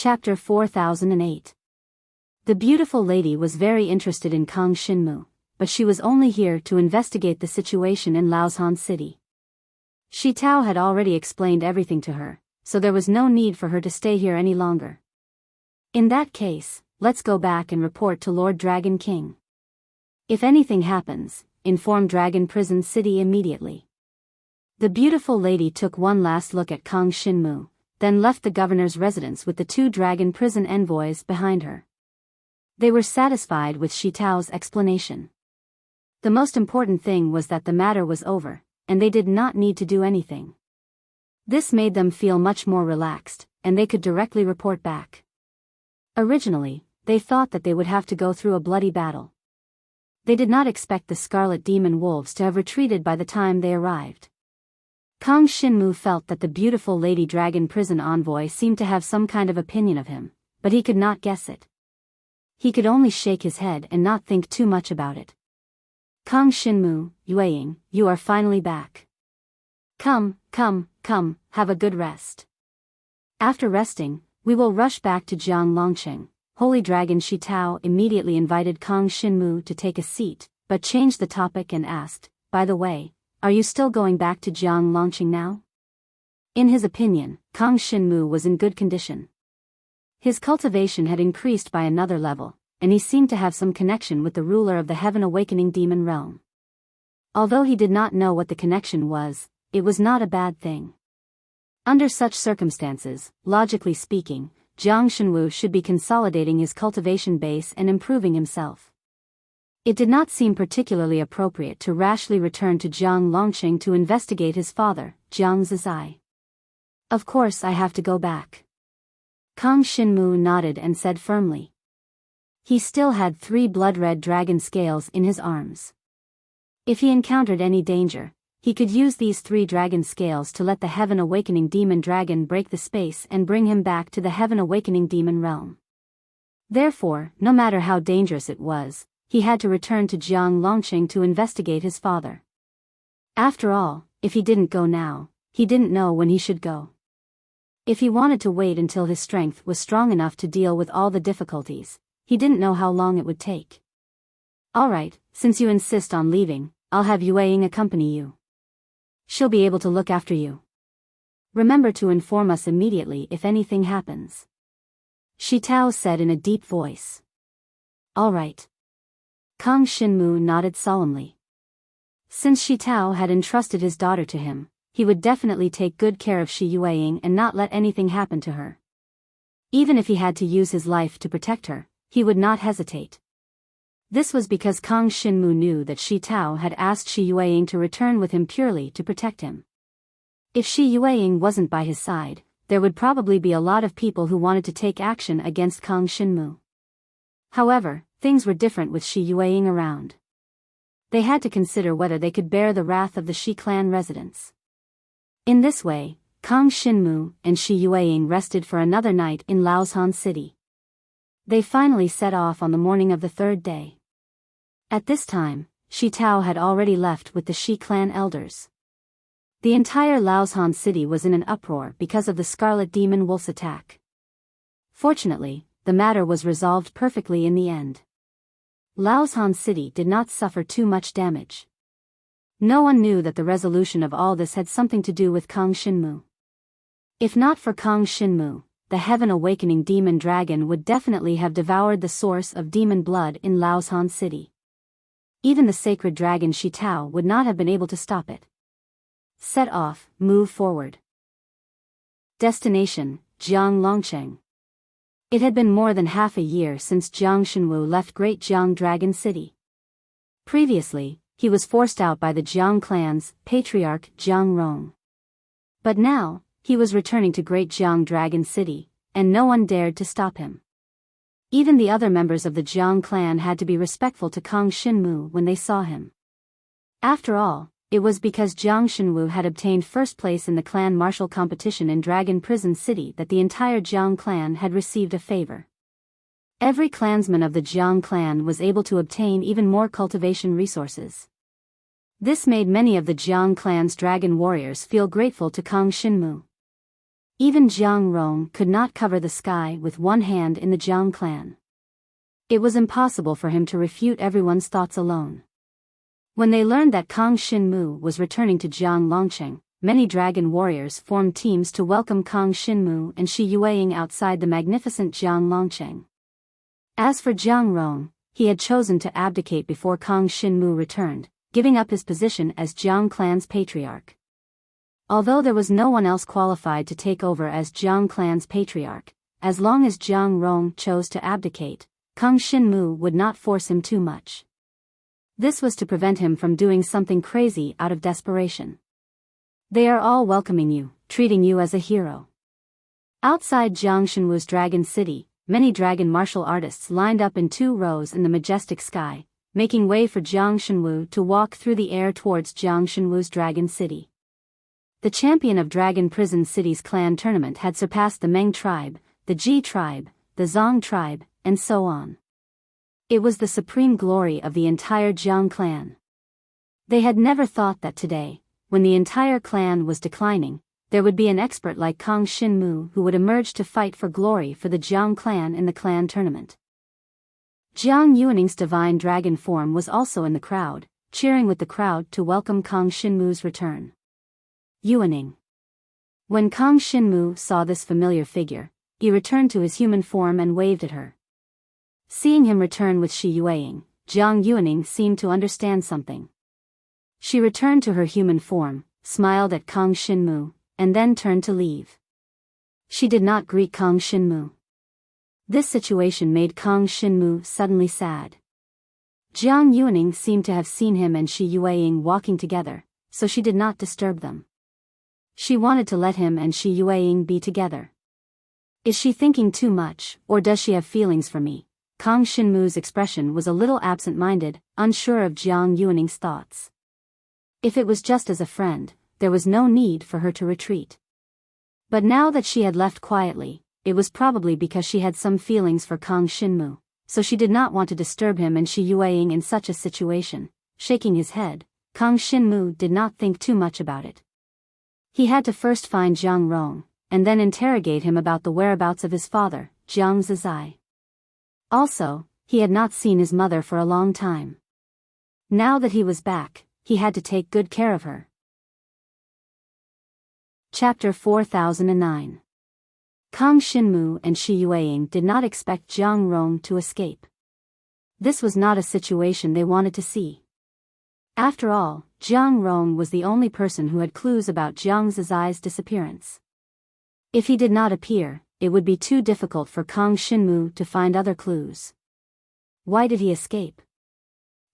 Chapter 4008. The beautiful lady was very interested in Kang Shinmu, but she was only here to investigate the situation in Laoshan City. Shi Tao had already explained everything to her, so there was no need for her to stay here any longer. In that case, let's go back and report to Lord Dragon King. If anything happens, inform Dragon Prison City immediately. The beautiful lady took one last look at Kang Shinmu, then left the governor's residence with the two Dragon Prison envoys behind her. They were satisfied with Shi Tao's explanation. The most important thing was that the matter was over, and they did not need to do anything. This made them feel much more relaxed, and they could directly report back. Originally, they thought that they would have to go through a bloody battle. They did not expect the Scarlet Demon Wolves to have retreated by the time they arrived. Kang Shinmu felt that the beautiful Lady Dragon Prison envoy seemed to have some kind of opinion of him, but he could not guess it. He could only shake his head and not think too much about it. Kang Shinmu, Yueying, you are finally back. Come, have a good rest. After resting, we will rush back to Jiang Longqing. Holy Dragon Shi Tao immediately invited Kang Shinmu to take a seat, but changed the topic and asked, by the way, are you still going back to Jiang Longqing now? In his opinion, Kang Shinmu was in good condition. His cultivation had increased by another level, and he seemed to have some connection with the ruler of the Heaven Awakening Demon Realm. Although he did not know what the connection was, it was not a bad thing. Under such circumstances, logically speaking, Jiang Shenwu should be consolidating his cultivation base and improving himself. It did not seem particularly appropriate to rashly return to Jiang Longqing to investigate his father, Jiang Zizai. Of course I have to go back. Kang Shinmu nodded and said firmly. He still had 3 blood-red dragon scales in his arms. If he encountered any danger, he could use these 3 dragon scales to let the Heaven Awakening Demon Dragon break the space and bring him back to the Heaven Awakening Demon Realm. Therefore, no matter how dangerous it was, he had to return to Jiang Longqing to investigate his father. After all, if he didn't go now, he didn't know when he should go. If he wanted to wait until his strength was strong enough to deal with all the difficulties, he didn't know how long it would take. Alright, since you insist on leaving, I'll have Yueying accompany you. She'll be able to look after you. Remember to inform us immediately if anything happens. Shi Tao said in a deep voice. Alright. Kang Shinmu nodded solemnly. Since Shi Tao had entrusted his daughter to him, he would definitely take good care of Shi Yueying and not let anything happen to her. Even if he had to use his life to protect her, he would not hesitate. This was because Kang Shinmu knew that Shi Tao had asked Shi Yueying to return with him purely to protect him. If Shi Yueying wasn't by his side, there would probably be a lot of people who wanted to take action against Kang Shinmu. However, things were different with Shi Yueying around. They had to consider whether they could bear the wrath of the Shi clan residents. In this way, Kang Shinmu and Shi Yueying rested for another night in Laoshan City. They finally set off on the morning of the 3rd day. At this time, Shi Tao had already left with the Shi clan elders. The entire Laoshan City was in an uproar because of the Scarlet Demon Wolf's attack. Fortunately, the matter was resolved perfectly in the end. Laoshan City did not suffer too much damage. No one knew that the resolution of all this had something to do with Kang Shinmu. If not for Kang Shinmu, the Heaven Awakening Demon Dragon would definitely have devoured the source of demon blood in Laoshan City. Even the sacred dragon Shi Tao would not have been able to stop it. Set off, move forward. Destination, Jiang Longqing. It had been more than half a year since Jiang Shenwu left Great Jiang Dragon City. Previously, he was forced out by the Jiang clan's patriarch Jiang Rong. But now, he was returning to Great Jiang Dragon City, and no one dared to stop him. Even the other members of the Jiang clan had to be respectful to Kang Shinmu when they saw him. After all, it was because Jiang Shenwu had obtained first place in the clan martial competition in Dragon Prison City that the entire Jiang clan had received a favor. Every clansman of the Jiang clan was able to obtain even more cultivation resources. This made many of the Jiang clan's dragon warriors feel grateful to Kang Shinmu. Even Jiang Rong could not cover the sky with one hand in the Jiang clan. It was impossible for him to refute everyone's thoughts alone. When they learned that Kang Shinmu was returning to Jiang Longcheng, many dragon warriors formed teams to welcome Kang Shinmu and Shi Yueying outside the magnificent Jiang Longcheng. As for Jiang Rong, he had chosen to abdicate before Kang Shinmu returned, giving up his position as Jiang clan's patriarch. Although there was no one else qualified to take over as Jiang clan's patriarch, as long as Jiang Rong chose to abdicate, Kang Shinmu would not force him too much. This was to prevent him from doing something crazy out of desperation. They are all welcoming you, treating you as a hero. Outside Jiang Shinwu's dragon city, many dragon martial artists lined up in 2 rows in the majestic sky, making way for Jiang Shinwu to walk through the air towards Jiang Shinwu's dragon city. The champion of Dragon Prison City's clan tournament had surpassed the Meng tribe, the Ji tribe, the Zong tribe, and so on. It was the supreme glory of the entire Jiang clan. They had never thought that today, when the entire clan was declining, there would be an expert like Kang Shinmu who would emerge to fight for glory for the Jiang clan in the clan tournament. Jiang Yuaning's divine dragon form was also in the crowd, cheering with the crowd to welcome Kang Shinmu's return. Yuaning. When Kang Shinmu saw this familiar figure, he returned to his human form and waved at her. Seeing him return with Shi Yueying, Jiang Yuaning seemed to understand something. She returned to her human form, smiled at Kang Shinmu, and then turned to leave. She did not greet Kang Shinmu. This situation made Kang Shinmu suddenly sad. Jiang Yuaning seemed to have seen him and Shi Yueying walking together, so she did not disturb them. She wanted to let him and Shi Yueying be together. Is she thinking too much, or does she have feelings for me? Kang Shinmu's expression was a little absent-minded, unsure of Jiang Yuaning's thoughts. If it was just as a friend, there was no need for her to retreat. But now that she had left quietly, it was probably because she had some feelings for Kang Shinmu, so she did not want to disturb him and Shi Yueying in such a situation. Shaking his head, Kang Shinmu did not think too much about it. He had to first find Jiang Rong, and then interrogate him about the whereabouts of his father, Jiang Zizai. Also, he had not seen his mother for a long time. Now that he was back, he had to take good care of her. Chapter 4009. Kang Shinmu and Shi Yueying did not expect Jiang Rong to escape. This was not a situation they wanted to see. After all, Jiang Rong was the only person who had clues about Jiang Zizai's disappearance. If he did not appear, it would be too difficult for Kang Shinmu to find other clues. Why did he escape?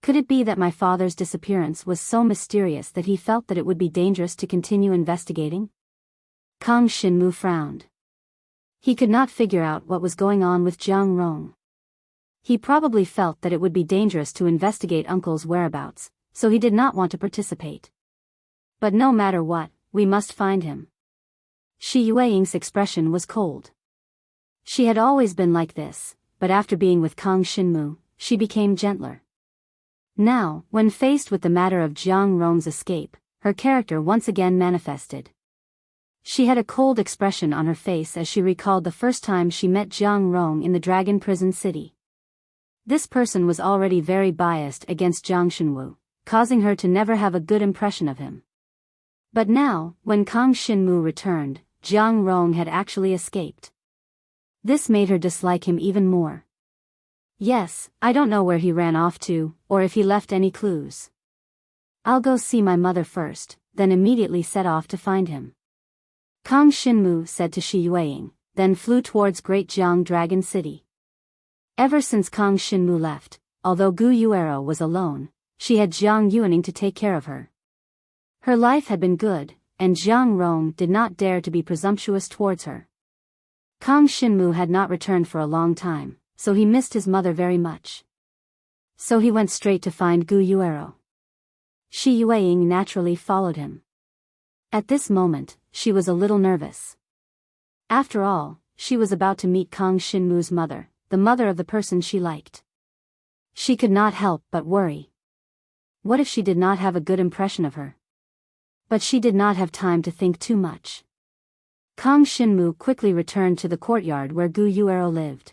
Could it be that my father's disappearance was so mysterious that he felt that it would be dangerous to continue investigating? Kang Shinmu frowned. He could not figure out what was going on with Jiang Rong. He probably felt that it would be dangerous to investigate uncle's whereabouts, so he did not want to participate. But no matter what, we must find him. Shi Yueying's expression was cold. She had always been like this, but after being with Kang Shinmu, she became gentler. Now, when faced with the matter of Jiang Rong's escape, her character once again manifested. She had a cold expression on her face as she recalled the first time she met Jiang Rong in the Dragon Prison City. This person was already very biased against Jiang Shinwu, causing her to never have a good impression of him. But now, when Kang Shinmu returned, Jiang Rong had actually escaped. This made her dislike him even more. Yes, I don't know where he ran off to, or if he left any clues. I'll go see my mother first, then immediately set off to find him. Kang Shinmu said to Shi Yueying, then flew towards Great Jiang Dragon City. Ever since Kang Shinmu left, although Gu Yuero was alone, she had Jiang Yuaning to take care of her. Her life had been good, and Jiang Rong did not dare to be presumptuous towards her. Kang Shinmu had not returned for a long time, so he missed his mother very much. So he went straight to find Gu Yuero. Shi Yueying naturally followed him. At this moment, she was a little nervous. After all, she was about to meet Kang Shinmu's mother, the mother of the person she liked. She could not help but worry. What if she did not have a good impression of her? But she did not have time to think too much. Kang Shinmu quickly returned to the courtyard where Gu Yuero lived.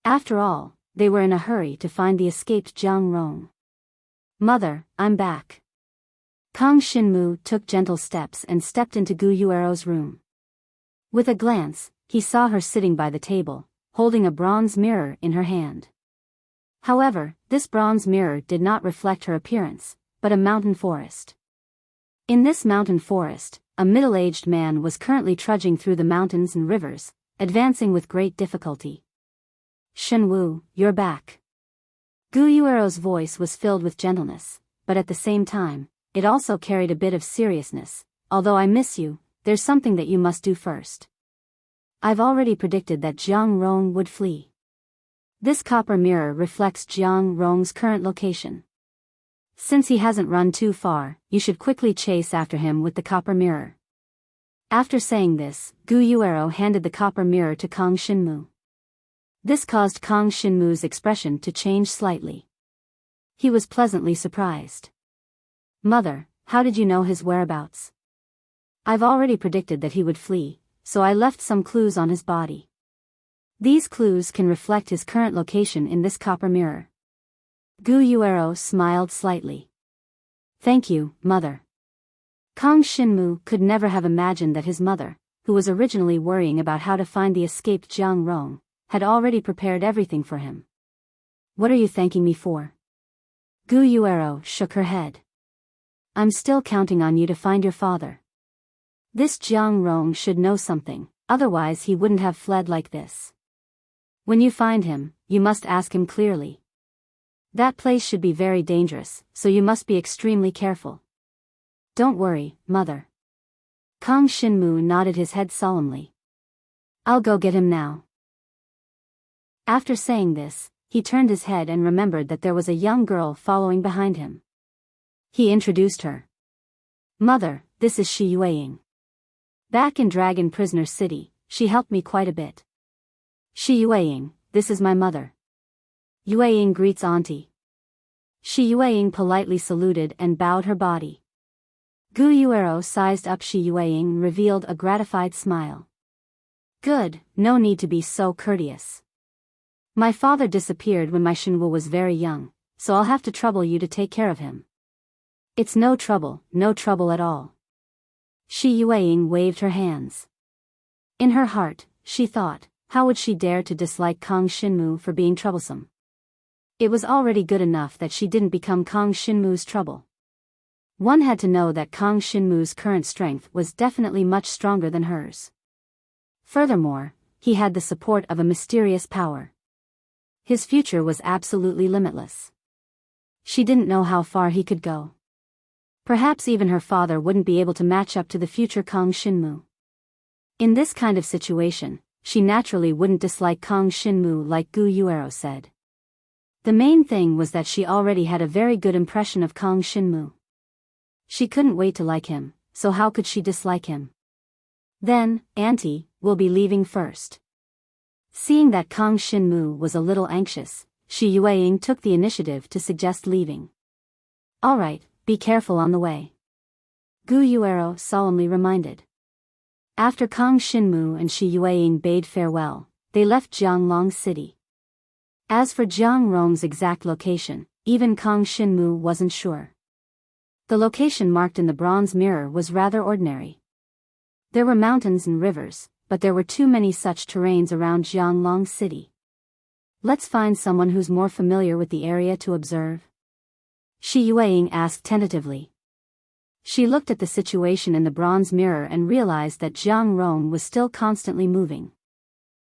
After all, they were in a hurry to find the escaped Jiang Rong. "Mother, I'm back." Kang Shinmu took gentle steps and stepped into Gu Yuero's room. With a glance, he saw her sitting by the table, holding a bronze mirror in her hand. However, this bronze mirror did not reflect her appearance, but a mountain forest. In this mountain forest, a middle-aged man was currently trudging through the mountains and rivers, advancing with great difficulty. "Shenwu, you're back." Gu Yuero's voice was filled with gentleness, but at the same time, it also carried a bit of seriousness. "Although I miss you, there's something that you must do first. I've already predicted that Jiang Rong would flee. This copper mirror reflects Jiang Rong's current location. Since he hasn't run too far, you should quickly chase after him with the copper mirror." After saying this, Gu Yuero handed the copper mirror to Kang Shinmu. This caused Kang Shinmu's expression to change slightly. He was pleasantly surprised. "Mother, how did you know his whereabouts?" "I've already predicted that he would flee, so I left some clues on his body. These clues can reflect his current location in this copper mirror." Gu Yuero smiled slightly. "Thank you, Mother." Kang Shinmu could never have imagined that his mother, who was originally worrying about how to find the escaped Jiang Rong, had already prepared everything for him. "What are you thanking me for?" Gu Yuero shook her head. "I'm still counting on you to find your father. This Jiang Rong should know something, otherwise he wouldn't have fled like this. When you find him, you must ask him clearly. That place should be very dangerous, so you must be extremely careful." "Don't worry, Mother." Kang Shinmu nodded his head solemnly. "I'll go get him now." After saying this, he turned his head and remembered that there was a young girl following behind him. He introduced her. "Mother, this is Shi Yueying. Back in Dragon Prisoner City, she helped me quite a bit. Shi Yueying, this is my mother." Yueying greets Auntie. Shi Yueying politely saluted and bowed her body. Gu Yuero sized up Shi Yueying and revealed a gratified smile. "Good, no need to be so courteous. My father disappeared when my Shenwu was very young, so I'll have to trouble you to take care of him." "It's no trouble at all." Shi Yueying waved her hands. In her heart, she thought, how would she dare to dislike Kang Shinmu for being troublesome? It was already good enough that she didn't become Kang Shinmu's trouble. One had to know that Kang Shinmu's current strength was definitely much stronger than hers. Furthermore, he had the support of a mysterious power. His future was absolutely limitless. She didn't know how far he could go. Perhaps even her father wouldn't be able to match up to the future Kang Shinmu. In this kind of situation, she naturally wouldn't dislike Kang Shinmu like Gu Yuero said. The main thing was that she already had a very good impression of Kang Shinmu. She couldn't wait to like him, so how could she dislike him? "Then, Auntie, we'll be leaving first." Seeing that Kang Shinmu was a little anxious, Shi Yueying took the initiative to suggest leaving. "All right, be careful on the way," Gu Yuero solemnly reminded. After Kang Shinmu and Shi Yueying bade farewell, they left Jianglong City. As for Jiang Rong's exact location, even Kang Shinmu wasn't sure. The location marked in the bronze mirror was rather ordinary. There were mountains and rivers, but there were too many such terrains around Jianglong City. "Let's find someone who's more familiar with the area to observe," Shi Yueying asked tentatively. She looked at the situation in the bronze mirror and realized that Jiang Rong was still constantly moving.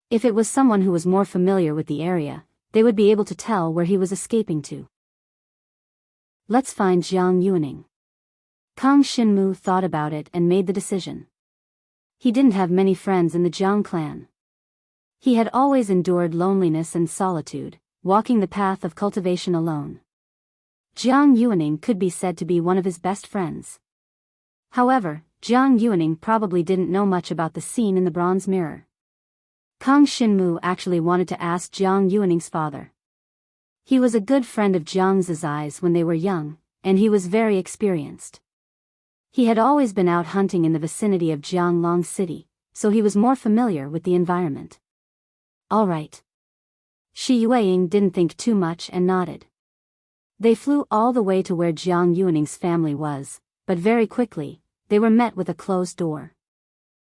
If it was someone who was more familiar with the area, they would be able to tell where he was escaping to. "Let's find Jiang Yuaning." Kang Shinmu thought about it and made the decision. He didn't have many friends in the Jiang clan. He had always endured loneliness and solitude, walking the path of cultivation alone. Jiang Yuaning could be said to be one of his best friends. However, Jiang Yuaning probably didn't know much about the scene in the bronze mirror. Kang Shinmu actually wanted to ask Jiang Yuaning's father. He was a good friend of Jiang Zizai's when they were young, and he was very experienced. He had always been out hunting in the vicinity of Jianglong City, so he was more familiar with the environment. All right. Shi Yueying didn't think too much and nodded. They flew all the way to where Jiang Yuaning's family was, but very quickly, they were met with a closed door.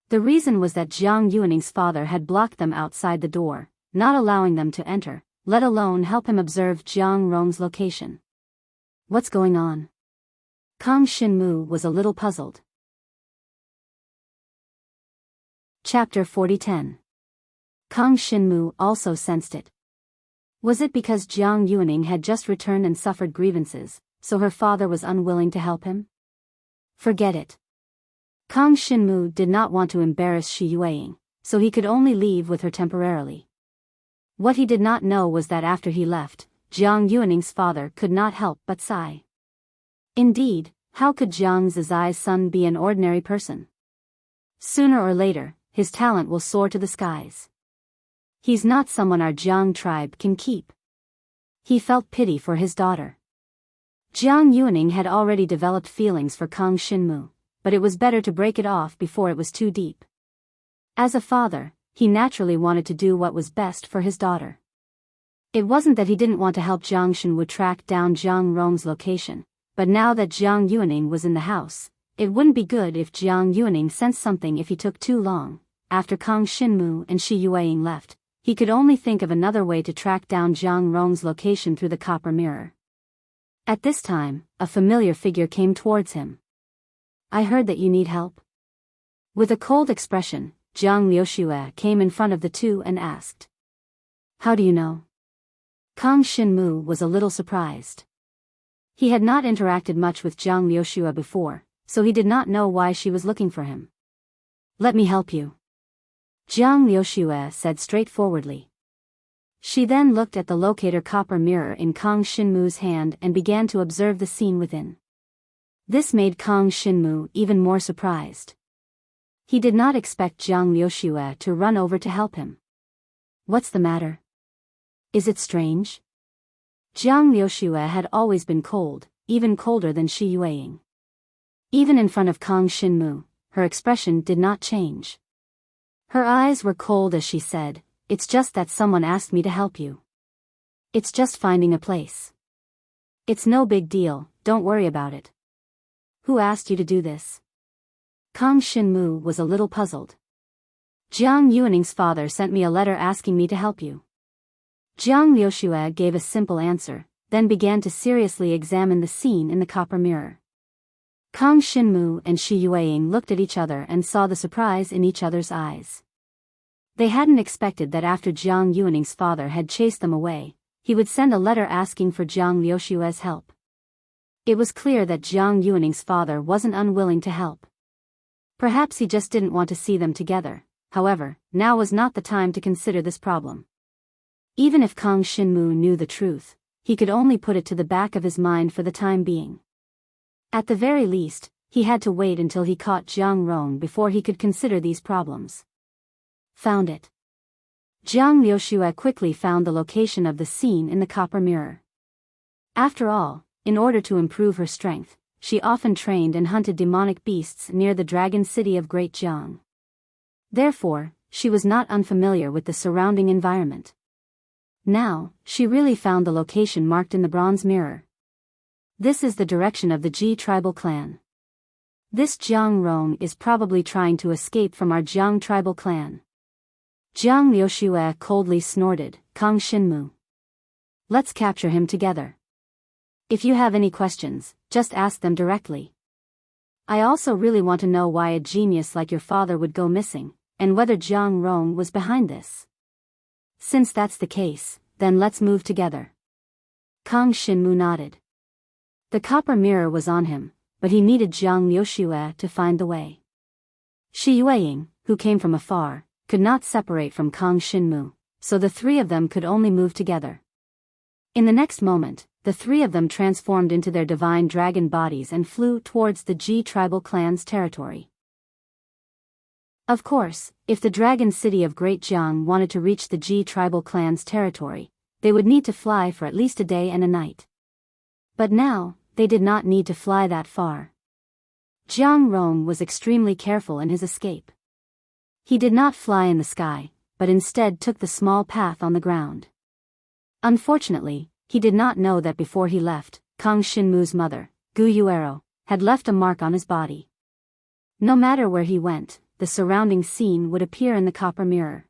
The reason was that Jiang Yuaning's father had blocked them outside the door, not allowing them to enter, let alone help him observe Jiang Rong's location. What's going on? Kang Xinmu was a little puzzled. Chapter 40:10. Kang Xinmu also sensed it. Was it because Jiang Yuaning had just returned and suffered grievances, so her father was unwilling to help him? Forget it. Kang Xinmu did not want to embarrass Shi Yueying, so he could only leave with her temporarily. What he did not know was that after he left, Jiang Yuaning's father could not help but sigh. Indeed, how could Jiang Zizai's son be an ordinary person? Sooner or later, his talent will soar to the skies. He's not someone our Jiang tribe can keep. He felt pity for his daughter. Jiang Yuaning had already developed feelings for Kang Xinmu, but it was better to break it off before it was too deep. As a father, he naturally wanted to do what was best for his daughter. It wasn't that he didn't want to help Jiang Xinwu track down Jiang Rong's location, but now that Jiang Yuaning was in the house, it wouldn't be good if Jiang Yuaning sensed something if he took too long. After Kang Xinmu and Shi Yueying left, he could only think of another way to track down Jiang Rong's location through the copper mirror. At this time, a familiar figure came towards him. I heard that you need help. With a cold expression, Jiang Liuxue came in front of the two and asked. How do you know? Kang Xinmu was a little surprised. He had not interacted much with Jiang Liuxue before, so he did not know why she was looking for him. Let me help you. Jiang Liuxue said straightforwardly. She then looked at the locator copper mirror in Kang Xinmu's hand and began to observe the scene within. This made Kang Xinmu even more surprised. He did not expect Jiang Liuxue to run over to help him. What's the matter? Is it strange? Jiang Liuxue had always been cold, even colder than Shi Yueying. Even in front of Kang Xinmu, her expression did not change. Her eyes were cold as she said, It's just that someone asked me to help you. It's just finding a place. It's no big deal, don't worry about it. Who asked you to do this? Kang Xinmu was a little puzzled. Jiang Yuaning's father sent me a letter asking me to help you. Jiang Liuxue gave a simple answer, then began to seriously examine the scene in the copper mirror. Kang Xinmu and Shi Yueying looked at each other and saw the surprise in each other's eyes. They hadn't expected that after Jiang Yuaning's father had chased them away, he would send a letter asking for Jiang Liuxue's help. It was clear that Jiang Yuaning's father wasn't unwilling to help. Perhaps he just didn't want to see them together. However, now was not the time to consider this problem. Even if Kang Xinmu knew the truth, he could only put it to the back of his mind for the time being. At the very least, he had to wait until he caught Jiang Rong before he could consider these problems. Found it. Jiang Liuxue quickly found the location of the scene in the copper mirror. After all, in order to improve her strength, she often trained and hunted demonic beasts near the dragon city of Great Jiang. Therefore, she was not unfamiliar with the surrounding environment. Now, she really found the location marked in the bronze mirror. This is the direction of the Ji tribal clan. This Jiang Rong is probably trying to escape from our Jiang tribal clan. Jiang Liuxue coldly snorted, Kang Xinmu. Let's capture him together. If you have any questions, just ask them directly. I also really want to know why a genius like your father would go missing, and whether Jiang Rong was behind this. Since that's the case, then let's move together. Kang Xinmu nodded. The copper mirror was on him, but he needed Jiang Liuxue to find the way. Shi Yueying, who came from afar, could not separate from Kang Xinmu, so the three of them could only move together. In the next moment, the three of them transformed into their divine dragon bodies and flew towards the Ji tribal clan's territory. Of course, if the dragon city of Great Jiang wanted to reach the Ji tribal clan's territory, they would need to fly for at least a day and a night. But now, they did not need to fly that far. Jiang Rong was extremely careful in his escape. He did not fly in the sky, but instead took the small path on the ground. Unfortunately, he did not know that before he left, Kang Shinmu's mother, Gu Yuero, had left a mark on his body. No matter where he went, the surrounding scene would appear in the copper mirror.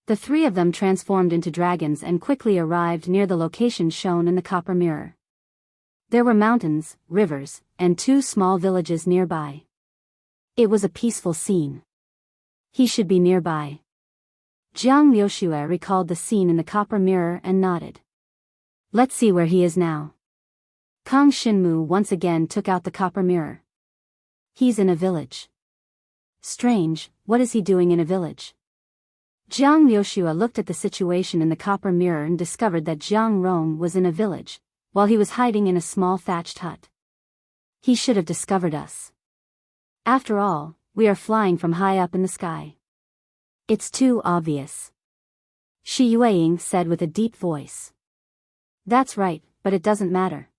The three of them transformed into dragons and quickly arrived near the location shown in the copper mirror. There were mountains, rivers, and 2 small villages nearby. It was a peaceful scene. He should be nearby. Jiang Liuxue recalled the scene in the copper mirror and nodded. Let's see where he is now. Kang Shinmu once again took out the copper mirror. He's in a village. Strange, what is he doing in a village? Jiang Liuxue looked at the situation in the copper mirror and discovered that Jiang Rong was in a village, while he was hiding in a small thatched hut. He should have discovered us. After all, we are flying from high up in the sky. It's too obvious. Shi Yueying said with a deep voice. That's right, but it doesn't matter.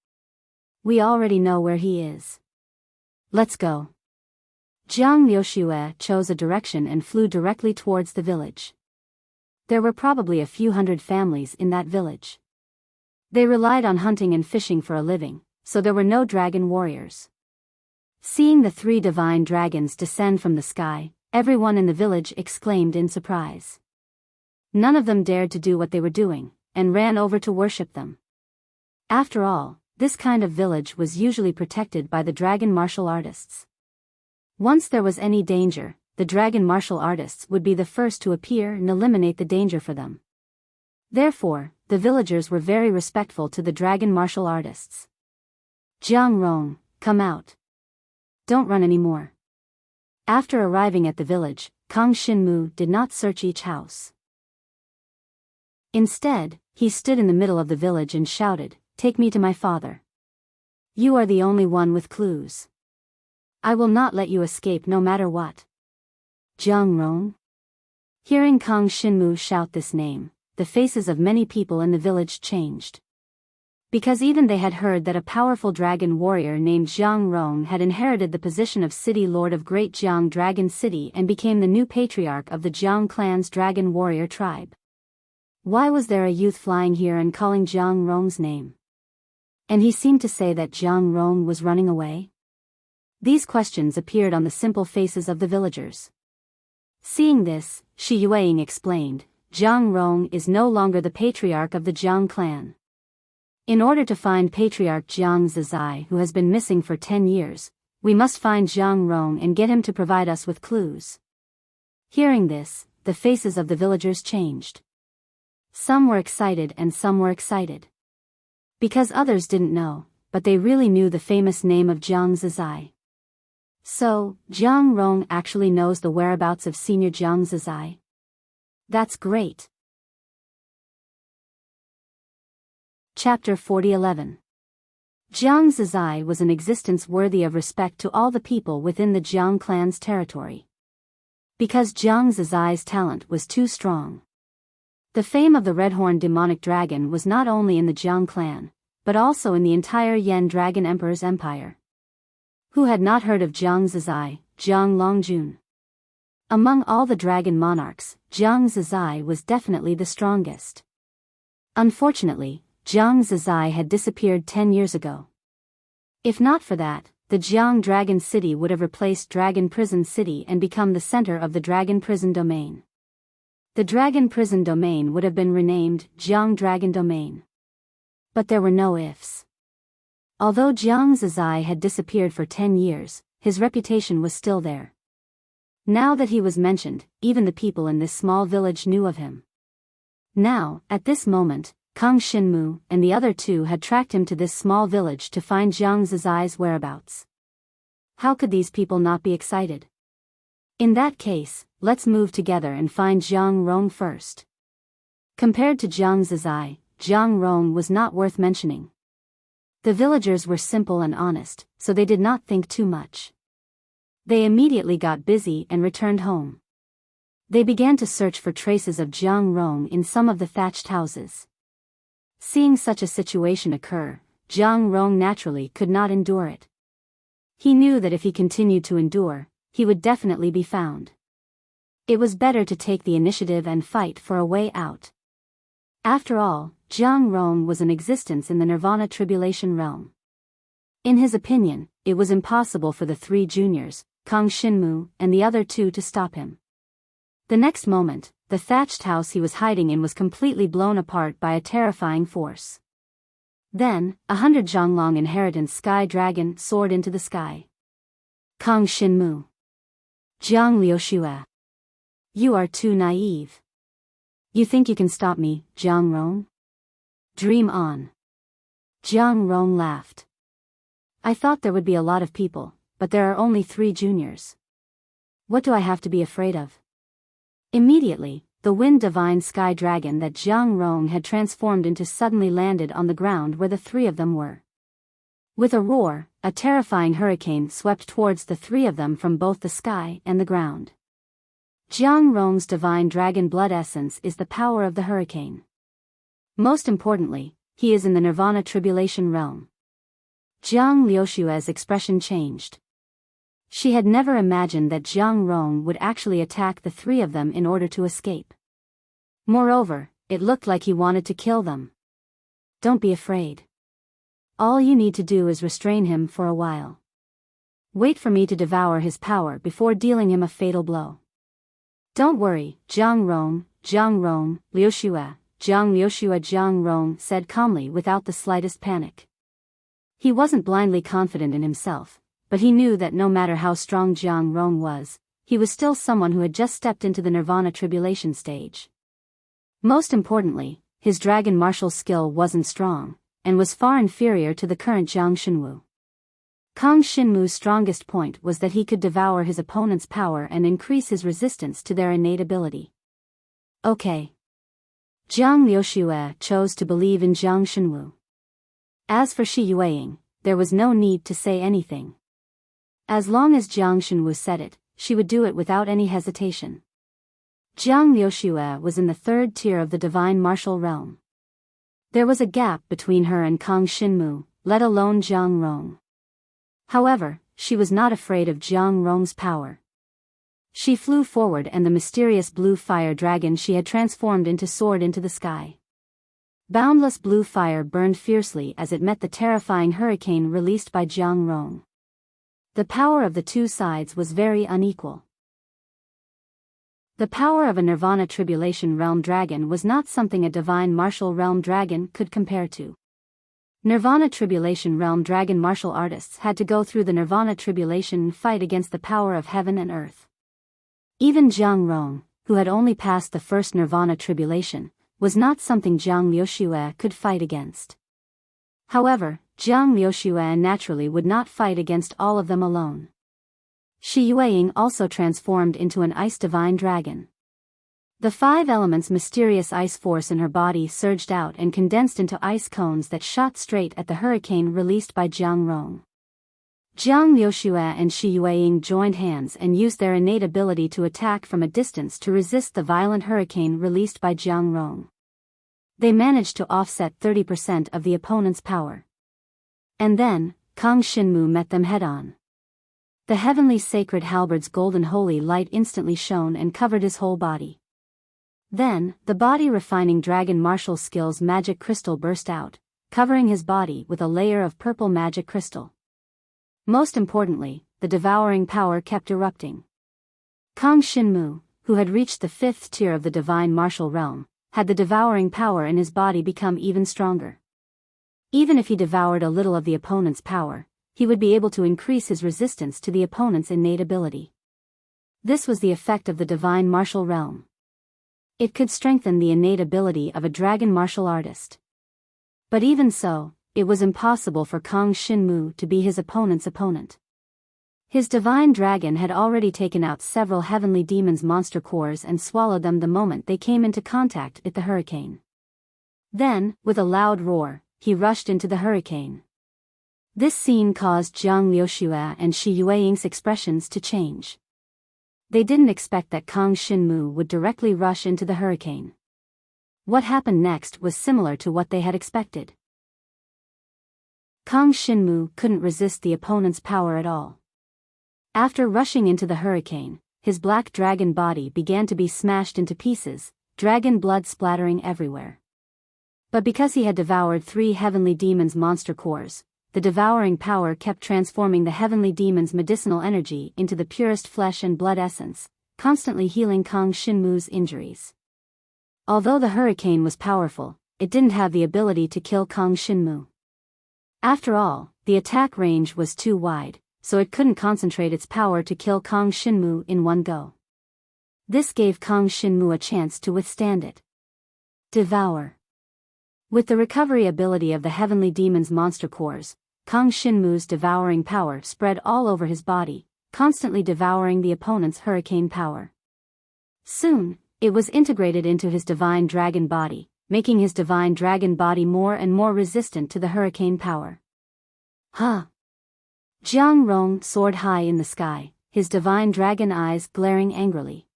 We already know where he is. Let's go. Jiang Liuxue chose a direction and flew directly towards the village. There were probably a few hundred families in that village. They relied on hunting and fishing for a living, so there were no dragon warriors. Seeing the 3 divine dragons descend from the sky, everyone in the village exclaimed in surprise. None of them dared to do what they were doing, and ran over to worship them. After all, this kind of village was usually protected by the dragon martial artists. Once there was any danger, the dragon martial artists would be the first to appear and eliminate the danger for them. Therefore, the villagers were very respectful to the dragon martial artists. Jiang Rong, come out. Don't run anymore. After arriving at the village, Kang Shinmu did not search each house. Instead, he stood in the middle of the village and shouted, "Take me to my father. You are the only one with clues. I will not let you escape no matter what." Jiang Rong? Hearing Kang Shinmu shout this name, the faces of many people in the village changed. Because even they had heard that a powerful dragon warrior named Jiang Rong had inherited the position of city lord of Great Jiang Dragon City and became the new patriarch of the Jiang clan's dragon warrior tribe. Why was there a youth flying here and calling Jiang Rong's name? And he seemed to say that Jiang Rong was running away? These questions appeared on the simple faces of the villagers. Seeing this, Shi Yueying explained, Jiang Rong is no longer the patriarch of the Jiang clan. In order to find Patriarch Jiang Zizai, who has been missing for 10 years, we must find Jiang Rong and get him to provide us with clues. Hearing this, the faces of the villagers changed. Some were excited and some were excited. Because others didn't know, but they really knew the famous name of Jiang Zizai. So, Jiang Rong actually knows the whereabouts of Senior Jiang Zizai? That's great. Chapter 4011. Jiang Zizai was an existence worthy of respect to all the people within the Jiang clan's territory. Because Jiang Zizai's talent was too strong. The fame of the red-horned demonic dragon was not only in the Jiang clan, but also in the entire Yan Dragon Emperor's empire. Who had not heard of Jiang Zizai, Jiang Longjun? Among all the dragon monarchs, Jiang Zizai was definitely the strongest. Unfortunately, Jiang Zizai had disappeared 10 years ago. If not for that, the Jiang Dragon City would have replaced Dragon Prison City and become the center of the Dragon Prison Domain. The Dragon Prison Domain would have been renamed Jiang Dragon Domain. But there were no ifs. Although Jiang Zizai had disappeared for 10 years, his reputation was still there. Now that he was mentioned, even the people in this small village knew of him. Now, at this moment, Kang Shinmu and the other 2 had tracked him to this small village to find Jiang Zizai's whereabouts. How could these people not be excited? In that case, let's move together and find Jiang Rong first. Compared to Jiang Zizai, Jiang Rong was not worth mentioning. The villagers were simple and honest, so they did not think too much. They immediately got busy and returned home. They began to search for traces of Jiang Rong in some of the thatched houses. Seeing such a situation occur, Jiang Rong naturally could not endure it. He knew that if he continued to endure, he would definitely be found. It was better to take the initiative and fight for a way out. After all, Jiang Rong was in existence in the Nirvana Tribulation realm. In his opinion, it was impossible for the three juniors, Kang Xinmu and the other two, to stop him. The next moment, the thatched house he was hiding in was completely blown apart by a terrifying force. Then, 100 Zhonglong inheritance sky dragon soared into the sky. Kang Xinmu. Jiang Liuxue. You are too naive. You think you can stop me, Jiang Rong? Dream on. Jiang Rong laughed. I thought there would be a lot of people, but there are only 3 juniors. What do I have to be afraid of? Immediately, the wind divine sky dragon that Jiang Rong had transformed into suddenly landed on the ground where the 3 of them were. With a roar, a terrifying hurricane swept towards the 3 of them from both the sky and the ground. Jiang Rong's divine dragon blood essence is the power of the hurricane. Most importantly, he is in the Nirvana Tribulation realm. Jiang Liuxue's expression changed. She had never imagined that Jiang Rong would actually attack the 3 of them in order to escape. Moreover, it looked like he wanted to kill them. Don't be afraid. All you need to do is restrain him for a while. Wait for me to devour his power before dealing him a fatal blow. Don't worry, Jiang Rong, Liuxue, Jiang Rong said calmly without the slightest panic. He wasn't blindly confident in himself, but he knew that no matter how strong Jiang Rong was, he was still someone who had just stepped into the Nirvana Tribulation stage. Most importantly, his dragon martial skill wasn't strong, and was far inferior to the current Jiang Xinwu. Kang Xinmu's strongest point was that he could devour his opponent's power and increase his resistance to their innate ability. Okay. Jiang Liuxue chose to believe in Jiang Xinwu. As for Shi Yueying, there was no need to say anything. As long as Jiang Xinwu said it, she would do it without any hesitation. Jiang Liuxue was in the 3rd tier of the divine martial realm. There was a gap between her and Kang Xinmu, let alone Jiang Rong. However, she was not afraid of Jiang Rong's power. She flew forward and the mysterious blue fire dragon she had transformed into soared into the sky. Boundless blue fire burned fiercely as it met the terrifying hurricane released by Jiang Rong. The power of the 2 sides was very unequal. The power of a Nirvana Tribulation realm dragon was not something a divine martial realm dragon could compare to. Nirvana Tribulation realm dragon martial artists had to go through the Nirvana Tribulation fight against the power of heaven and earth. Even Jiang Rong, who had only passed the first Nirvana Tribulation, was not something Jiang Liuxue could fight against. However, Jiang Liuxue naturally would not fight against all of them alone. Shi Yueying also transformed into an ice divine dragon. The 5 elements mysterious ice force in her body surged out and condensed into ice cones that shot straight at the hurricane released by Jiang Rong. Jiang Liuxue and Shi Yueying joined hands and used their innate ability to attack from a distance to resist the violent hurricane released by Jiang Rong. They managed to offset 30% of the opponent's power. And then, Kang Xinmu met them head-on. The heavenly sacred halberd's golden holy light instantly shone and covered his whole body. Then, the body-refining dragon martial skills magic crystal burst out, covering his body with a layer of purple magic crystal. Most importantly, the devouring power kept erupting. Kang Xinmu, who had reached the 5th tier of the divine martial realm, had the devouring power in his body become even stronger. Even if he devoured a little of the opponent's power, he would be able to increase his resistance to the opponent's innate ability. This was the effect of the divine martial realm. It could strengthen the innate ability of a dragon martial artist. But even so, it was impossible for Kang Xinmu to be his opponent's opponent. His divine dragon had already taken out several heavenly demons' monster cores and swallowed them the moment they came into contact with the hurricane. Then, with a loud roar, he rushed into the hurricane. This scene caused Jiang Liuxue and Shi Yueying's expressions to change. They didn't expect that Kang Xinmu would directly rush into the hurricane. What happened next was similar to what they had expected. Kang Xinmu couldn't resist the opponent's power at all. After rushing into the hurricane, his black dragon body began to be smashed into pieces, dragon blood splattering everywhere. But because he had devoured 3 heavenly demons' monster cores, the devouring power kept transforming the heavenly demons' medicinal energy into the purest flesh and blood essence, constantly healing Kang Shinmu's injuries. Although the hurricane was powerful, it didn't have the ability to kill Kang Shinmu. After all, the attack range was too wide, so it couldn't concentrate its power to kill Kang Shinmu in one go. This gave Kang Shinmu a chance to withstand it. Devour. With the recovery ability of the heavenly demon's monster cores, Kang Shinmu's devouring power spread all over his body, constantly devouring the opponent's hurricane power. Soon, it was integrated into his divine dragon body, making his divine dragon body more and more resistant to the hurricane power. Huh! Jiang Rong soared high in the sky, his divine dragon eyes glaring angrily.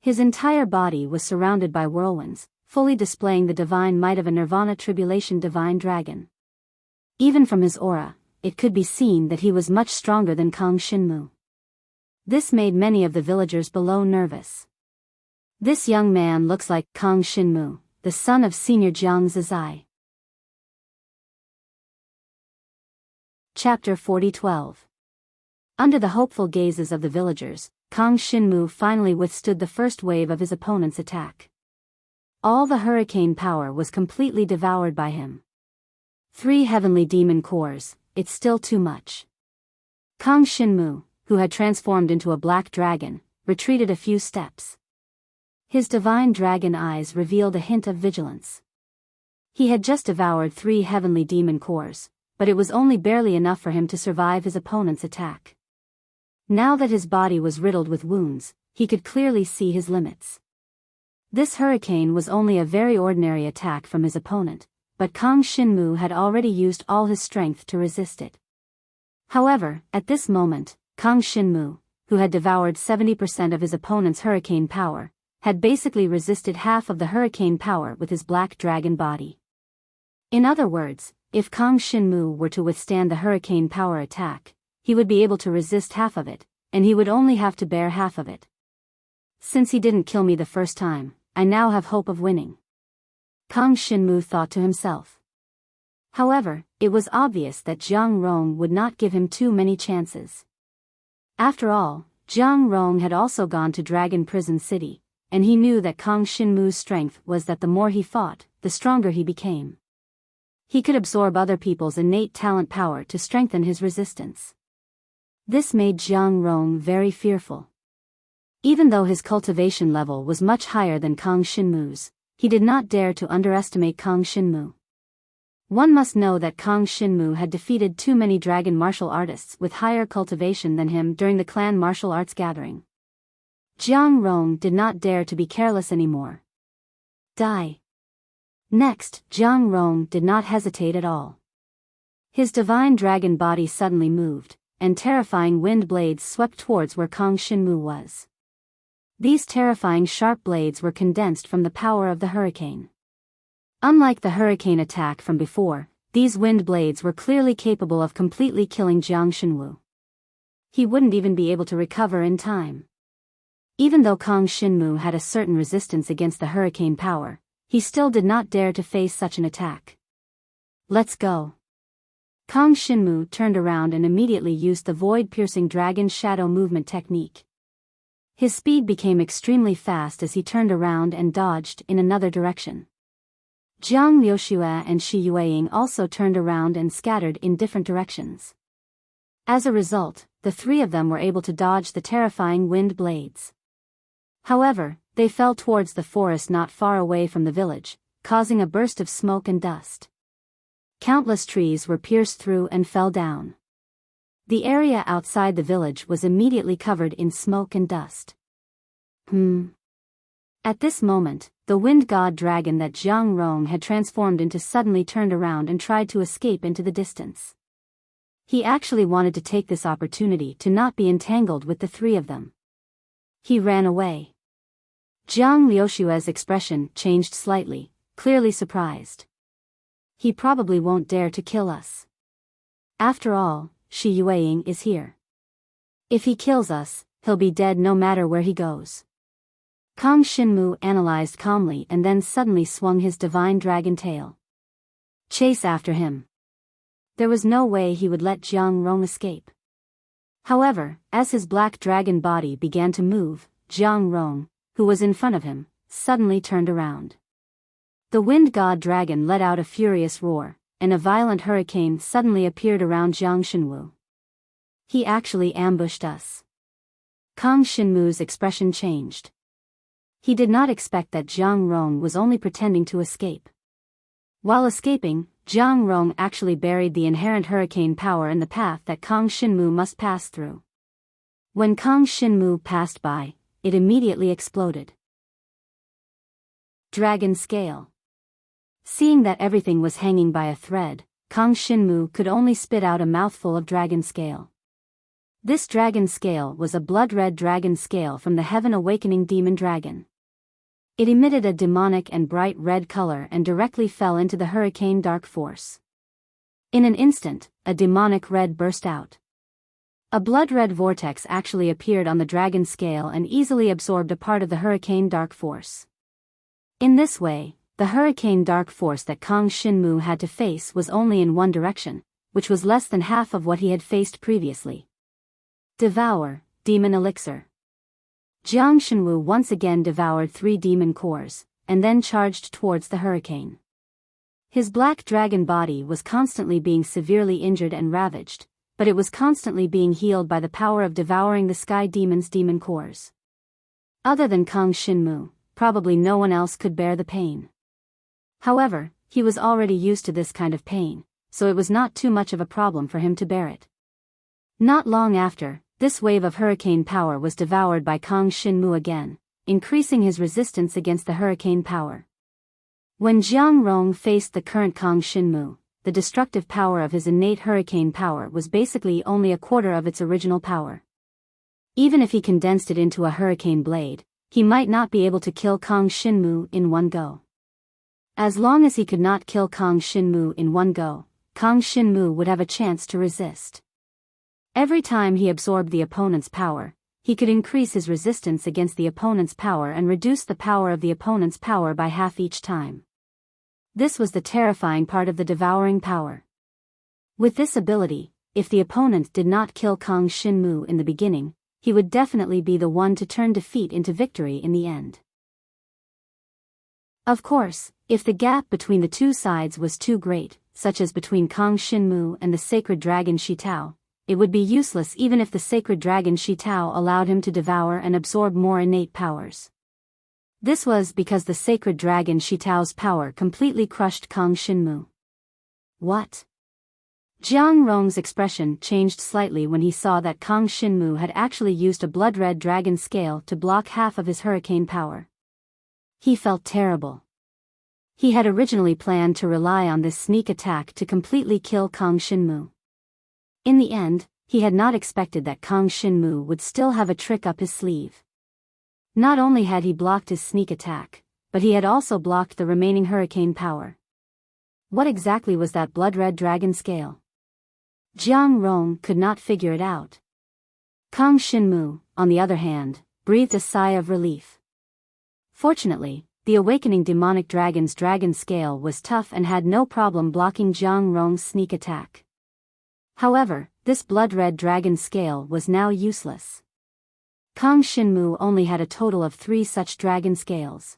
His entire body was surrounded by whirlwinds, fully displaying the divine might of a Nirvana Tribulation divine dragon. Even from his aura, it could be seen that he was much stronger than Kang Shinmu. This made many of the villagers below nervous. This young man looks like Kang Shinmu, the son of Senior Jiang Zizai. Chapter 40:12. Under the hopeful gazes of the villagers, Kang Shinmu finally withstood the first wave of his opponent's attack. All the hurricane power was completely devoured by him. 3 heavenly demon cores, it's still too much. Kang Shinmu, who had transformed into a black dragon, retreated a few steps. His divine dragon eyes revealed a hint of vigilance. He had just devoured 3 heavenly demon cores, but it was only barely enough for him to survive his opponent's attack. Now that his body was riddled with wounds, he could clearly see his limits. This hurricane was only a very ordinary attack from his opponent, but Kang Shinmu had already used all his strength to resist it. However, at this moment, Kang Shinmu, who had devoured 70% of his opponent's hurricane power, had basically resisted half of the hurricane power with his black dragon body. In other words, if Kang Shinmu were to withstand the hurricane power attack, he would be able to resist half of it, and he would only have to bear half of it. Since he didn't kill me the first time, I now have hope of winning. Kang Shinmu thought to himself. However, it was obvious that Jiang Rong would not give him too many chances. After all, Jiang Rong had also gone to Dragon Prison City, and he knew that Kang Shinmu's strength was that the more he fought, the stronger he became. He could absorb other people's innate talent power to strengthen his resistance. This made Jiang Rong very fearful. Even though his cultivation level was much higher than Kang Shinmu's, he did not dare to underestimate Kang Shinmu. One must know that Kang Shinmu had defeated too many dragon martial artists with higher cultivation than him during the clan martial arts gathering. Jiang Rong did not dare to be careless anymore. Die. Next, Jiang Rong did not hesitate at all. His divine dragon body suddenly moved, and terrifying wind blades swept towards where Kang Shinmu was. These terrifying sharp blades were condensed from the power of the hurricane. Unlike the hurricane attack from before, these wind blades were clearly capable of completely killing Jiang Shinwu. He wouldn't even be able to recover in time. Even though Kang Shinmu had a certain resistance against the hurricane power, he still did not dare to face such an attack. Let's go. Kang Shinmu turned around and immediately used the void-piercing dragon shadow movement technique. His speed became extremely fast as he turned around and dodged in another direction. Jiang Liuxue and Shi Yueying also turned around and scattered in different directions. As a result, the 3 of them were able to dodge the terrifying wind blades. However, they fell towards the forest not far away from the village, causing a burst of smoke and dust. Countless trees were pierced through and fell down. The area outside the village was immediately covered in smoke and dust. At this moment, the wind god dragon that Jiang Rong had transformed into suddenly turned around and tried to escape into the distance. He actually wanted to take this opportunity to not be entangled with the 3 of them. He ran away. Jiang Liuxue's expression changed slightly, clearly surprised. He probably won't dare to kill us. After all, Shi Yueying is here. If he kills us, he'll be dead no matter where he goes. Kang Shinmu analyzed calmly and then suddenly swung his divine dragon tail. Chase after him. There was no way he would let Jiang Rong escape. However, as his black dragon body began to move, Jiang Rong, who was in front of him, suddenly turned around. The wind god dragon let out a furious roar, and a violent hurricane suddenly appeared around Jiang Shinwu. He actually ambushed us. Kang Shinmu's expression changed. He did not expect that Jiang Rong was only pretending to escape. While escaping, Jiang Rong actually buried the inherent hurricane power in the path that Kang Shinmu must pass through. When Kang Shinmu passed by, it immediately exploded. Dragon Scale. Seeing that everything was hanging by a thread, Kang Shinmu could only spit out a mouthful of dragon scale. This dragon scale was a blood-red dragon scale from the Heaven Awakening Demon Dragon. It emitted a demonic and bright red color and directly fell into the hurricane dark force. In an instant, a demonic red burst out. A blood-red vortex actually appeared on the dragon scale and easily absorbed a part of the hurricane dark force. In this way, the hurricane dark force that Kang Shinmu had to face was only in one direction, which was less than half of what he had faced previously. Devour, Demon Elixir. Jiang Shinwu once again devoured 3 demon cores, and then charged towards the hurricane. His black dragon body was constantly being severely injured and ravaged, but it was constantly being healed by the power of devouring the sky demon's demon cores. Other than Kang Shinmu, probably no one else could bear the pain. However, he was already used to this kind of pain, so it was not too much of a problem for him to bear it. Not long after, this wave of hurricane power was devoured by Kang Shinmu again, increasing his resistance against the hurricane power. When Jiang Rong faced the current Kang Shinmu, the destructive power of his innate hurricane power was basically only a quarter of its original power. Even if he condensed it into a hurricane blade, he might not be able to kill Kang Shinmu in one go. As long as he could not kill Kang Shinmu in one go, Kang Shinmu would have a chance to resist. Every time he absorbed the opponent's power, he could increase his resistance against the opponent's power and reduce the power of the opponent's power by half each time. This was the terrifying part of the devouring power. With this ability, if the opponent did not kill Kang Shinmu in the beginning, he would definitely be the one to turn defeat into victory in the end. Of course, if the gap between the two sides was too great, such as between Kang Shinmu and the sacred dragon Shitao, it would be useless even if the sacred dragon Shitao allowed him to devour and absorb more innate powers. This was because the sacred dragon Shitao's power completely crushed Kang Shinmu. What? Jiang Rong's expression changed slightly when he saw that Kang Shinmu had actually used a blood-red dragon scale to block half of his hurricane power. He felt terrible. He had originally planned to rely on this sneak attack to completely kill Kang Shinmu. In the end, he had not expected that Kang Shinmu would still have a trick up his sleeve. Not only had he blocked his sneak attack, but he had also blocked the remaining hurricane power. What exactly was that blood-red dragon scale? Jiang Rong could not figure it out. Kang Shinmu, on the other hand, breathed a sigh of relief. Fortunately, the awakening demonic dragon's dragon scale was tough and had no problem blocking Jiang Rong's sneak attack. However, this blood-red dragon scale was now useless. Kang Shinmu only had a total of 3 such dragon scales.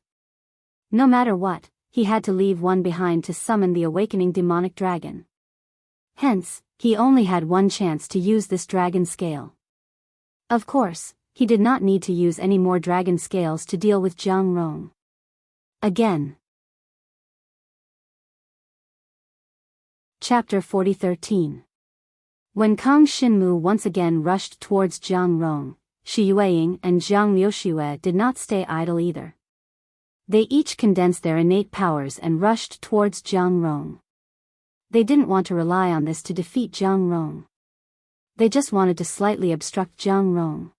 No matter what, he had to leave one behind to summon the awakening demonic dragon. Hence, he only had one chance to use this dragon scale. Of course, he did not need to use any more dragon scales to deal with Jiang Rong. Again. Chapter 40:13. When Kang Shinmu once again rushed towards Jiang Rong, Shi Yueying and Jiang Liuxue did not stay idle either. They each condensed their innate powers and rushed towards Jiang Rong. They didn't want to rely on this to defeat Jiang Rong. They just wanted to slightly obstruct Jiang Rong.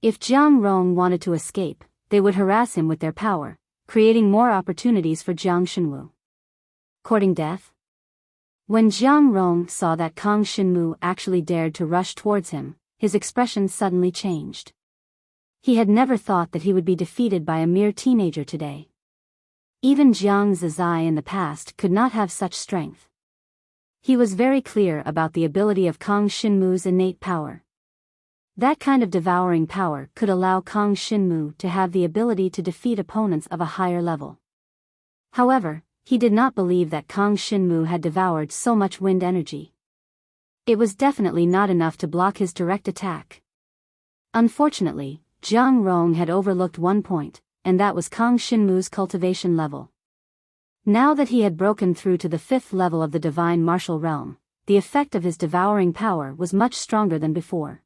If Jiang Rong wanted to escape, they would harass him with their power, creating more opportunities for Jiang Shinwu. Courting death? When Jiang Rong saw that Kang Shinmu actually dared to rush towards him, his expression suddenly changed. He had never thought that he would be defeated by a mere teenager today. Even Jiang Zizai in the past could not have such strength. He was very clear about the ability of Kang Shinmu's innate power. That kind of devouring power could allow Kang Shinmu to have the ability to defeat opponents of a higher level. However, he did not believe that Kang Shinmu had devoured so much wind energy. It was definitely not enough to block his direct attack. Unfortunately, Jiang Rong had overlooked one point, and that was Kang Shinmu's cultivation level. Now that he had broken through to the 5th level of the divine martial realm, the effect of his devouring power was much stronger than before.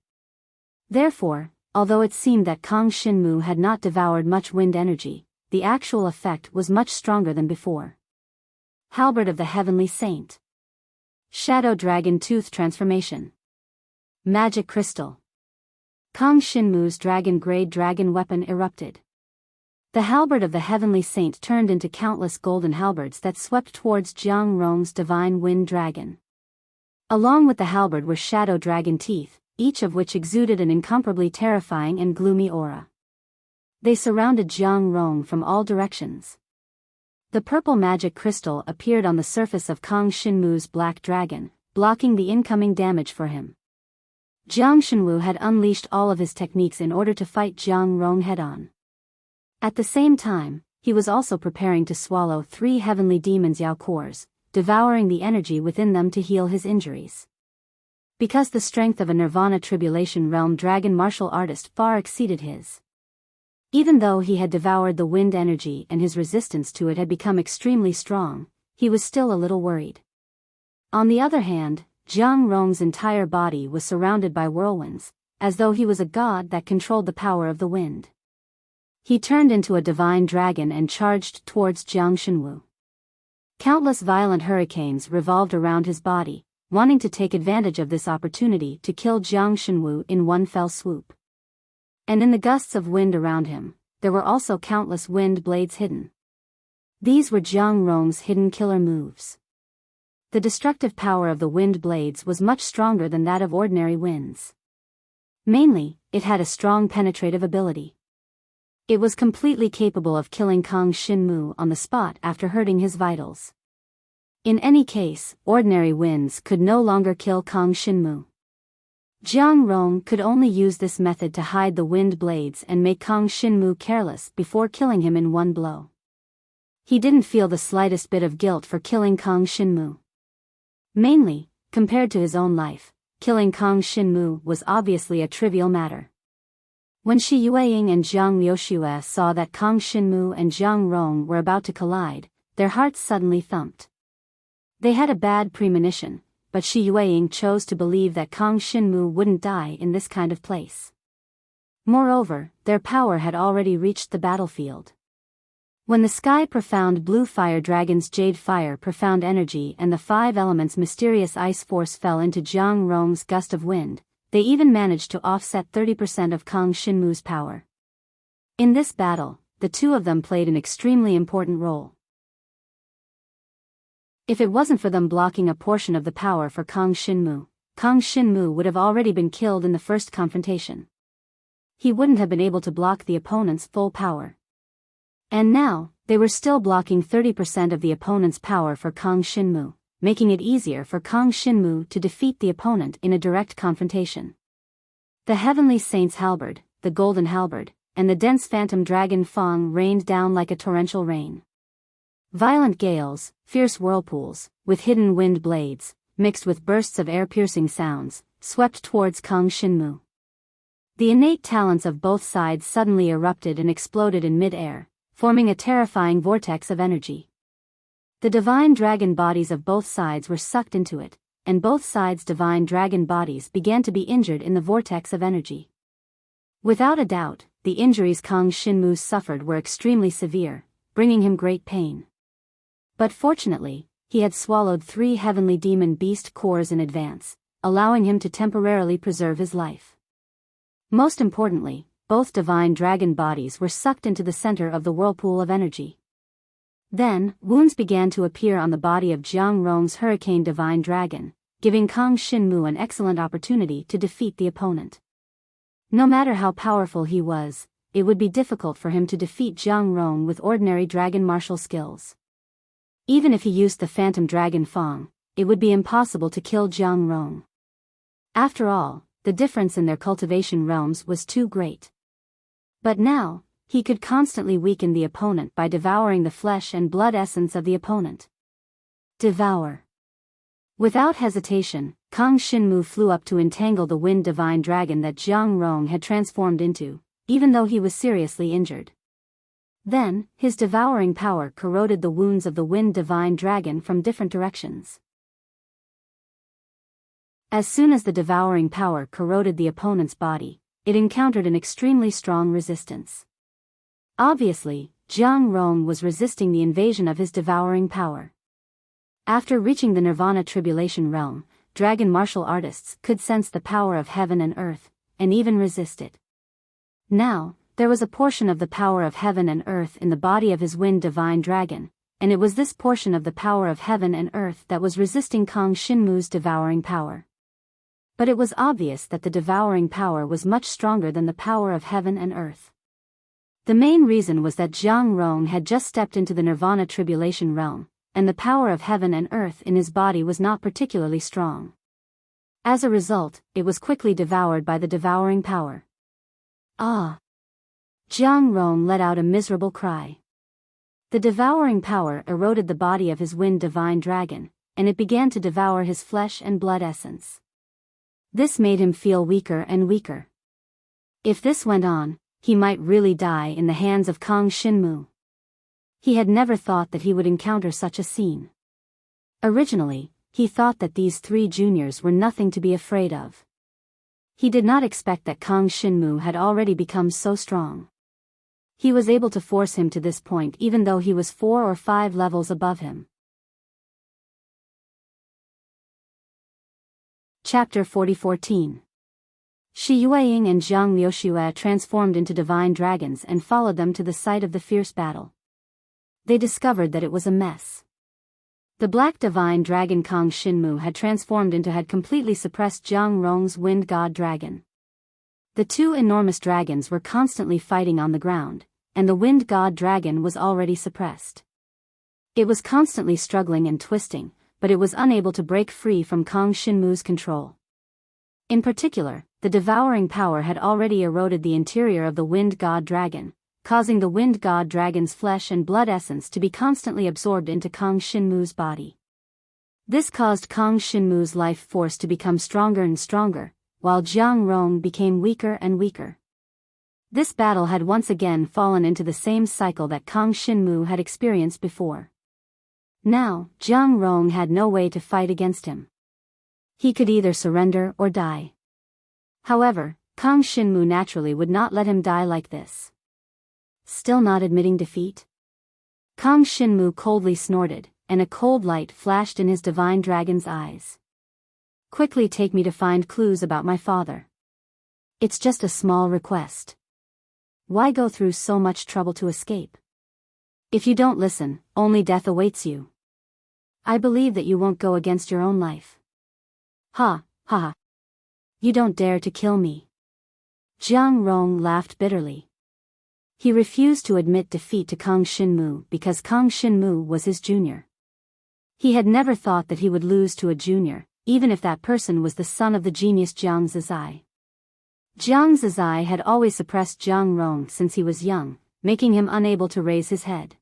Therefore, although it seemed that Kang Shinmu had not devoured much wind energy, the actual effect was much stronger than before. Halberd of the Heavenly Saint. Shadow Dragon Tooth Transformation. Magic Crystal. Kang Shinmu's dragon-grade dragon weapon erupted. The halberd of the Heavenly Saint turned into countless golden halberds that swept towards Jiang Rong's divine wind dragon. Along with the halberd were shadow dragon teeth, each of which exuded an incomparably terrifying and gloomy aura. They surrounded Jiang Rong from all directions. The purple magic crystal appeared on the surface of Kang Shinmu's black dragon, blocking the incoming damage for him. Jiang Shinwu had unleashed all of his techniques in order to fight Jiang Rong head-on. At the same time, he was also preparing to swallow 3 heavenly demons' Yao cores, devouring the energy within them to heal his injuries. Because the strength of a Nirvana Tribulation Realm dragon martial artist far exceeded his. Even though he had devoured the wind energy and his resistance to it had become extremely strong, he was still a little worried. On the other hand, Jiang Rong's entire body was surrounded by whirlwinds, as though he was a god that controlled the power of the wind. He turned into a divine dragon and charged towards Jiang Shinwu. Countless violent hurricanes revolved around his body, wanting to take advantage of this opportunity to kill Jiang Shinwu in one fell swoop. And in the gusts of wind around him, there were also countless wind blades hidden. These were Jiang Rong's hidden killer moves. The destructive power of the wind blades was much stronger than that of ordinary winds. Mainly, it had a strong penetrative ability. It was completely capable of killing Kang Shinmu on the spot after hurting his vitals. In any case, ordinary winds could no longer kill Kang Shinmu. Jiang Rong could only use this method to hide the wind blades and make Kang Shinmu careless before killing him in one blow. He didn't feel the slightest bit of guilt for killing Kang Shinmu. Mainly, compared to his own life, killing Kang Shinmu was obviously a trivial matter. When Shi Yueying and Jiang Liuxue saw that Kang Shinmu and Jiang Rong were about to collide, their hearts suddenly thumped. They had a bad premonition, but Shi Yueying chose to believe that Kang Shinmu wouldn't die in this kind of place. Moreover, their power had already reached the battlefield. When the Sky Profound Blue Fire Dragon's Jade Fire Profound Energy and the 5 Elements Mysterious Ice Force fell into Jiang Rong's gust of wind, they even managed to offset 30% of Kang Shinmu's power. In this battle, the two of them played an extremely important role. If it wasn't for them blocking a portion of the power for Kang Shinmu would have already been killed in the first confrontation. He wouldn't have been able to block the opponent's full power. And now, they were still blocking 30% of the opponent's power for Kang Shinmu, making it easier for Kang Shinmu to defeat the opponent in a direct confrontation. The Heavenly Saint's halberd, the Golden Halberd, and the dense Phantom Dragon Fang rained down like a torrential rain. Violent gales, fierce whirlpools, with hidden wind blades, mixed with bursts of air-piercing sounds, swept towards Kang Shinmu. The innate talents of both sides suddenly erupted and exploded in mid-air, forming a terrifying vortex of energy. The divine dragon bodies of both sides were sucked into it, and both sides' divine dragon bodies began to be injured in the vortex of energy. Without a doubt, the injuries Kang Shinmu suffered were extremely severe, bringing him great pain. But fortunately, he had swallowed 3 heavenly demon beast cores in advance, allowing him to temporarily preserve his life. Most importantly, both divine dragon bodies were sucked into the center of the whirlpool of energy. Then, wounds began to appear on the body of Jiang Rong's Hurricane Divine Dragon, giving Kang Shinmu an excellent opportunity to defeat the opponent. No matter how powerful he was, it would be difficult for him to defeat Jiang Rong with ordinary dragon martial skills. Even if he used the phantom dragon Fang, it would be impossible to kill Jiang Rong. After all, the difference in their cultivation realms was too great. But now, he could constantly weaken the opponent by devouring the flesh and blood essence of the opponent. Devour. Without hesitation, Kang Shinmu flew up to entangle the wind divine dragon that Jiang Rong had transformed into, even though he was seriously injured. Then, his devouring power corroded the wounds of the wind divine dragon from different directions. As soon as the devouring power corroded the opponent's body, it encountered an extremely strong resistance. Obviously, Jiang Rong was resisting the invasion of his devouring power. After reaching the Nirvana Tribulation realm, dragon martial artists could sense the power of heaven and earth, and even resist it. Now, there was a portion of the power of heaven and earth in the body of his wind divine dragon, and it was this portion of the power of heaven and earth that was resisting Kang Shinmu's devouring power. But it was obvious that the devouring power was much stronger than the power of heaven and earth. The main reason was that Jiang Rong had just stepped into the Nirvana Tribulation realm, and the power of heaven and earth in his body was not particularly strong. As a result, it was quickly devoured by the devouring power. Ah! Jiang Rong let out a miserable cry. The devouring power eroded the body of his wind divine dragon, and it began to devour his flesh and blood essence. This made him feel weaker and weaker. If this went on, he might really die in the hands of Kang Shinmu. He had never thought that he would encounter such a scene. Originally, he thought that these three juniors were nothing to be afraid of. He did not expect that Kang Shinmu had already become so strong. He was able to force him to this point even though he was 4 or 5 levels above him. Chapter 40:14. Shi Yueying and Zhang Liuxue transformed into divine dragons and followed them to the site of the fierce battle. They discovered that it was a mess. The black divine dragon Kang Shinmu had transformed into had completely suppressed Jiang Rong's wind god dragon. The two enormous dragons were constantly fighting on the ground, and the wind god dragon was already suppressed. It was constantly struggling and twisting, but it was unable to break free from Kang Shinmu's control. In particular, the devouring power had already eroded the interior of the wind god dragon, causing the wind god dragon's flesh and blood essence to be constantly absorbed into Kang Shinmu's body. This caused Kang Shinmu's life force to become stronger and stronger, while Jiang Rong became weaker and weaker. This battle had once again fallen into the same cycle that Kang Shinmu had experienced before. Now, Jiang Rong had no way to fight against him. He could either surrender or die. However, Kang Shinmu naturally would not let him die like this. Still not admitting defeat? Kang Shinmu coldly snorted, and a cold light flashed in his divine dragon's eyes. Quickly take me to find clues about my father. It's just a small request. Why go through so much trouble to escape? If you don't listen, only death awaits you. I believe that you won't go against your own life. Ha, ha ha. You don't dare to kill me. Jiang Rong laughed bitterly. He refused to admit defeat to Kang Shinmu because Kang Shinmu was his junior. He had never thought that he would lose to a junior, even if that person was the son of the genius Jiang Zizai. Jiang Zizai had always suppressed Jiang Rong since he was young, making him unable to raise his head.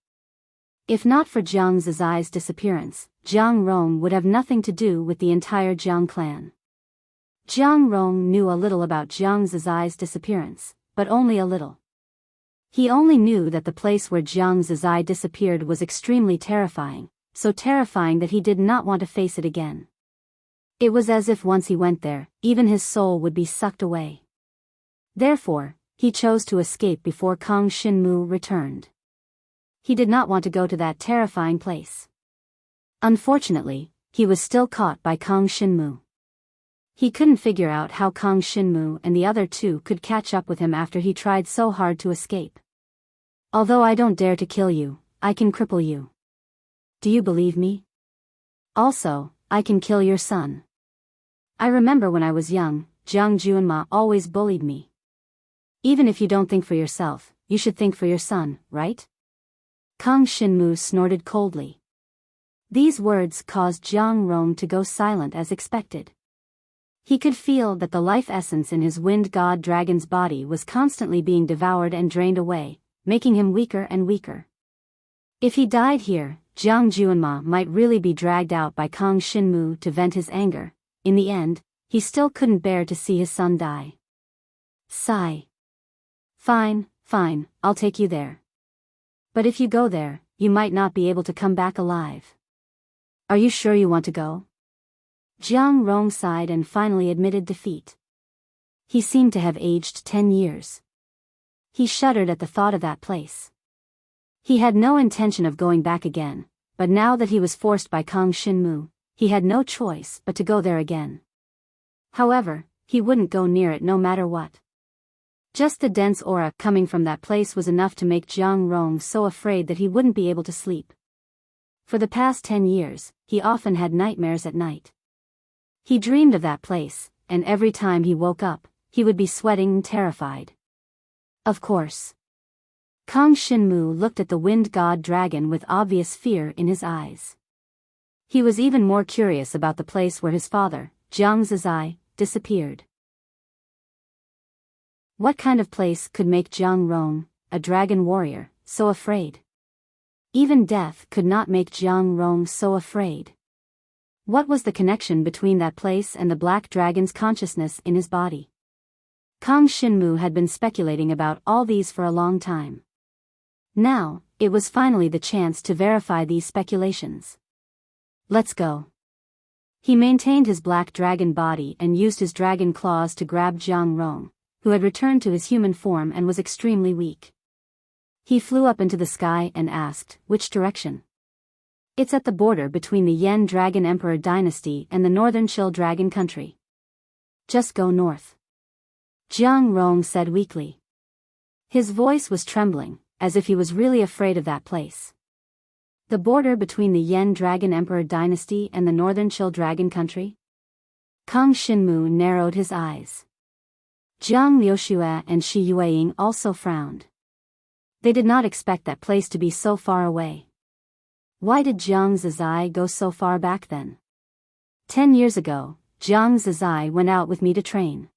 If not for Jiang Zizai's disappearance, Jiang Rong would have nothing to do with the entire Jiang clan. Jiang Rong knew a little about Jiang Zizai's disappearance, but only a little. He only knew that the place where Jiang Zizai disappeared was extremely terrifying, so terrifying that he did not want to face it again. It was as if once he went there, even his soul would be sucked away. Therefore, he chose to escape before Kang Shinmu returned. He did not want to go to that terrifying place. Unfortunately, he was still caught by Kang Shinmu. He couldn't figure out how Kang Shinmu and the other two could catch up with him after he tried so hard to escape. Although I don't dare to kill you, I can cripple you. Do you believe me? Also, I can kill your son. I remember when I was young, Jiang Juanma always bullied me. Even if you don't think for yourself, you should think for your son, right? Kang Shinmu snorted coldly. These words caused Jiang Rong to go silent as expected. He could feel that the life essence in his wind god dragon's body was constantly being devoured and drained away, making him weaker and weaker. If he died here, Jiang Juanma might really be dragged out by Kang Shinmu to vent his anger. In the end, he still couldn't bear to see his son die. Sigh. Fine, I'll take you there. But if you go there, you might not be able to come back alive. Are you sure you want to go? Jiang Rong sighed and finally admitted defeat. He seemed to have aged 10 years. He shuddered at the thought of that place. He had no intention of going back again, but now that he was forced by Kang Shinmu, he had no choice but to go there again. However, he wouldn't go near it no matter what. Just the dense aura coming from that place was enough to make Jiang Rong so afraid that he wouldn't be able to sleep. For the past 10 years, he often had nightmares at night. He dreamed of that place, and every time he woke up, he would be sweating and terrified. Of course. Kang Shinmu looked at the wind god dragon with obvious fear in his eyes. He was even more curious about the place where his father, Jiang Zizai, disappeared. What kind of place could make Jiang Rong, a dragon warrior, so afraid? Even death could not make Jiang Rong so afraid. What was the connection between that place and the black dragon's consciousness in his body? Kang Shinmu had been speculating about all these for a long time. Now, it was finally the chance to verify these speculations. Let's go. He maintained his black dragon body and used his dragon claws to grab Jiang Rong, who had returned to his human form and was extremely weak. He flew up into the sky and asked, "Which direction?" "It's at the border between the Yen Dragon Emperor dynasty and the northern Chill Dragon country. Just go north," Jiang Rong said weakly. His voice was trembling, as if he was really afraid of that place. The border between the Yen Dragon Emperor dynasty and the northern Chill Dragon country? Kang Shinmu narrowed his eyes. Jiang Liuxue and Shi Yueying also frowned. They did not expect that place to be so far away. Why did Jiang Zizai go so far back then? 10 years ago, Jiang Zizai went out with me to train.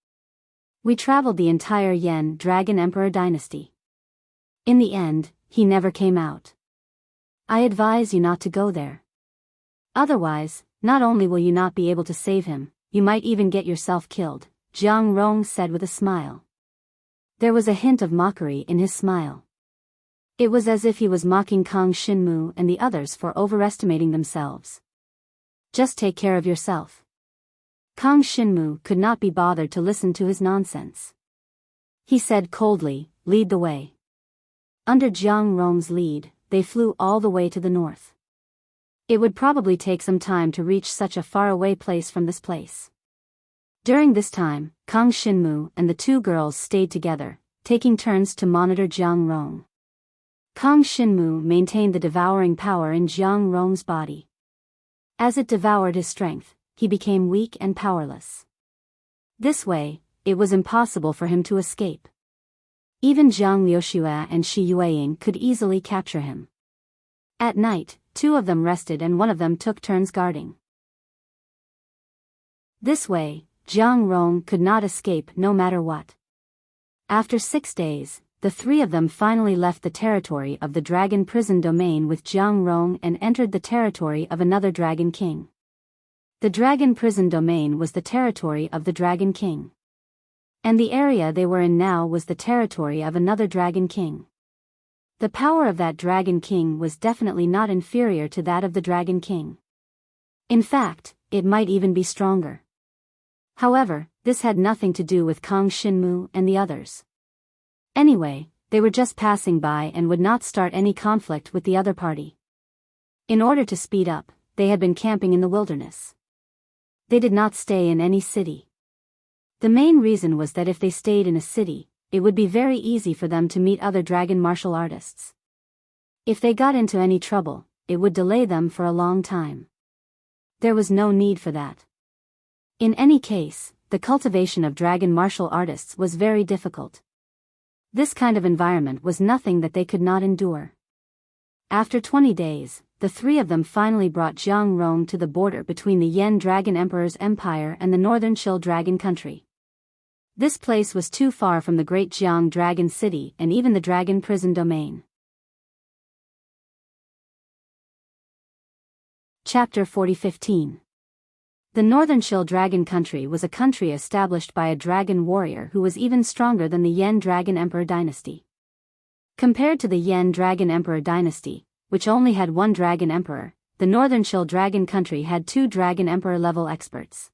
We traveled the entire Yen Dragon Emperor dynasty. In the end, he never came out. I advise you not to go there. Otherwise, not only will you not be able to save him, you might even get yourself killed, Jiang Rong said with a smile. There was a hint of mockery in his smile. It was as if he was mocking Kang Shinmu and the others for overestimating themselves. Just take care of yourself. Kang Shinmu could not be bothered to listen to his nonsense. He said coldly, "Lead the way." Under Jiang Rong's lead, they flew all the way to the north. It would probably take some time to reach such a faraway place from this place. During this time, Kang Shinmu and the two girls stayed together, taking turns to monitor Jiang Rong. Kang Shinmu maintained the devouring power in Jiang Rong's body. As it devoured his strength, he became weak and powerless. This way, it was impossible for him to escape. Even Jiang Liuxue and Shi Yueying could easily capture him. At night, two of them rested and one of them took turns guarding. This way, Jiang Rong could not escape no matter what. After 6 days, the three of them finally left the territory of the dragon prison domain with Jiang Rong and entered the territory of another dragon king. The dragon prison domain was the territory of the dragon king. And the area they were in now was the territory of another dragon king. The power of that dragon king was definitely not inferior to that of the dragon king. In fact, it might even be stronger. However, this had nothing to do with Kang Shinmu and the others. Anyway, they were just passing by and would not start any conflict with the other party. In order to speed up, they had been camping in the wilderness. They did not stay in any city. The main reason was that if they stayed in a city, it would be very easy for them to meet other dragon martial artists. If they got into any trouble, it would delay them for a long time. There was no need for that. In any case, the cultivation of dragon martial artists was very difficult. This kind of environment was nothing that they could not endure. After 20 days, the three of them finally brought Jiang Rong to the border between the Yen Dragon Emperor's empire and the Northern Chill Dragon country. This place was too far from the great Jiang Dragon City and even the Dragon Prison domain. Chapter 40:15. The Northern Chill Dragon country was a country established by a dragon warrior who was even stronger than the Yen Dragon Emperor dynasty. Compared to the Yen Dragon Emperor dynasty, which only had one dragon emperor, the Northern Chill Dragon country had two dragon emperor level experts.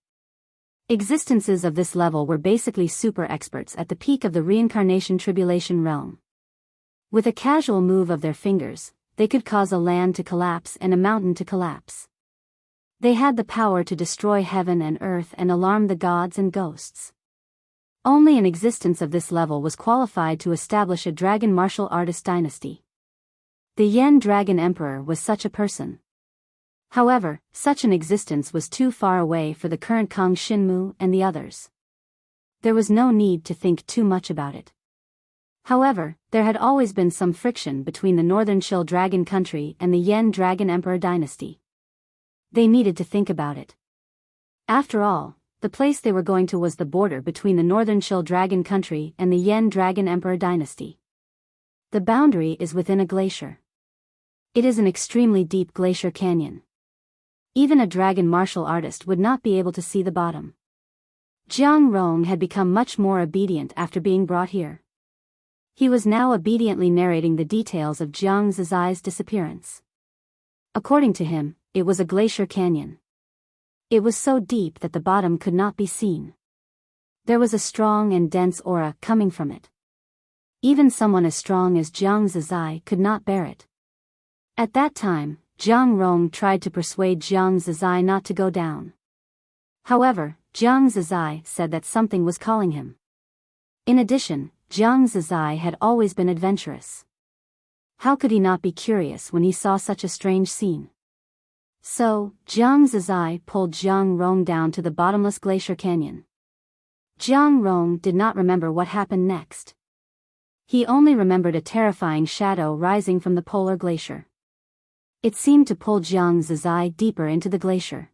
Existences of this level were basically super experts at the peak of the reincarnation tribulation realm. With a casual move of their fingers, they could cause a land to collapse and a mountain to collapse. They had the power to destroy heaven and earth and alarm the gods and ghosts. Only an existence of this level was qualified to establish a dragon martial artist dynasty. The Yen Dragon Emperor was such a person. However, such an existence was too far away for the current Kang Shinmu and the others. There was no need to think too much about it. However, there had always been some friction between the Northern Chill Dragon country and the Yen Dragon Emperor dynasty. They needed to think about it. After all, the place they were going to was the border between the Northern Chill Dragon country and the Yen Dragon Emperor dynasty. The boundary is within a glacier. It is an extremely deep glacier canyon. Even a dragon martial artist would not be able to see the bottom. Jiang Rong had become much more obedient after being brought here. He was now obediently narrating the details of Jiang Zizai's disappearance. According to him, it was a glacier canyon. It was so deep that the bottom could not be seen. There was a strong and dense aura coming from it. Even someone as strong as Jiang Zizai could not bear it. At that time, Jiang Rong tried to persuade Jiang Zizai not to go down. However, Jiang Zizai said that something was calling him. In addition, Jiang Zizai had always been adventurous. How could he not be curious when he saw such a strange scene? So, Jiang Zizai pulled Jiang Rong down to the bottomless glacier canyon. Jiang Rong did not remember what happened next. He only remembered a terrifying shadow rising from the polar glacier. It seemed to pull Jiang Zizai deeper into the glacier.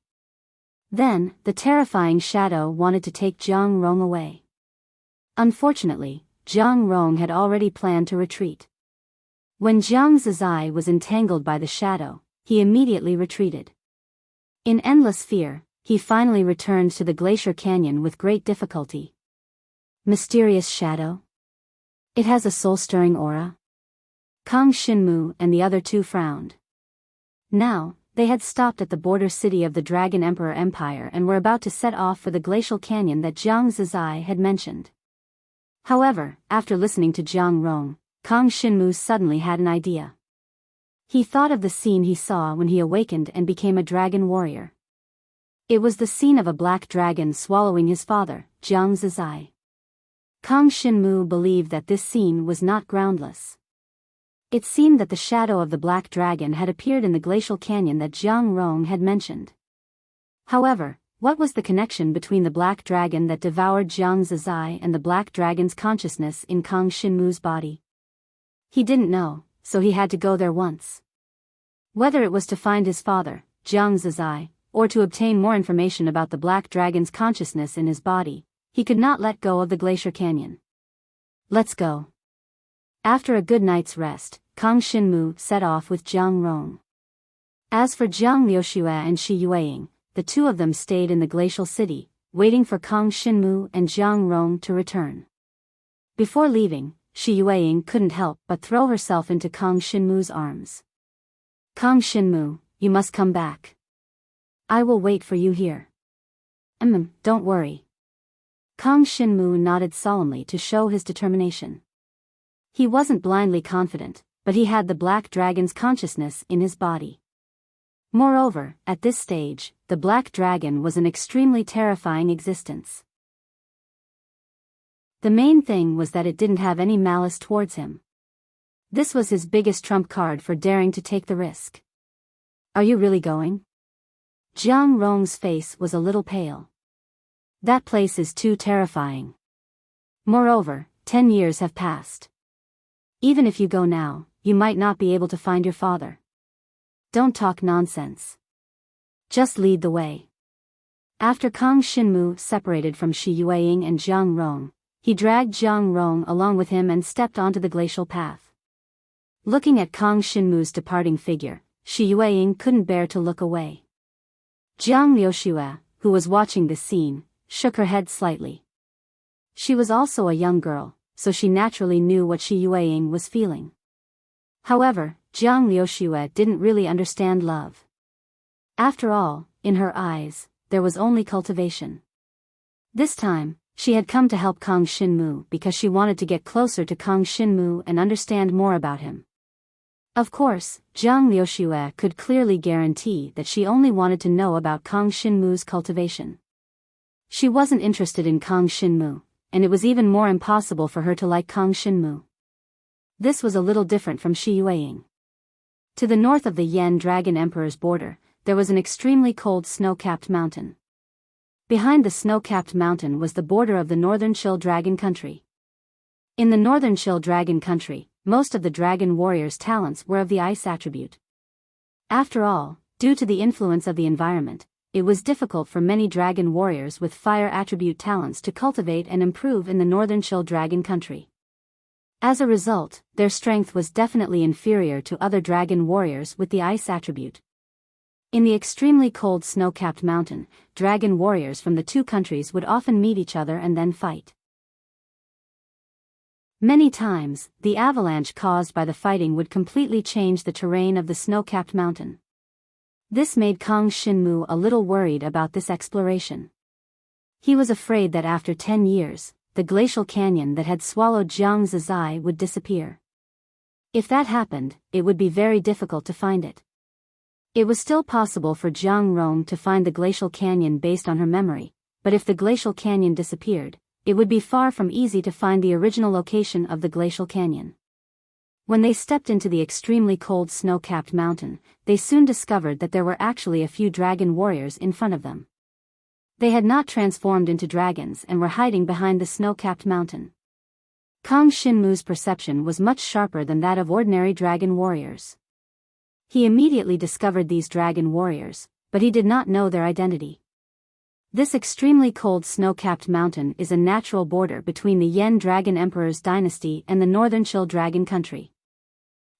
Then, the terrifying shadow wanted to take Jiang Rong away. Unfortunately, Jiang Rong had already planned to retreat. When Jiang Zizai was entangled by the shadow, he immediately retreated. In endless fear, he finally returned to the glacier canyon with great difficulty. Mysterious shadow? It has a soul-stirring aura. Kang Shinmu and the other two frowned. Now, they had stopped at the border city of the Dragon Emperor Empire and were about to set off for the glacial canyon that Jiang Zizai had mentioned. However, after listening to Jiang Rong, Kang Shinmu suddenly had an idea. He thought of the scene he saw when he awakened and became a dragon warrior. It was the scene of a black dragon swallowing his father, Jiang Zizai. Kang Shinmu believed that this scene was not groundless. It seemed that the shadow of the black dragon had appeared in the glacial canyon that Jiang Rong had mentioned. However, what was the connection between the black dragon that devoured Jiang Zizai and the black dragon's consciousness in Kang Shinmu's body? He didn't know, so he had to go there once. Whether it was to find his father, Jiang Zizai, or to obtain more information about the black dragon's consciousness in his body, he could not let go of the glacier canyon. Let's go. After a good night's rest, Kang Shinmu set off with Jiang Rong. As for Jiang Liuxue and Shi Yueying, the two of them stayed in the glacial city, waiting for Kang Shinmu and Jiang Rong to return. Before leaving, Shi Yueying couldn't help but throw herself into Kang Shinmu's arms. Kang Shinmu, you must come back. I will wait for you here. Don't worry. Kang Shinmu nodded solemnly to show his determination. He wasn't blindly confident, but he had the black dragon's consciousness in his body. Moreover, at this stage, the black dragon was an extremely terrifying existence. The main thing was that it didn't have any malice towards him. This was his biggest trump card for daring to take the risk. Are you really going? Jiang Rong's face was a little pale. That place is too terrifying. Moreover, 10 years have passed. Even if you go now, you might not be able to find your father. Don't talk nonsense. Just lead the way. After Kang Xinmu separated from Shi Yueying and Jiang Rong, he dragged Jiang Rong along with him and stepped onto the glacial path. Looking at Kang Xinmu's departing figure, Shi Yueying couldn't bear to look away. Jiang Liuxue, who was watching this scene, shook her head slightly. She was also a young girl, so she naturally knew what Shi Yueying was feeling. However, Jiang Liuxue didn't really understand love. After all, in her eyes, there was only cultivation. This time, she had come to help Kang Xinmu because she wanted to get closer to Kang Xinmu and understand more about him. Of course, Jiang Liuxue could clearly guarantee that she only wanted to know about Kang Xinmu's cultivation. She wasn't interested in Kang Xinmu, and it was even more impossible for her to like Kang Xinmu. This was a little different from Shi Yueying. To the north of the Yan Dragon Emperor's border, there was an extremely cold snow-capped mountain. Behind the snow-capped mountain was the border of the Northern Chill Dragon Country. In the Northern Chill Dragon Country, most of the dragon warriors' talents were of the ice attribute. After all, due to the influence of the environment, it was difficult for many dragon warriors with fire attribute talents to cultivate and improve in the Northern Chill Dragon Country. As a result, their strength was definitely inferior to other dragon warriors with the ice attribute. In the extremely cold snow-capped mountain, dragon warriors from the two countries would often meet each other and then fight. Many times, the avalanche caused by the fighting would completely change the terrain of the snow-capped mountain. This made Kang Xinmu a little worried about this exploration. He was afraid that after 10 years, the glacial canyon that had swallowed Jiang Zizai would disappear. If that happened, it would be very difficult to find it. It was still possible for Jiang Rong to find the glacial canyon based on her memory, but if the glacial canyon disappeared, it would be far from easy to find the original location of the glacial canyon. When they stepped into the extremely cold snow-capped mountain, they soon discovered that there were actually a few dragon warriors in front of them. They had not transformed into dragons and were hiding behind the snow-capped mountain. Kang Xinmu's perception was much sharper than that of ordinary dragon warriors. He immediately discovered these dragon warriors, but he did not know their identity. This extremely cold snow-capped mountain is a natural border between the Yan Dragon Emperor's dynasty and the Northern Chill Dragon Country.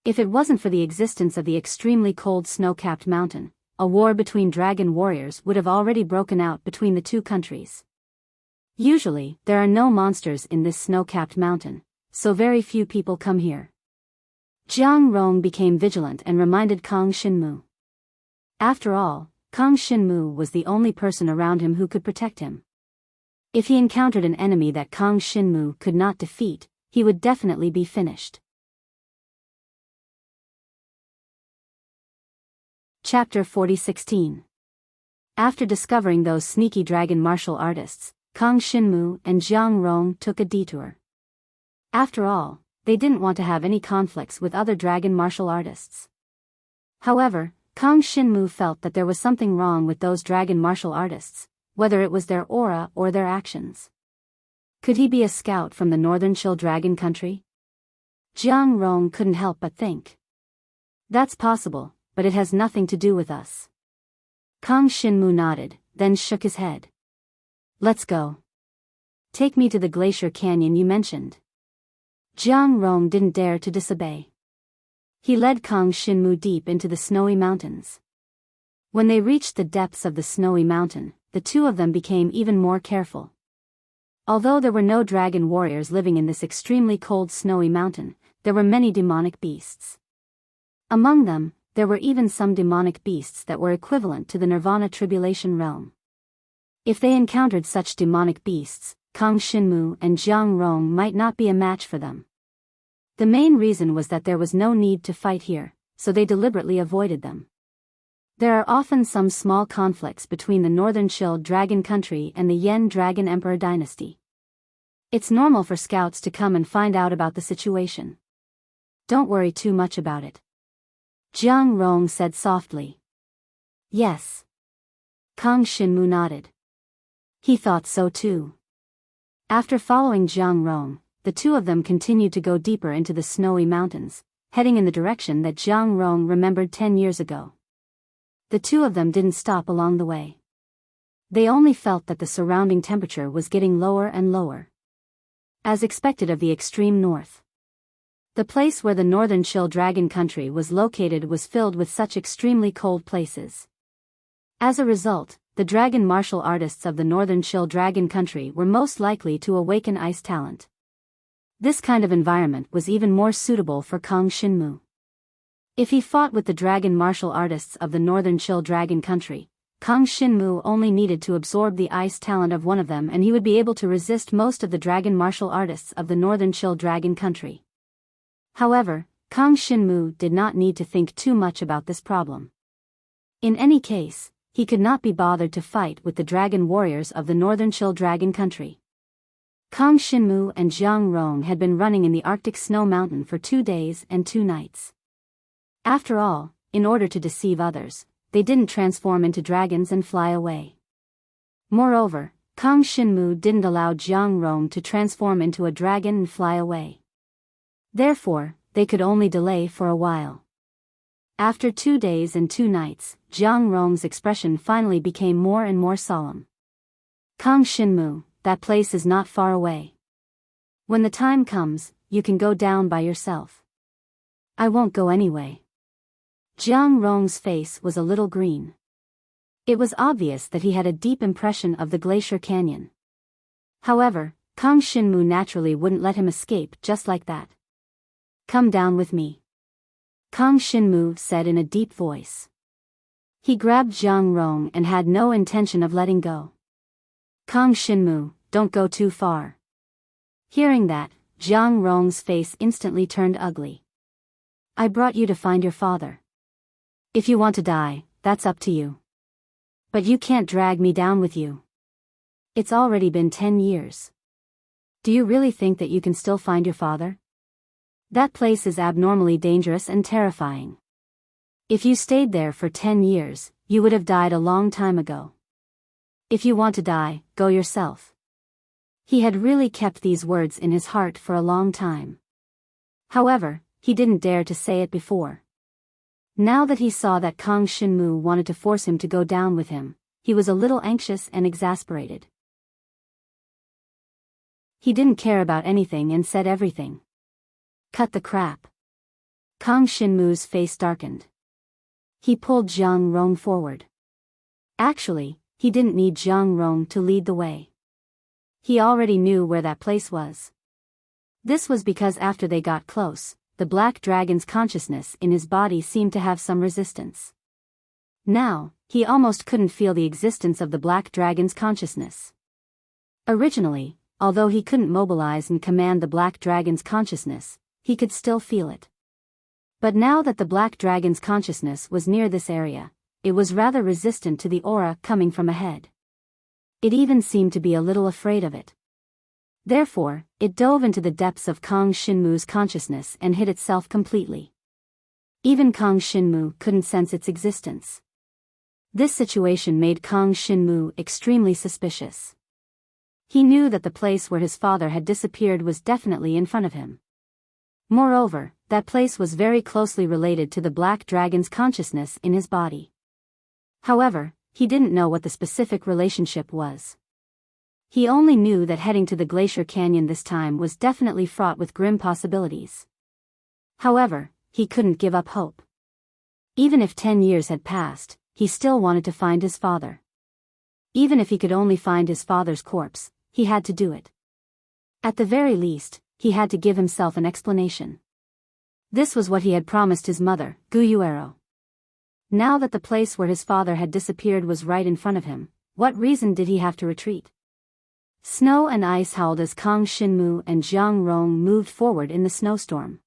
If it wasn't for the existence of the extremely cold snow-capped mountain, a war between dragon warriors would have already broken out between the two countries. Usually, there are no monsters in this snow-capped mountain, so very few people come here. Jiang Rong became vigilant and reminded Kang Xinmu. After all, Kang Xinmu was the only person around him who could protect him. If he encountered an enemy that Kang Xinmu could not defeat, he would definitely be finished. Chapter 40:16. After discovering those sneaky dragon martial artists, Kang Xinmu and Jiang Rong took a detour. After all, they didn't want to have any conflicts with other dragon martial artists. However, Kang Xinmu felt that there was something wrong with those dragon martial artists, whether it was their aura or their actions. Could he be a scout from the Northern Chill Dragon Country? Jiang Rong couldn't help but think. That's possible, but it has nothing to do with us. Kang Xinmu nodded, then shook his head. Let's go. Take me to the glacier canyon you mentioned. Jiang Rong didn't dare to disobey. He led Kang Xinmu deep into the snowy mountains. When they reached the depths of the snowy mountain, the two of them became even more careful. Although there were no dragon warriors living in this extremely cold snowy mountain, there were many demonic beasts. Among them, there were even some demonic beasts that were equivalent to the Nirvana Tribulation realm. If they encountered such demonic beasts, Kang Xinmu and Jiang Rong might not be a match for them. The main reason was that there was no need to fight here, so they deliberately avoided them. There are often some small conflicts between the Northern Chill Dragon Country and the Yan Dragon Emperor dynasty. It's normal for scouts to come and find out about the situation. Don't worry too much about it. Jiang Rong said softly. Yes. Kang Xinmu nodded. He thought so too. After following Jiang Rong, the two of them continued to go deeper into the snowy mountains, heading in the direction that Jiang Rong remembered 10 years ago. The two of them didn't stop along the way. They only felt that the surrounding temperature was getting lower and lower. As expected of the extreme north. The place where the northern Chill Dragon country was located was filled with such extremely cold places. As a result, the dragon martial artists of the northern Chill Dragon country were most likely to awaken ice talent. This kind of environment was even more suitable for Kang Xinmu. If he fought with the dragon martial artists of the northern Chill Dragon country, Kang Xinmu only needed to absorb the ice talent of one of them and he would be able to resist most of the dragon martial artists of the northern Chill Dragon country. However, Kang Xinmu did not need to think too much about this problem. In any case, he could not be bothered to fight with the dragon warriors of the northern Chill Dragon country. Kang Xinmu and Jiang Rong had been running in the Arctic snow mountain for 2 days and 2 nights. After all, in order to deceive others, they didn't transform into dragons and fly away. Moreover, Kang Xinmu didn't allow Jiang Rong to transform into a dragon and fly away. Therefore, they could only delay for a while. After 2 days and 2 nights, Jiang Rong's expression finally became more and more solemn. Kang Xinmu, that place is not far away. When the time comes, you can go down by yourself. I won't go anyway. Jiang Rong's face was a little green. It was obvious that he had a deep impression of the Glacier Canyon. However, Kang Xinmu naturally wouldn't let him escape just like that. Come down with me. Kang Xinmu said in a deep voice. He grabbed Jiang Rong and had no intention of letting go. Kang Xinmu, don't go too far. Hearing that, Jiang Rong's face instantly turned ugly. I brought you to find your father. If you want to die, that's up to you. But you can't drag me down with you. It's already been 10 years. Do you really think that you can still find your father? That place is abnormally dangerous and terrifying. If you stayed there for 10 years, you would have died a long time ago. If you want to die, go yourself. He had really kept these words in his heart for a long time. However, he didn't dare to say it before. Now that he saw that Kang Xinmu wanted to force him to go down with him, he was a little anxious and exasperated. He didn't care about anything and said everything. Cut the crap. Kang Xinmu's face darkened. He pulled Jiang Rong forward. Actually, he didn't need Jiang Rong to lead the way. He already knew where that place was. This was because after they got close, the black dragon's consciousness in his body seemed to have some resistance. Now, he almost couldn't feel the existence of the black dragon's consciousness. Originally, although he couldn't mobilize and command the black dragon's consciousness, he could still feel it. But now that the black dragon's consciousness was near this area, it was rather resistant to the aura coming from ahead. It even seemed to be a little afraid of it. Therefore, it dove into the depths of Kang Xinmu's consciousness and hid itself completely. Even Kang Xinmu couldn't sense its existence. This situation made Kang Xinmu extremely suspicious. He knew that the place where his father had disappeared was definitely in front of him. Moreover, that place was very closely related to the black dragon's consciousness in his body. However, he didn't know what the specific relationship was. He only knew that heading to the Glacier Canyon this time was definitely fraught with grim possibilities. However, he couldn't give up hope. Even if 10 years had passed, he still wanted to find his father. Even if he could only find his father's corpse, he had to do it. At the very least, he had to give himself an explanation. This was what he had promised his mother, Guyuero. Now that the place where his father had disappeared was right in front of him, what reason did he have to retreat? Snow and ice howled as Kang Xinmu and Jiang Rong moved forward in the snowstorm.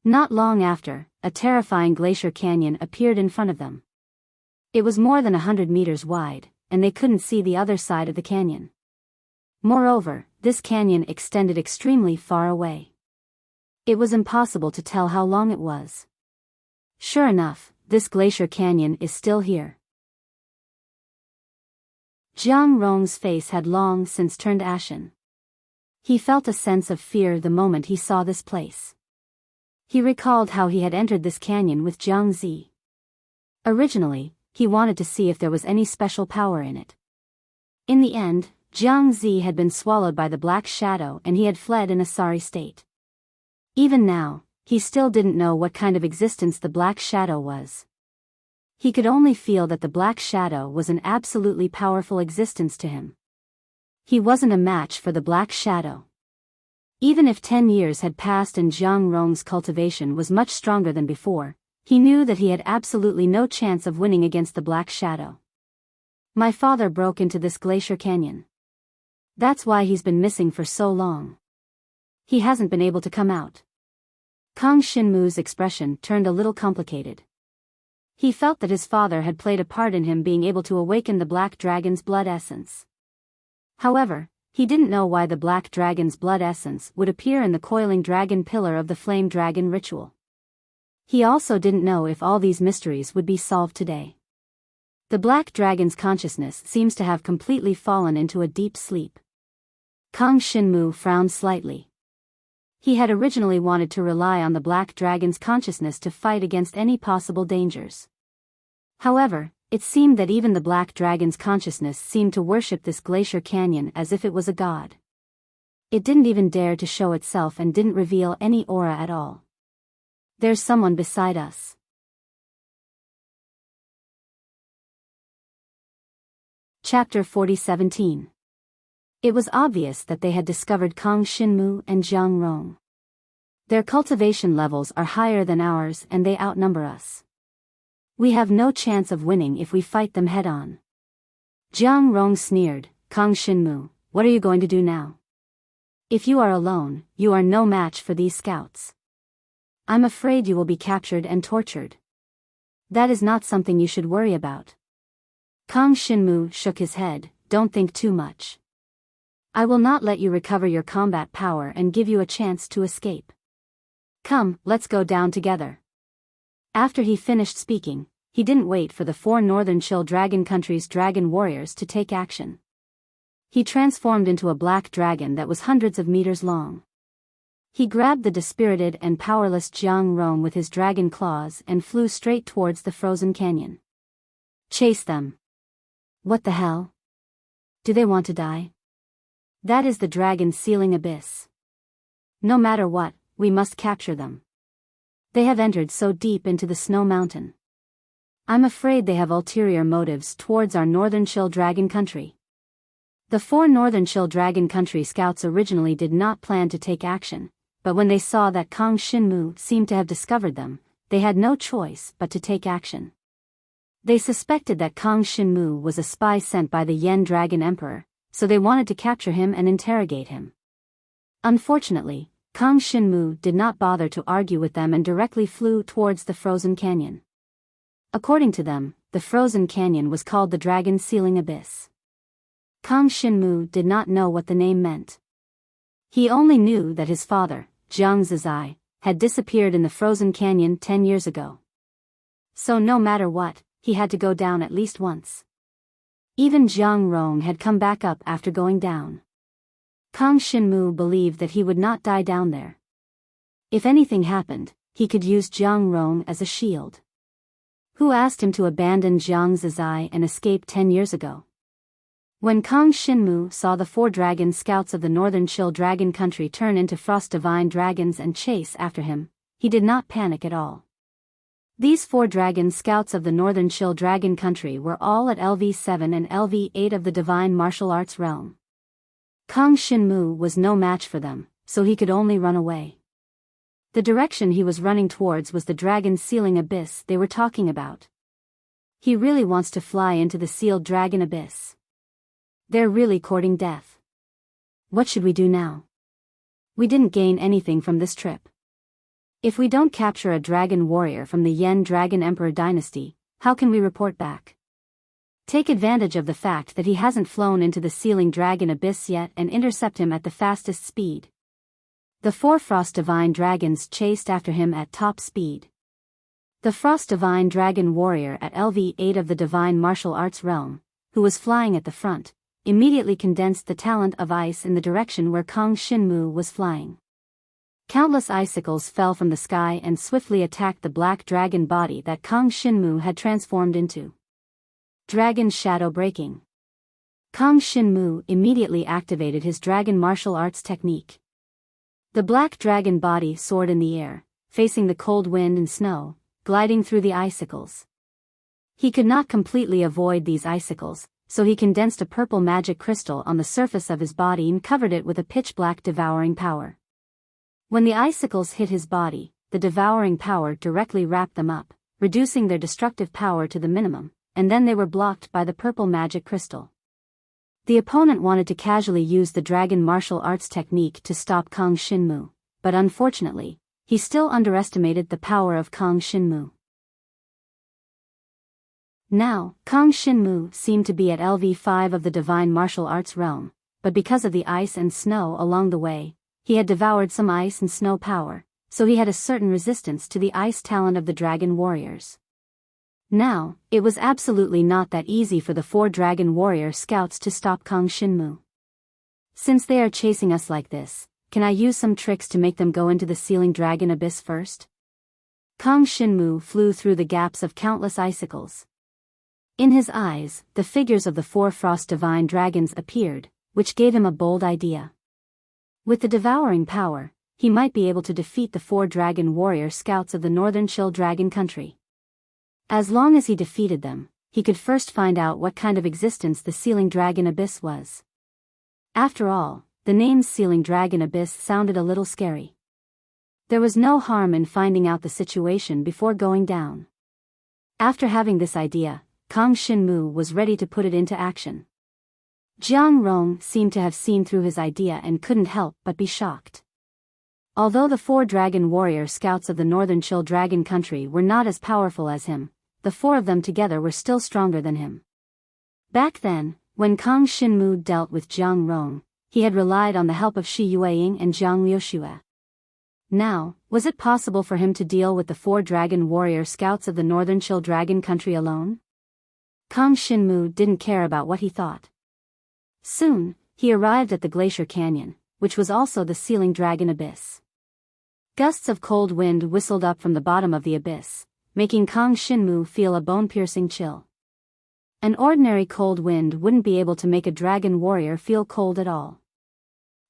Not long after, a terrifying glacier canyon appeared in front of them. It was more than 100 meters wide, and they couldn't see the other side of the canyon. Moreover, this canyon extended extremely far away. It was impossible to tell how long it was. Sure enough, this glacier canyon is still here. Jiang Rong's face had long since turned ashen. He felt a sense of fear the moment he saw this place. He recalled how he had entered this canyon with Jiang Zi. Originally, he wanted to see if there was any special power in it. In the end, Jiang Zi had been swallowed by the Black Shadow and he had fled in a sorry state. Even now, he still didn't know what kind of existence the Black Shadow was. He could only feel that the Black Shadow was an absolutely powerful existence to him. He wasn't a match for the Black Shadow. Even if 10 years had passed and Zhang Rong's cultivation was much stronger than before, he knew that he had absolutely no chance of winning against the Black Shadow. My father broke into this glacier canyon. That's why he's been missing for so long. He hasn't been able to come out. Kang Xinmu's expression turned a little complicated. He felt that his father had played a part in him being able to awaken the Black Dragon's blood essence. However, he didn't know why the Black Dragon's blood essence would appear in the coiling dragon pillar of the Flame Dragon ritual. He also didn't know if all these mysteries would be solved today. The Black Dragon's consciousness seems to have completely fallen into a deep sleep. Kang Xinmu frowned slightly. He had originally wanted to rely on the Black Dragon's consciousness to fight against any possible dangers. However, it seemed that even the Black Dragon's consciousness seemed to worship this glacier canyon as if it was a god. It didn't even dare to show itself and didn't reveal any aura at all. There's someone beside us. Chapter 40:17. It was obvious that they had discovered Kang Xinmu and Zhang Rong. Their cultivation levels are higher than ours and they outnumber us. We have no chance of winning if we fight them head-on. Zhang Rong sneered, Kang Xinmu, what are you going to do now? If you are alone, you are no match for these scouts. I'm afraid you will be captured and tortured. That is not something you should worry about. Kang Xinmu shook his head, don't think too much. I will not let you recover your combat power and give you a chance to escape. Come, let's go down together. After he finished speaking, he didn't wait for the 4 Northern Chill Dragon countries' dragon warriors to take action. He transformed into a black dragon that was hundreds of meters long. He grabbed the dispirited and powerless Jiang Rong with his dragon claws and flew straight towards the frozen canyon. Chase them. What the hell? Do they want to die? That is the dragon's sealing abyss. No matter what, we must capture them. They have entered so deep into the snow mountain. I'm afraid they have ulterior motives towards our Northern Chill Dragon country. The 4 Northern Chill Dragon country scouts originally did not plan to take action, but when they saw that Kang Xinmu seemed to have discovered them, they had no choice but to take action. They suspected that Kang Xinmu was a spy sent by the Yen Dragon Emperor, so they wanted to capture him and interrogate him. Unfortunately, Kang Xinmu did not bother to argue with them and directly flew towards the frozen canyon. According to them, the frozen canyon was called the Dragon's Sealing Abyss. Kang Xinmu did not know what the name meant. He only knew that his father, Jiang Zizai, had disappeared in the frozen canyon 10 years ago. So no matter what, he had to go down at least once. Even Zhang Rong had come back up after going down. Kang Xinmu believed that he would not die down there. If anything happened, he could use Zhang Rong as a shield. Who asked him to abandon Jiang Zizai and escape 10 years ago? When Kang Xinmu saw the 4 dragon scouts of the Northern Chill Dragon country turn into Frost Divine dragons and chase after him, he did not panic at all. These 4 dragon scouts of the Northern Chill Dragon country were all at LV7 and LV8 of the Divine Martial Arts realm. Kang Xinmu was no match for them, so he could only run away. The direction he was running towards was the Dragon's Sealing Abyss they were talking about. He really wants to fly into the sealed dragon abyss. They're really courting death. What should we do now? We didn't gain anything from this trip. If we don't capture a dragon warrior from the Yen Dragon Emperor dynasty, how can we report back? Take advantage of the fact that he hasn't flown into the sealing dragon abyss yet and intercept him at the fastest speed. The 4 Frost Divine dragons chased after him at top speed. The Frost Divine dragon warrior at LV8 of the Divine Martial Arts realm, who was flying at the front, immediately condensed the talent of ice in the direction where Kang Shinmu was flying. Countless icicles fell from the sky and swiftly attacked the black dragon body that Kang Shinmu had transformed into. Dragon Shadow Breaking. Kang Shinmu immediately activated his dragon martial arts technique. The black dragon body soared in the air, facing the cold wind and snow, gliding through the icicles. He could not completely avoid these icicles, so he condensed a purple magic crystal on the surface of his body and covered it with a pitch-black devouring power. When the icicles hit his body, the devouring power directly wrapped them up, reducing their destructive power to the minimum, and then they were blocked by the purple magic crystal. The opponent wanted to casually use the dragon martial arts technique to stop Kang Shinmu, but unfortunately, he still underestimated the power of Kang Shinmu. Now, Kang Shinmu seemed to be at LV5 of the divine martial arts realm, but because of the ice and snow along the way, he had devoured some ice and snow power, so he had a certain resistance to the ice talent of the dragon warriors. Now, it was absolutely not that easy for the 4 dragon warrior scouts to stop Kang Shinmu. Since they are chasing us like this, can I use some tricks to make them go into the sealing dragon abyss first? Kang Shinmu flew through the gaps of countless icicles. In his eyes, the figures of the 4 frost divine dragons appeared, which gave him a bold idea. With the devouring power, he might be able to defeat the 4 dragon warrior scouts of the northern Chill Dragon country. As long as he defeated them, he could first find out what kind of existence the sealing dragon abyss was. After all, the name sealing dragon abyss sounded a little scary. There was no harm in finding out the situation before going down. After having this idea, Kang Shinmu was ready to put it into action. Jiang Rong seemed to have seen through his idea and couldn't help but be shocked. Although the 4 dragon warrior scouts of the northern Chill Dragon country were not as powerful as him, the 4 of them together were still stronger than him. Back then, when Kang Shinmu dealt with Jiang Rong, he had relied on the help of Shi Yueying and Jiang Liuxue. Now, was it possible for him to deal with the 4 dragon warrior scouts of the northern Chill Dragon country alone? Kang Shinmu didn't care about what he thought. Soon, he arrived at the Glacier Canyon, which was also the sealing dragon abyss. Gusts of cold wind whistled up from the bottom of the abyss, making Kang Shinmu feel a bone-piercing chill. An ordinary cold wind wouldn't be able to make a dragon warrior feel cold at all.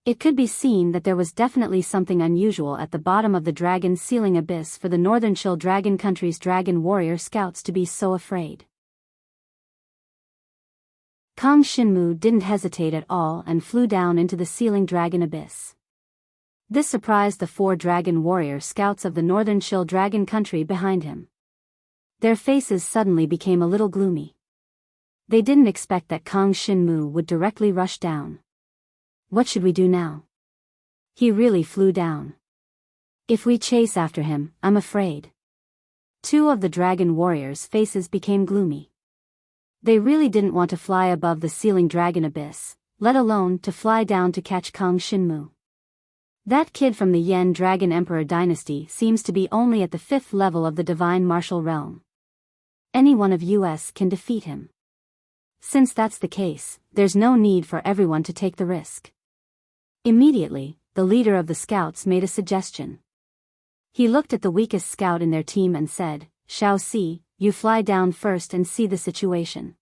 It could be seen that there was definitely something unusual at the bottom of the dragon sealing abyss for the northern Chill Dragon country's dragon warrior scouts to be so afraid. Kang Shinmu didn't hesitate at all and flew down into the sealing dragon abyss. This surprised the 4 dragon warrior scouts of the northern Chill Dragon country behind him. Their faces suddenly became a little gloomy. They didn't expect that Kang Shinmu would directly rush down. What should we do now? He really flew down. If we chase after him, I'm afraid. 2 of the dragon warriors' faces became gloomy. They really didn't want to fly above the sealing dragon abyss, let alone to fly down to catch Kang Shinmu. That kid from the Yen Dragon Emperor dynasty seems to be only at the 5th level of the divine martial realm. Any one of us can defeat him. Since that's the case, there's no need for everyone to take the risk. Immediately, the leader of the scouts made a suggestion. He looked at the weakest scout in their team and said, "Shao Si, you fly down first and see the situation.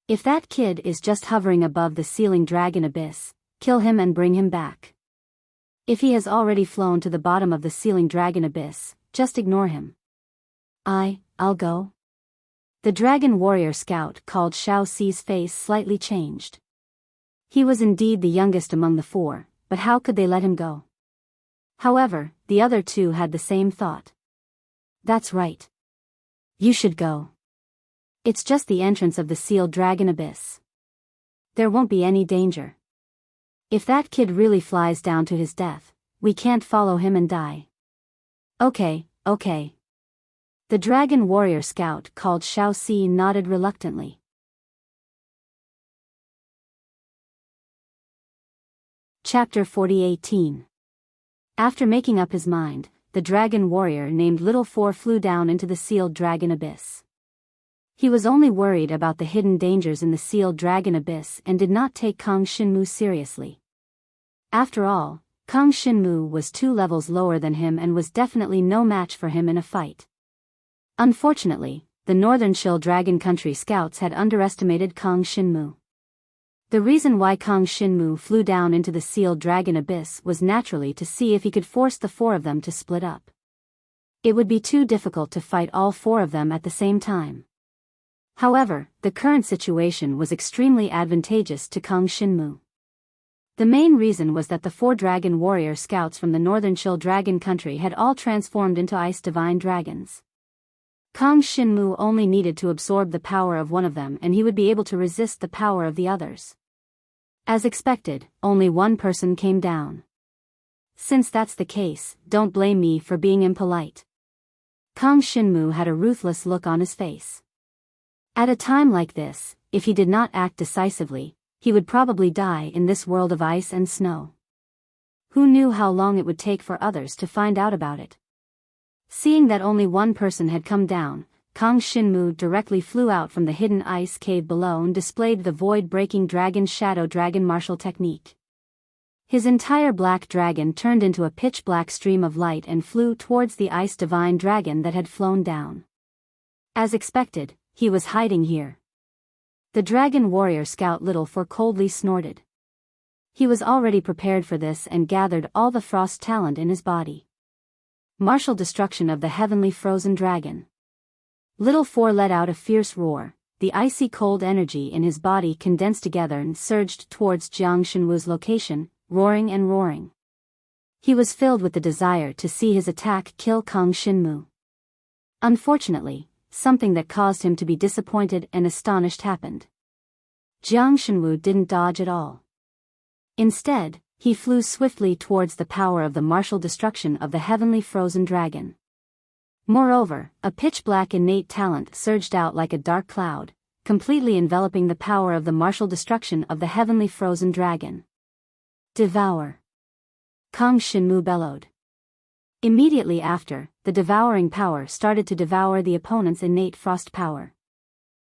If that kid is just hovering above the sealing dragon abyss, kill him and bring him back. If he has already flown to the bottom of the sealing dragon abyss, just ignore him." I'll go. The dragon warrior scout called Shao Si's face slightly changed. He was indeed the youngest among the 4, but how could they let him go? However, the other 2 had the same thought. That's right. You should go. It's just the entrance of the sealed dragon abyss. There won't be any danger. If that kid really flies down to his death, we can't follow him and die. Okay. The dragon warrior scout called Shao Si nodded reluctantly. Chapter 40:18. After making up his mind, the dragon warrior named Little 4 flew down into the sealed dragon abyss. He was only worried about the hidden dangers in the sealed dragon abyss and did not take Kang Shinmu seriously. After all, Kang Shinmu was 2 levels lower than him and was definitely no match for him in a fight. Unfortunately, the Northern Chill Dragon Country scouts had underestimated Kang Shinmu. The reason why Kang Shinmu flew down into the sealed dragon abyss was naturally to see if he could force the 4 of them to split up. It would be too difficult to fight all 4 of them at the same time. However, the current situation was extremely advantageous to Kang Shinmu. The main reason was that the 4 dragon warrior scouts from the Northern Chill Dragon Country had all transformed into ice divine dragons. Kang Shinmu only needed to absorb the power of one of them and he would be able to resist the power of the others. As expected, only one person came down. Since that's the case, don't blame me for being impolite. Kang Shinmu had a ruthless look on his face. At a time like this, if he did not act decisively, he would probably die in this world of ice and snow. Who knew how long it would take for others to find out about it? Seeing that only one person had come down, Kang Shinmu directly flew out from the hidden ice cave below and displayed the void-breaking dragon shadow dragon martial technique. His entire black dragon turned into a pitch-black stream of light and flew towards the ice divine dragon that had flown down. As expected, he was hiding here. The dragon warrior scout Little Four coldly snorted. He was already prepared for this and gathered all the frost talent in his body. Martial destruction of the heavenly frozen dragon. Little Four let out a fierce roar. The icy cold energy in his body condensed together and surged towards Jiang Shinwu's location, roaring and roaring. He was filled with the desire to see his attack kill Kang Shinmu. Unfortunately, something that caused him to be disappointed and astonished happened. Jiang Shinwu didn't dodge at all. Instead, he flew swiftly towards the power of the martial destruction of the heavenly frozen dragon. Moreover, a pitch-black innate talent surged out like a dark cloud, completely enveloping the power of the martial destruction of the heavenly frozen dragon. Devour! Kang Shinmu bellowed. Immediately after, the devouring power started to devour the opponent's innate frost power.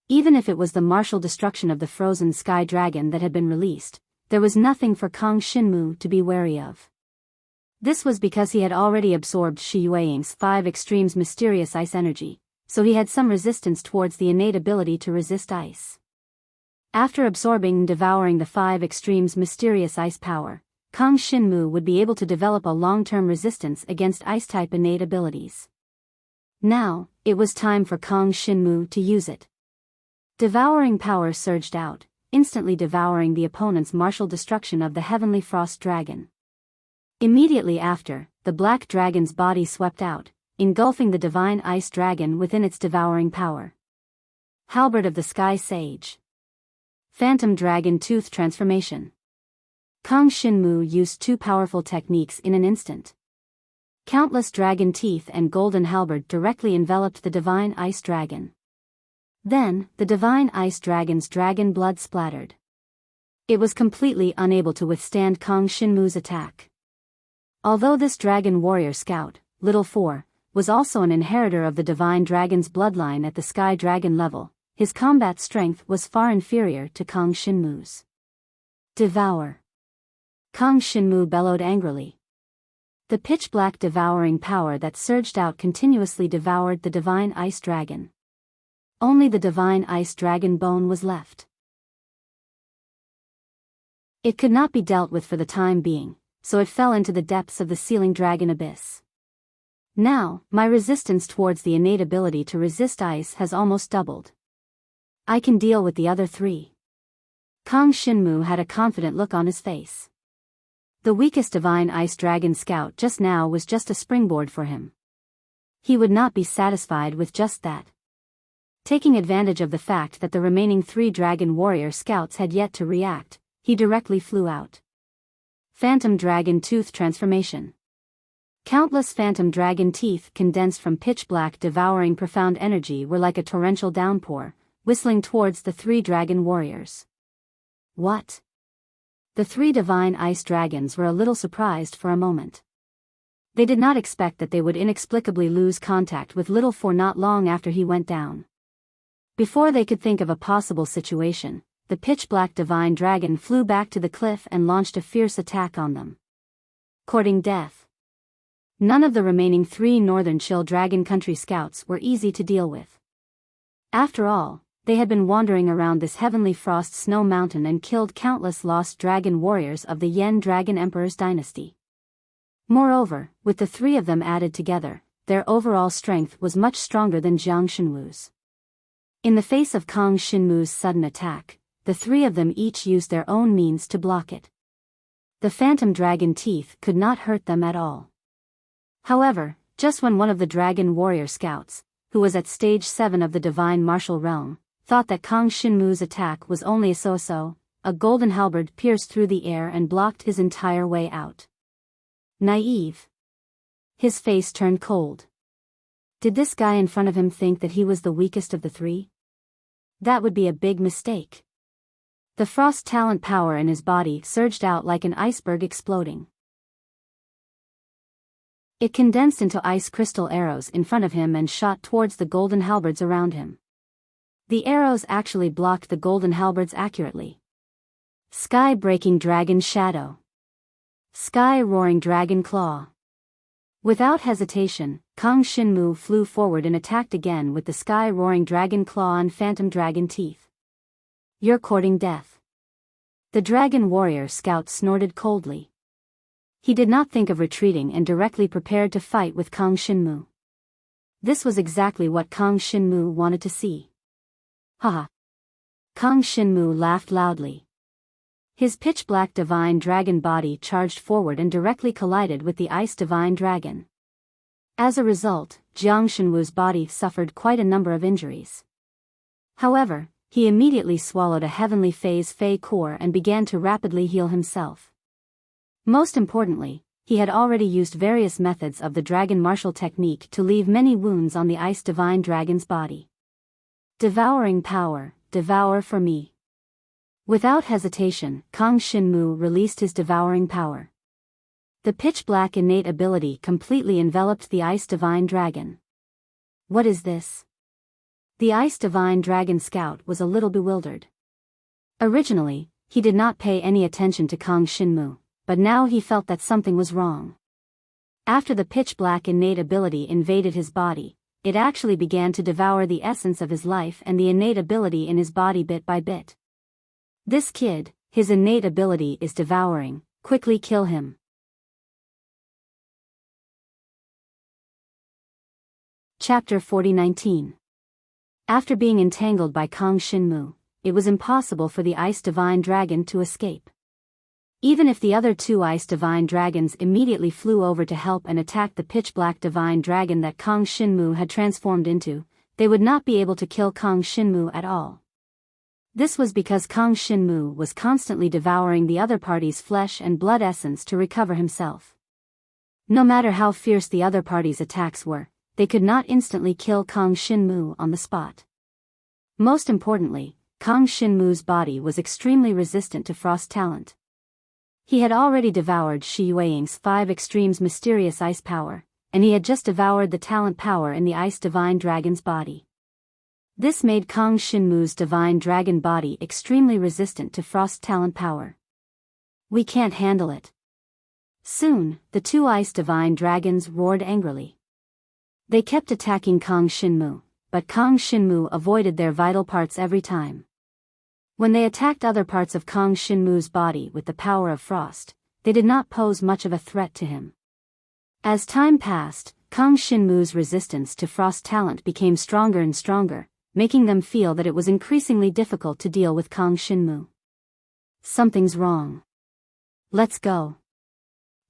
Even if it was the martial destruction of the frozen sky dragon that had been released, there was nothing for Kang Shinmu to be wary of. This was because he had already absorbed Shi Yueying's 5 extremes mysterious ice energy, so he had some resistance towards the innate ability to resist ice. After absorbing and devouring the 5 extremes mysterious ice power, Kang Shinmu would be able to develop a long-term resistance against ice-type innate abilities. Now, it was time for Kang Shinmu to use it. Devouring power surged out, instantly devouring the opponent's martial destruction of the heavenly frost dragon. Immediately after, the black dragon's body swept out, engulfing the divine ice dragon within its devouring power. Halberd of the Sky Sage. Phantom Dragon Tooth Transformation. Kang Shinmu used 2 powerful techniques in an instant. Countless dragon teeth and golden halberd directly enveloped the divine ice dragon. Then, the divine ice dragon's dragon blood splattered. It was completely unable to withstand Kang Shinmu's attack. Although this dragon warrior scout, Little Four, was also an inheritor of the divine dragon's bloodline at the sky dragon level, his combat strength was far inferior to Kang Shinmu's. Devour! Kang Shinmu bellowed angrily. The pitch-black devouring power that surged out continuously devoured the divine ice dragon. Only the divine ice dragon bone was left. It could not be dealt with for the time being, so it fell into the depths of the sealing dragon abyss. Now, my resistance towards the innate ability to resist ice has almost doubled. I can deal with the other 3. Kang Shinmu had a confident look on his face. The weakest divine ice dragon scout just now was just a springboard for him. He would not be satisfied with just that. Taking advantage of the fact that the remaining 3 dragon warrior scouts had yet to react, he directly flew out. Phantom Dragon Tooth Transformation. Countless phantom dragon teeth condensed from pitch-black devouring profound energy were like a torrential downpour, whistling towards the 3 dragon warriors. What? The 3 divine ice dragons were a little surprised for a moment. They did not expect that they would inexplicably lose contact with Little Four not long after he went down. Before they could think of a possible situation, the pitch-black divine dragon flew back to the cliff and launched a fierce attack on them. Courting death. None of the remaining 3 Northern Chill Dragon Country scouts were easy to deal with. After all, they had been wandering around this heavenly frost snow mountain and killed countless lost dragon warriors of the Yen Dragon Emperor's dynasty. Moreover, with the 3 of them added together, their overall strength was much stronger than Jiang Shenwu's. In the face of Kang Shinmu's sudden attack, the 3 of them each used their own means to block it. The phantom dragon teeth could not hurt them at all. However, just when one of the dragon warrior scouts, who was at stage 7 of the divine martial realm, thought that Kang Shinmu's attack was only a so-so, a golden halberd pierced through the air and blocked his entire way out. Naive. His face turned cold. Did this guy in front of him think that he was the weakest of the 3? That would be a big mistake. The frost talent power in his body surged out like an iceberg exploding. It condensed into ice crystal arrows in front of him and shot towards the golden halberds around him. The arrows actually blocked the golden halberds accurately. Sky-breaking dragon shadow. Sky-roaring dragon claw. Without hesitation, Kang Shinmu flew forward and attacked again with the sky-roaring dragon claw and phantom dragon teeth. You're courting death. The dragon warrior scout snorted coldly. He did not think of retreating and directly prepared to fight with Kang Shinmu. This was exactly what Kang Shinmu wanted to see. Haha. Kang Shinmu laughed loudly. His pitch-black divine dragon body charged forward and directly collided with the ice divine dragon. As a result, Jiang Shenwu's body suffered quite a number of injuries. However, he immediately swallowed a heavenly phase Fei core and began to rapidly heal himself. Most importantly, he had already used various methods of the dragon martial technique to leave many wounds on the ice divine dragon's body. Devouring power, devour for me. Without hesitation, Kang Shinmu released his devouring power. The pitch-black innate ability completely enveloped the ice divine dragon. What is this? The ice divine dragon scout was a little bewildered. Originally, he did not pay any attention to Kang Shinmu, but now he felt that something was wrong. After the pitch-black innate ability invaded his body, it actually began to devour the essence of his life and the innate ability in his body bit by bit. This kid, his innate ability is devouring, quickly kill him. Chapter 40:19. After being entangled by Kang Shinmu, it was impossible for the ice divine dragon to escape. Even if the other 2 ice divine dragons immediately flew over to help and attack the pitch-black divine dragon that Kang Shinmu had transformed into, they would not be able to kill Kang Shinmu at all. This was because Kang Shinmu was constantly devouring the other party's flesh and blood essence to recover himself. No matter how fierce the other party's attacks were, they could not instantly kill Kang Shinmu on the spot. Most importantly, Kang Shinmu's body was extremely resistant to frost talent. He had already devoured Shi Yueying's 5 extremes mysterious ice power, and he had just devoured the talent power in the ice divine dragon's body. This made Kang Shinmu's divine dragon body extremely resistant to frost talent power. We can't handle it. Soon, the 2 ice divine dragons roared angrily. They kept attacking Kang Shinmu, but Kang Shinmu avoided their vital parts every time. When they attacked other parts of Kang Shinmu's body with the power of frost, they did not pose much of a threat to him. As time passed, Kang Shinmu's resistance to frost talent became stronger and stronger, making them feel that it was increasingly difficult to deal with Kang Shinmu. Something's wrong. Let's go.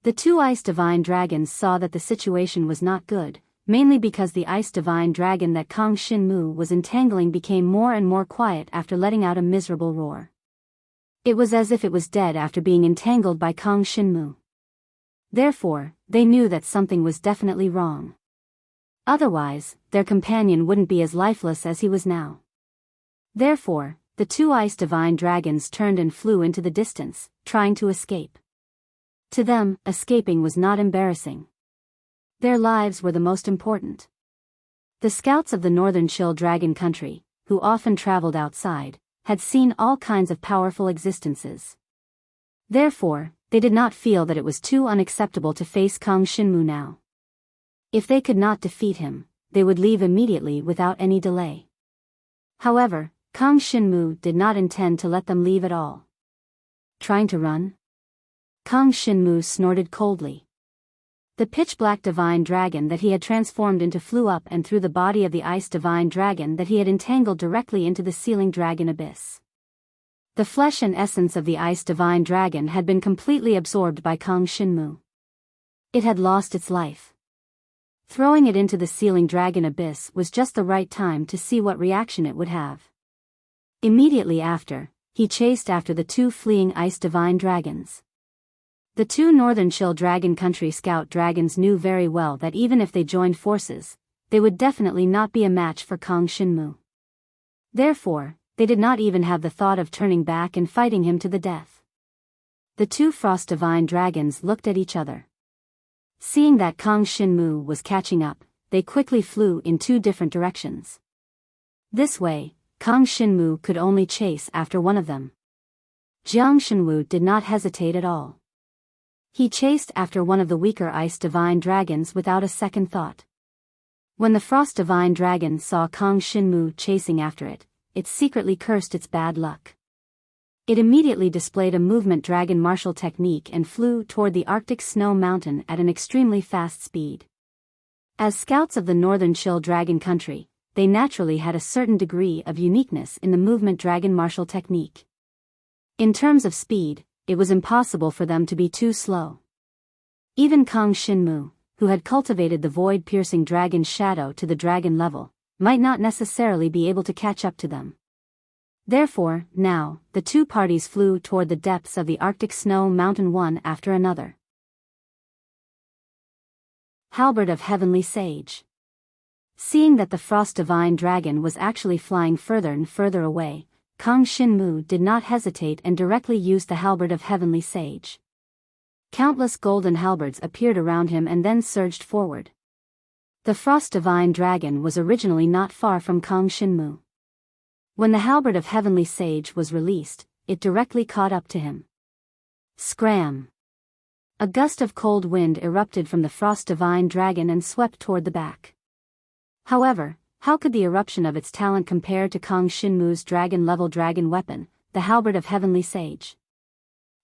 The 2 ice divine dragons saw that the situation was not good, mainly because the ice divine dragon that Kang Shinmu was entangling became more and more quiet after letting out a miserable roar. It was as if it was dead after being entangled by Kang Shinmu. Therefore, they knew that something was definitely wrong. Otherwise, their companion wouldn't be as lifeless as he was now. Therefore, the 2 ice divine dragons turned and flew into the distance, trying to escape. To them, escaping was not embarrassing. Their lives were the most important. The scouts of the Northern Chill Dragon Country, who often traveled outside, had seen all kinds of powerful existences. Therefore, they did not feel that it was too unacceptable to face Kang Shinmu now. If they could not defeat him, they would leave immediately without any delay. However, Kang Shinmu did not intend to let them leave at all. Trying to run? Kang Shinmu snorted coldly. The pitch-black divine dragon that he had transformed into flew up and through the body of the ice divine dragon that he had entangled directly into the sealing dragon abyss. The flesh and essence of the ice divine dragon had been completely absorbed by Kang Shinmu. It had lost its life. Throwing it into the sealing dragon abyss was just the right time to see what reaction it would have. Immediately after, he chased after the two fleeing ice divine dragons. The two Northern Chill Dragon Country scout dragons knew very well that even if they joined forces, they would definitely not be a match for Kang Shinmu. Therefore, they did not even have the thought of turning back and fighting him to the death. The two Frost Divine Dragons looked at each other. Seeing that Kang Shinmu was catching up, they quickly flew in two different directions. This way, Kang Shinmu could only chase after one of them. Jiang Shenwu did not hesitate at all. He chased after one of the weaker Ice Divine Dragons without a second thought. When the Frost Divine Dragon saw Kang Shinmu chasing after it, it secretly cursed its bad luck. It immediately displayed a movement dragon martial technique and flew toward the Arctic snow mountain at an extremely fast speed. As scouts of the Northern Chill Dragon Country, they naturally had a certain degree of uniqueness in the movement dragon martial technique. In terms of speed, it was impossible for them to be too slow. Even Kang Shinmu, who had cultivated the void-piercing dragon's shadow to the dragon level, might not necessarily be able to catch up to them. Therefore, now, the two parties flew toward the depths of the Arctic snow mountain one after another. Halberd of Heavenly Sage. Seeing that the Frost Divine Dragon was actually flying further and further away, Kang Shinmu did not hesitate and directly used the Halberd of Heavenly Sage. Countless golden halberds appeared around him and then surged forward. The Frost Divine Dragon was originally not far from Kang Shinmu. When the Halberd of Heavenly Sage was released, it directly caught up to him. Scram! A gust of cold wind erupted from the Frost Divine Dragon and swept toward the back. However, how could the eruption of its talent compare to Kang Shinmu's dragon-level dragon weapon, the Halberd of Heavenly Sage?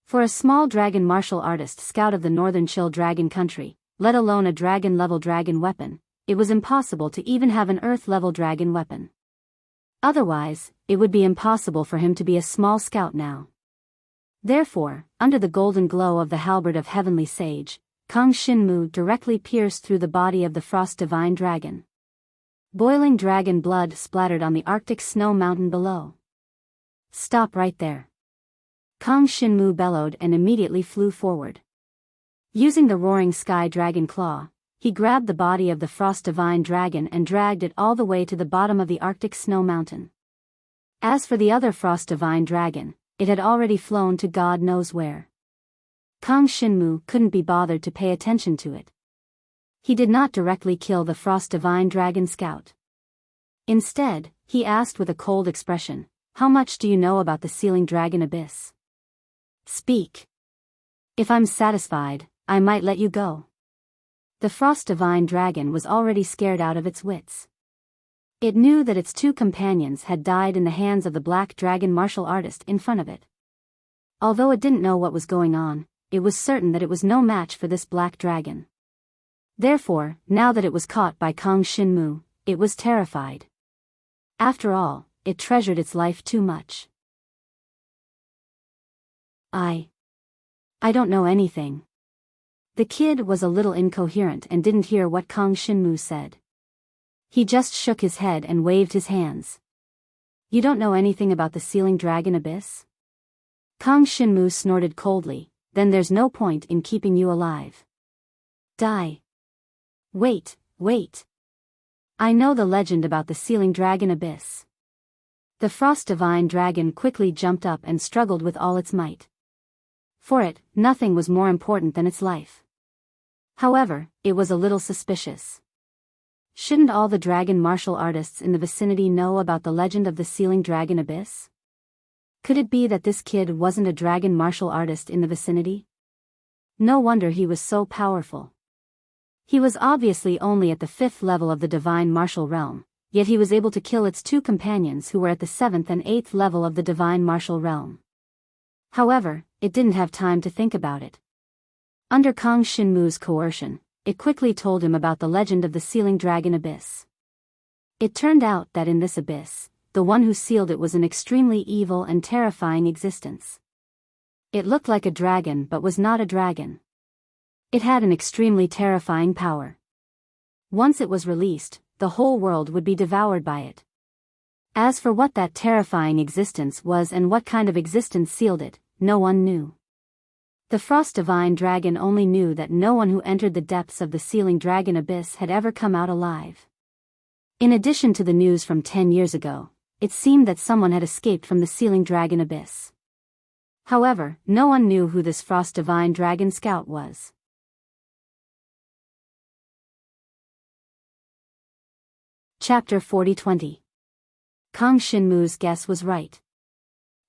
For a small dragon martial artist scout of the Northern Chill Dragon Country, let alone a dragon-level dragon weapon, it was impossible to even have an earth-level dragon weapon. Otherwise, it would be impossible for him to be a small scout now. Therefore, under the golden glow of the Halberd of Heavenly Sage, Kang Shinmu directly pierced through the body of the Frost Divine Dragon. Boiling dragon blood splattered on the Arctic snow mountain below. Stop right there! Kang Shinmu bellowed and immediately flew forward. Using the roaring sky dragon claw, he grabbed the body of the Frost Divine Dragon and dragged it all the way to the bottom of the Arctic snow mountain. As for the other Frost Divine Dragon, it had already flown to God knows where. Kang Shinmu couldn't be bothered to pay attention to it. He did not directly kill the Frost Divine Dragon scout. Instead, he asked with a cold expression, "How much do you know about the sealing dragon abyss? Speak. If I'm satisfied, I might let you go." The Frost Divine Dragon was already scared out of its wits. It knew that its two companions had died in the hands of the black dragon martial artist in front of it. Although it didn't know what was going on, it was certain that it was no match for this black dragon. Therefore, now that it was caught by Kang Shinmu, it was terrified. After all, it treasured its life too much. I don't know anything. The kid was a little incoherent and didn't hear what Kang Shinmu said. He just shook his head and waved his hands. You don't know anything about the sealing dragon abyss? Kang Shinmu snorted coldly, then there's no point in keeping you alive. Die. Wait. I know the legend about the sealing dragon abyss. The Frost Divine Dragon quickly jumped up and struggled with all its might. For it, nothing was more important than its life. However, it was a little suspicious. Shouldn't all the dragon martial artists in the vicinity know about the legend of the sealing dragon abyss? Could it be that this kid wasn't a dragon martial artist in the vicinity? No wonder he was so powerful. He was obviously only at the 5th level of the divine martial realm, yet he was able to kill its 2 companions who were at the 7th and 8th level of the divine martial realm. However, it didn't have time to think about it. Under Kang Shinmu's coercion, it quickly told him about the legend of the sealing dragon abyss. It turned out that in this abyss, the one who sealed it was an extremely evil and terrifying existence. It looked like a dragon but was not a dragon. It had an extremely terrifying power. Once it was released, the whole world would be devoured by it. As for what that terrifying existence was and what kind of existence sealed it, no one knew. The Frost Divine Dragon only knew that no one who entered the depths of the sealing dragon abyss had ever come out alive. In addition to the news from 10 years ago, it seemed that someone had escaped from the sealing dragon abyss. However, no one knew who this Frost Divine Dragon Scout was. Chapter 40-20. Kang Shinmu's guess was right.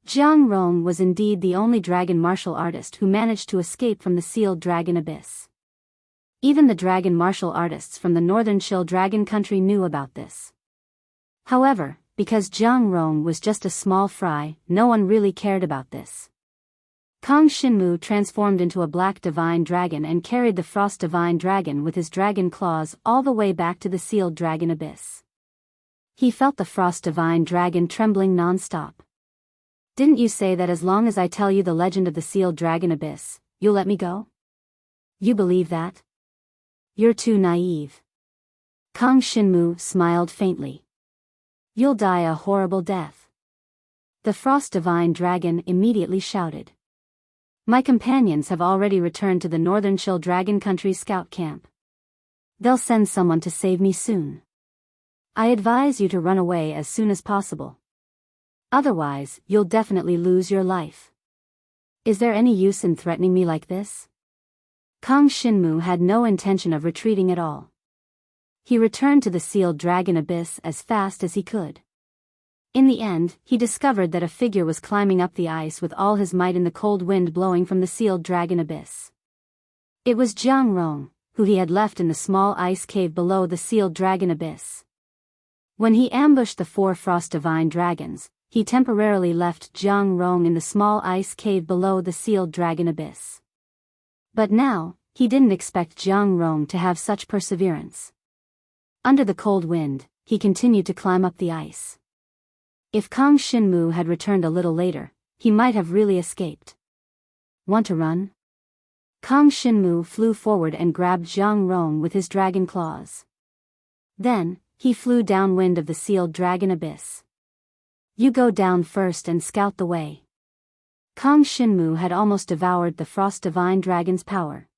Jiang Rong was indeed the only dragon martial artist who managed to escape from the sealed dragon abyss. Even the dragon martial artists from the northern Chill Dragon country knew about this. However, because Jiang Rong was just a small fry, no one really cared about this. Kang Shinmu transformed into a black divine dragon and carried the Frost Divine Dragon with his dragon claws all the way back to the sealed dragon abyss. He felt the Frost Divine Dragon trembling non-stop. "Didn't you say that as long as I tell you the legend of the sealed dragon abyss, you'll let me go? You believe that? You're too naive." Kang Shinmu smiled faintly. "You'll die a horrible death." The Frost Divine Dragon immediately shouted. "My companions have already returned to the northern Chill Dragon country's scout camp. They'll send someone to save me soon. I advise you to run away as soon as possible. Otherwise, you'll definitely lose your life. Is there any use in threatening me like this?" Kang Shinmu had no intention of retreating at all. He returned to the sealed dragon abyss as fast as he could. In the end, he discovered that a figure was climbing up the ice with all his might in the cold wind blowing from the sealed dragon abyss. It was Jiang Rong, who he had left in the small ice cave below the sealed dragon abyss. When he ambushed the 4 Frost Divine Dragons, he temporarily left Jiang Rong in the small ice cave below the sealed dragon abyss. But now, he didn't expect Jiang Rong to have such perseverance. Under the cold wind, he continued to climb up the ice. If Kang Shinmu had returned a little later, he might have really escaped. "Want to run?" Kang Shinmu flew forward and grabbed Jiang Rong with his dragon claws. Then, he flew downwind of the sealed dragon abyss. "You go down first and scout the way." Kang Shinmu had almost devoured the Frost Divine Dragon's power.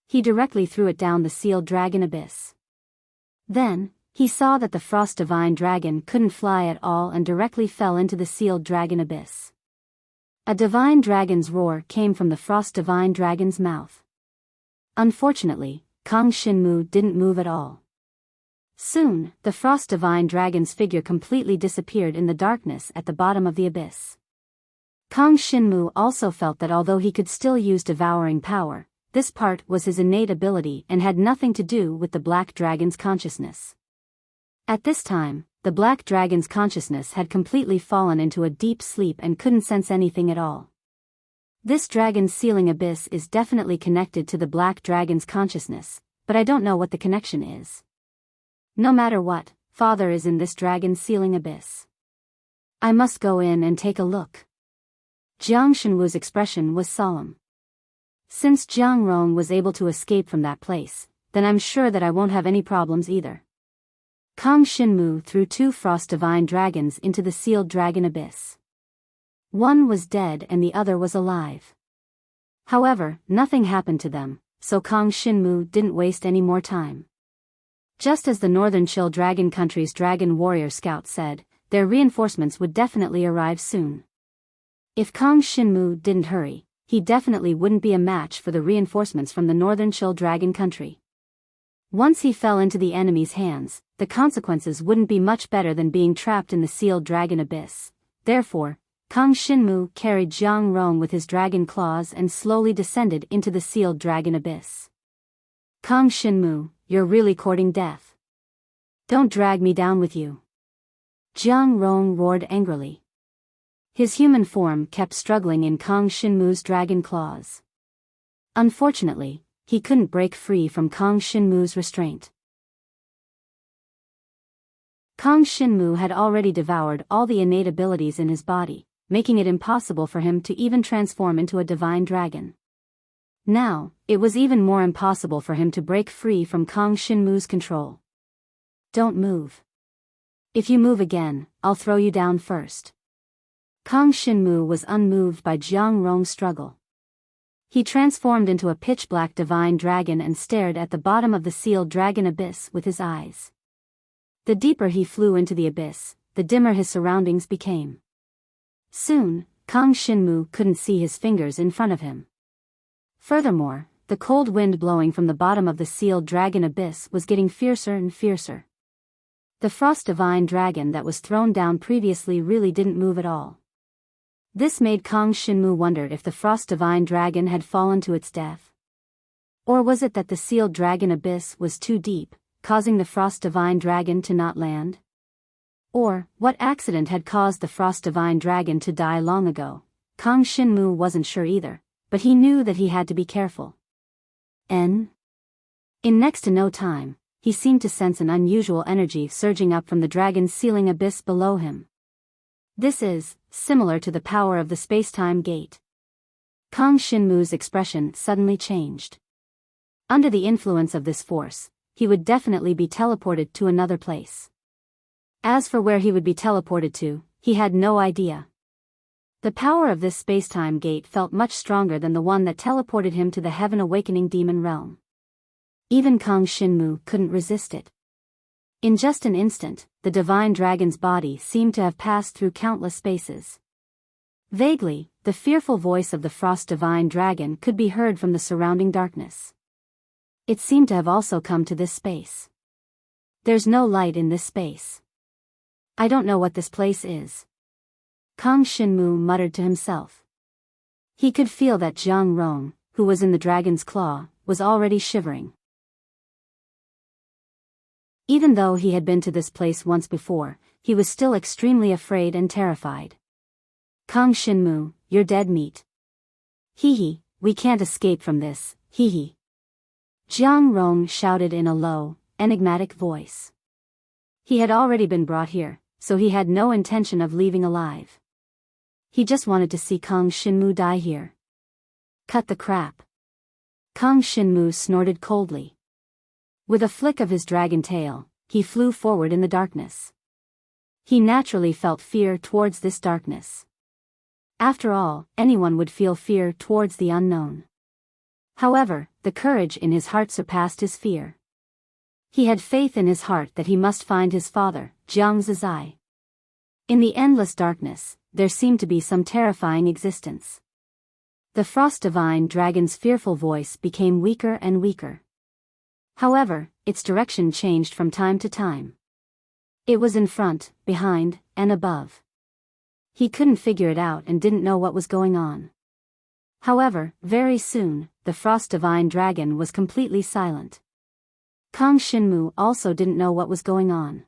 He directly threw it down the sealed dragon abyss. Then, he saw that the Frost Divine Dragon couldn't fly at all and directly fell into the sealed dragon abyss. A divine dragon's roar came from the Frost Divine Dragon's mouth. Unfortunately, Kang Shinmu didn't move at all. Soon, the Frost Divine Dragon's figure completely disappeared in the darkness at the bottom of the abyss. Kang Shinmu also felt that although he could still use devouring power, this part was his innate ability and had nothing to do with the Black Dragon's consciousness. At this time, the Black Dragon's consciousness had completely fallen into a deep sleep and couldn't sense anything at all. This dragon's sealing abyss is definitely connected to the Black Dragon's consciousness, but I don't know what the connection is. No matter what, Father is in this dragon's sealing abyss. I must go in and take a look. Jiang Shenwu's expression was solemn. Since Jiang Rong was able to escape from that place, then I'm sure that I won't have any problems either. Kang Shinmu threw 2 Frost Divine Dragons into the sealed dragon abyss. One was dead and the other was alive. However, nothing happened to them, so Kang Shinmu didn't waste any more time. Just as the Northern Chill Dragon country's Dragon Warrior Scout said, their reinforcements would definitely arrive soon. If Kang Shinmu didn't hurry, he definitely wouldn't be a match for the reinforcements from the Northern Chill Dragon country. Once he fell into the enemy's hands, the consequences wouldn't be much better than being trapped in the sealed dragon abyss. Therefore, Kang Shinmu carried Jiang Rong with his dragon claws and slowly descended into the sealed dragon abyss. Kang Shinmu, you're really courting death. Don't drag me down with you. Jiang Rong roared angrily. His human form kept struggling in Kang Shinmu's dragon claws. Unfortunately, he couldn't break free from Kang Shinmu's restraint. Kang Shinmu had already devoured all the innate abilities in his body, making it impossible for him to even transform into a divine dragon. Now, it was even more impossible for him to break free from Kang Shinmu's control. Don't move. If you move again, I'll throw you down first. Kang Shinmu was unmoved by Jiang Rong's struggle. He transformed into a pitch-black divine dragon and stared at the bottom of the sealed dragon abyss with his eyes. The deeper he flew into the abyss, the dimmer his surroundings became. Soon, Kang Shinmu couldn't see his fingers in front of him. Furthermore, the cold wind blowing from the bottom of the sealed dragon abyss was getting fiercer and fiercer. The frost divine dragon that was thrown down previously really didn't move at all. This made Kang Shinmu wonder if the frost divine dragon had fallen to its death. Or was it that the sealed dragon abyss was too deep, causing the frost divine dragon to not land? Or, what accident had caused the frost divine dragon to die long ago? Kang Shinmu wasn't sure either, but he knew that he had to be careful. In next to no time, he seemed to sense an unusual energy surging up from the dragon's sealing abyss below him. This is similar to the power of the space-time gate. Kang Shinmu's expression suddenly changed. Under the influence of this force, he would definitely be teleported to another place. As for where he would be teleported to, he had no idea. The power of this space-time gate felt much stronger than the one that teleported him to the Heaven Awakening Demon Realm. Even Kang Shinmu couldn't resist it. In just an instant, the divine dragon's body seemed to have passed through countless spaces. Vaguely, the fearful voice of the frost divine dragon could be heard from the surrounding darkness. It seemed to have also come to this space. There's no light in this space. I don't know what this place is. Kang Shinmu muttered to himself. He could feel that Jiang Rong, who was in the dragon's claw, was already shivering. Even though he had been to this place once before, he was still extremely afraid and terrified. Kang Shinmu, you're dead meat. Hee, we can't escape from this, hee. Jiang Rong shouted in a low, enigmatic voice. He had already been brought here, so he had no intention of leaving alive. He just wanted to see Kang Shinmu die here. Cut the crap. Kang Shinmu snorted coldly. With a flick of his dragon tail, he flew forward in the darkness. He naturally felt fear towards this darkness. After all, anyone would feel fear towards the unknown. However, the courage in his heart surpassed his fear. He had faith in his heart that he must find his father, Jiang Zizai. In the endless darkness, there seemed to be some terrifying existence. The frost divine dragon's fearful voice became weaker and weaker. However, its direction changed from time to time. It was in front, behind, and above. He couldn't figure it out and didn't know what was going on. However, very soon, the frost divine dragon was completely silent. Kang Shinmu also didn't know what was going on.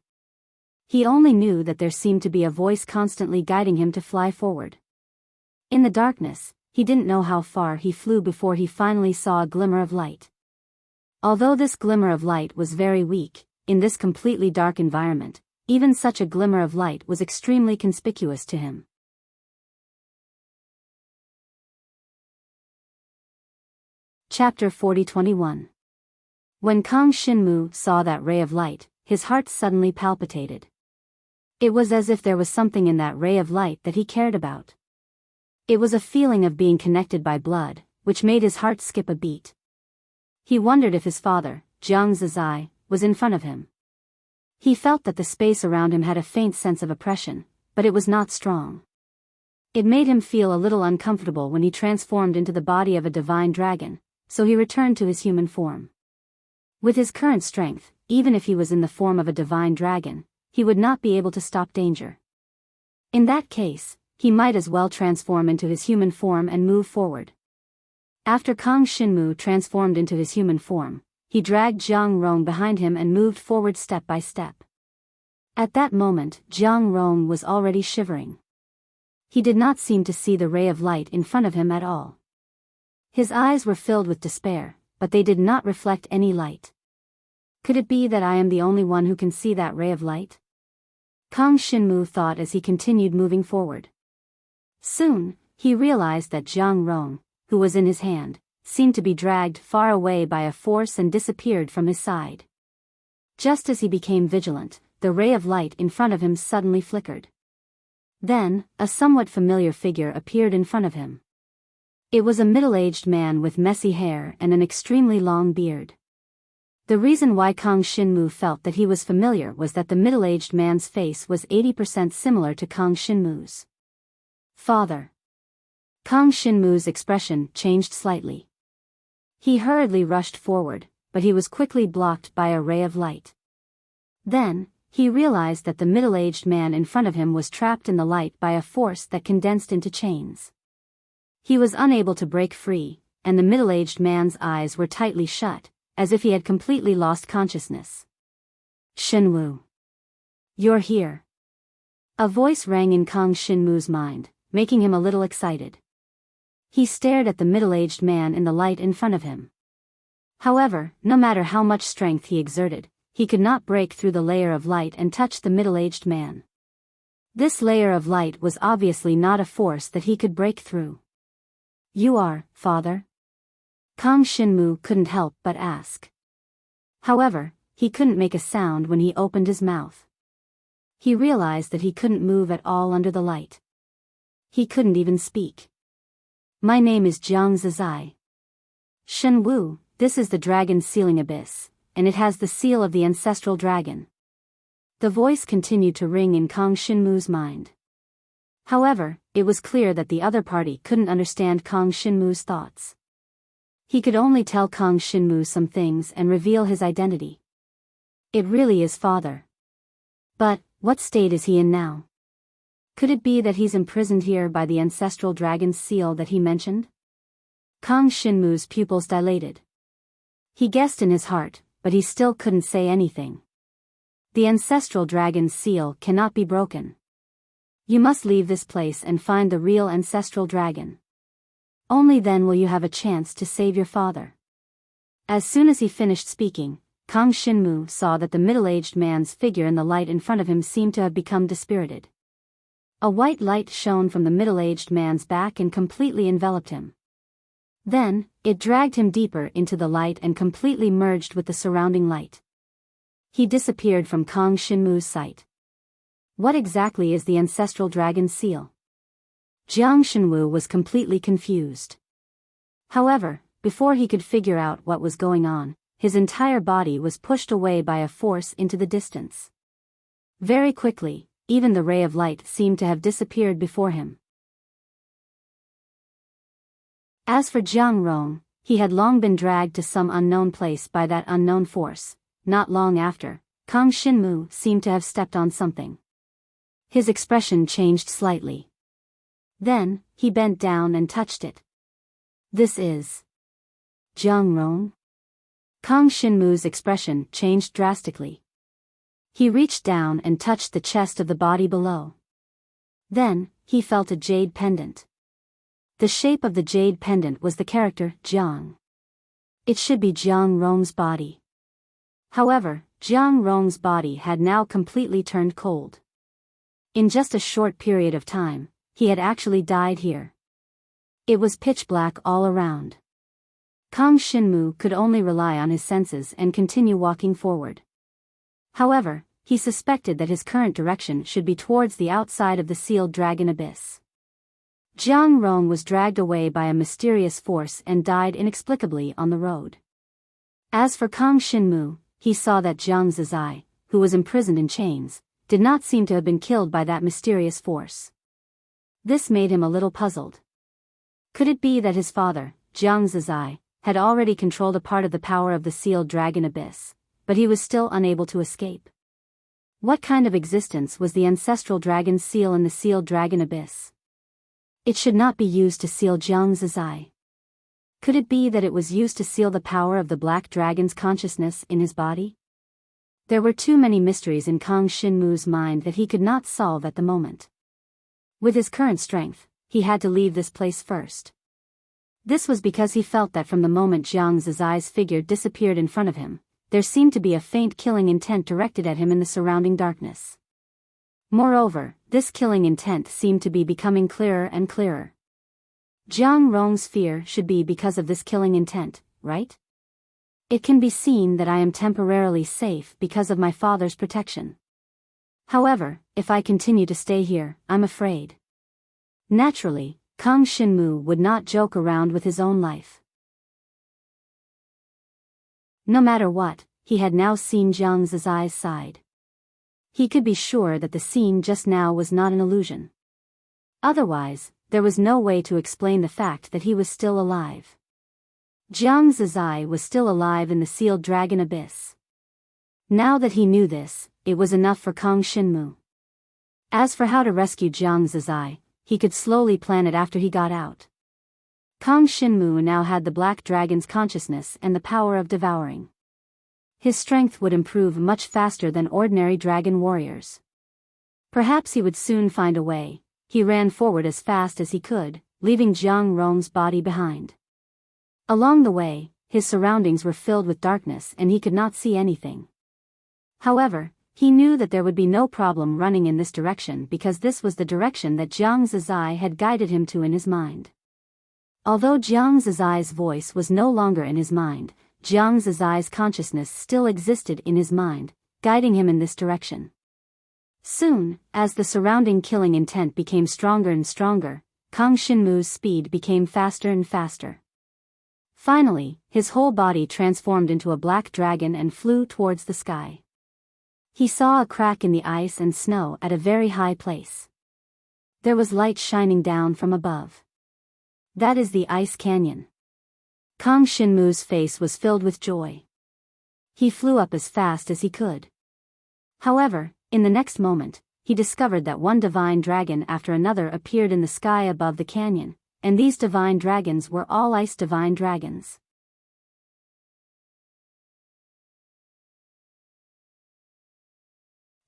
He only knew that there seemed to be a voice constantly guiding him to fly forward. In the darkness, he didn't know how far he flew before he finally saw a glimmer of light. Although this glimmer of light was very weak, in this completely dark environment, even such a glimmer of light was extremely conspicuous to him. Chapter 40-21. When Kang Shinmu saw that ray of light, his heart suddenly palpitated. It was as if there was something in that ray of light that he cared about. It was a feeling of being connected by blood, which made his heart skip a beat. He wondered if his father, Jiang Zizai, was in front of him. He felt that the space around him had a faint sense of oppression, but it was not strong. It made him feel a little uncomfortable when he transformed into the body of a divine dragon, so he returned to his human form. With his current strength, even if he was in the form of a divine dragon, he would not be able to stop danger. In that case, he might as well transform into his human form and move forward. After Kang Shinmu transformed into his human form, he dragged Jiang Rong behind him and moved forward step by step. At that moment, Jiang Rong was already shivering. He did not seem to see the ray of light in front of him at all. His eyes were filled with despair, but they did not reflect any light. Could it be that I am the only one who can see that ray of light? Kang Shinmu thought as he continued moving forward. Soon, he realized that Jiang Rong, who was in his hand, seemed to be dragged far away by a force and disappeared from his side. Just as he became vigilant, the ray of light in front of him suddenly flickered. Then, a somewhat familiar figure appeared in front of him. It was a middle-aged man with messy hair and an extremely long beard. The reason why Kang Shinmu felt that he was familiar was that the middle-aged man's face was 80% similar to Kang Shinmu's. Father. Kang Shinmu's expression changed slightly. He hurriedly rushed forward, but he was quickly blocked by a ray of light. Then, he realized that the middle-aged man in front of him was trapped in the light by a force that condensed into chains. He was unable to break free, and the middle-aged man's eyes were tightly shut, as if he had completely lost consciousness. Shinwu. You're here. A voice rang in Kang Shinmu's mind, making him a little excited. He stared at the middle-aged man in the light in front of him. However, no matter how much strength he exerted, he could not break through the layer of light and touch the middle-aged man. This layer of light was obviously not a force that he could break through. You are, Father? Kang Shinmu couldn't help but ask. However, he couldn't make a sound when he opened his mouth. He realized that he couldn't move at all under the light. He couldn't even speak. My name is Jiang Zizai. Shenwu, this is the dragon's sealing abyss, and it has the seal of the ancestral dragon. The voice continued to ring in Kang Shinmu's mind. However, it was clear that the other party couldn't understand Kang Shinmu's thoughts. He could only tell Kang Shinmu some things and reveal his identity. It really is Father. But, what state is he in now? Could it be that he's imprisoned here by the ancestral dragon's seal that he mentioned? Kang Shinmu's pupils dilated. He guessed in his heart, but he still couldn't say anything. The ancestral dragon's seal cannot be broken. You must leave this place and find the real ancestral dragon. Only then will you have a chance to save your father. As soon as he finished speaking, Kang Shinmu saw that the middle-aged man's figure in the light in front of him seemed to have become dispirited. A white light shone from the middle-aged man's back and completely enveloped him. Then, it dragged him deeper into the light and completely merged with the surrounding light. He disappeared from Kang Shinmu's sight. What exactly is the ancestral dragon seal? Jiang Shenwu was completely confused. However, before he could figure out what was going on, his entire body was pushed away by a force into the distance. Very quickly, even the ray of light seemed to have disappeared before him. As for Jiang Rong, he had long been dragged to some unknown place by that unknown force. Not long after, Kang Shinmu seemed to have stepped on something. His expression changed slightly. Then, he bent down and touched it. This is Jiang Rong? Kang Shinmu's expression changed drastically. He reached down and touched the chest of the body below. Then, he felt a jade pendant. The shape of the jade pendant was the character Jiang. It should be Jiang Rong's body. However, Jiang Rong's body had now completely turned cold. In just a short period of time, he had actually died here. It was pitch black all around. Kang Shinmu could only rely on his senses and continue walking forward. However, he suspected that his current direction should be towards the outside of the sealed dragon abyss. Jiang Rong was dragged away by a mysterious force and died inexplicably on the road. As for Kang Shinmu, he saw that Jiang Zizai, who was imprisoned in chains, did not seem to have been killed by that mysterious force. This made him a little puzzled. Could it be that his father, Jiang Zizai, had already controlled a part of the power of the sealed dragon abyss, but he was still unable to escape. What kind of existence was the ancestral dragon's seal in the sealed dragon abyss? It should not be used to seal Jiang Zizai. Could it be that it was used to seal the power of the black dragon's consciousness in his body? There were too many mysteries in Kang Xinmu's mind that he could not solve at the moment. With his current strength, he had to leave this place first. This was because he felt that from the moment Jiang Zizai's figure disappeared in front of him, there seemed to be a faint killing intent directed at him in the surrounding darkness. Moreover, this killing intent seemed to be becoming clearer and clearer. Jiang Rong's fear should be because of this killing intent, right? It can be seen that I am temporarily safe because of my father's protection. However, if I continue to stay here, I'm afraid. Naturally, Kang Xinmu would not joke around with his own life. No matter what, he had now seen Jiang Zizai's side. He could be sure that the scene just now was not an illusion. Otherwise, there was no way to explain the fact that he was still alive. Jiang Zizai was still alive in the sealed dragon abyss. Now that he knew this, it was enough for Kang Xinmu. As for how to rescue Jiang Zizai, he could slowly plan it after he got out. Kang Xinmu now had the black dragon's consciousness and the power of devouring. His strength would improve much faster than ordinary dragon warriors. Perhaps he would soon find a way. He ran forward as fast as he could, leaving Jiang Rong's body behind. Along the way, his surroundings were filled with darkness and he could not see anything. However, he knew that there would be no problem running in this direction because this was the direction that Jiang Zizai had guided him to in his mind. Although Jiang Zizai's voice was no longer in his mind, Jiang Zizai's consciousness still existed in his mind, guiding him in this direction. Soon, as the surrounding killing intent became stronger and stronger, Kang Xinmu's speed became faster and faster. Finally, his whole body transformed into a black dragon and flew towards the sky. He saw a crack in the ice and snow at a very high place. There was light shining down from above. That is the ice canyon. Kang Xinmu's face was filled with joy. He flew up as fast as he could. However, in the next moment, he discovered that one divine dragon after another appeared in the sky above the canyon, and these divine dragons were all ice divine dragons.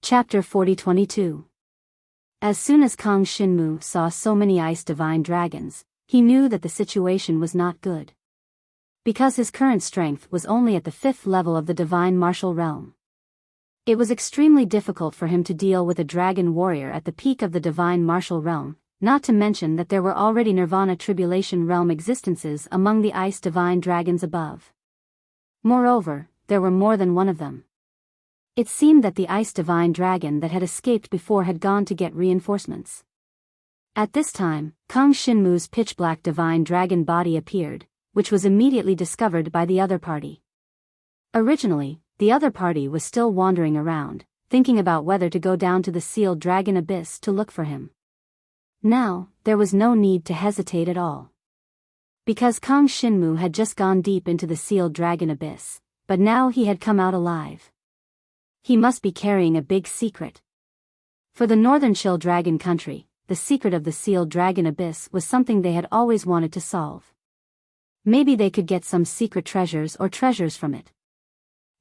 Chapter 40-22. As soon as Kang Xinmu saw so many ice divine dragons, he knew that the situation was not good. Because his current strength was only at the 5th level of the divine martial realm. It was extremely difficult for him to deal with a dragon warrior at the peak of the divine martial realm, not to mention that there were already nirvana tribulation realm existences among the ice divine dragons above. Moreover, there were more than one of them. It seemed that the ice divine dragon that had escaped before had gone to get reinforcements. At this time, Kang Xinmu's pitch-black divine dragon body appeared, which was immediately discovered by the other party. Originally, the other party was still wandering around, thinking about whether to go down to the sealed dragon abyss to look for him. Now, there was no need to hesitate at all. Because Kang Xinmu had just gone deep into the sealed dragon abyss, but now he had come out alive. He must be carrying a big secret. For the Northern Chill Dragon country, the secret of the sealed dragon abyss was something they had always wanted to solve. Maybe they could get some secret treasures or treasures from it.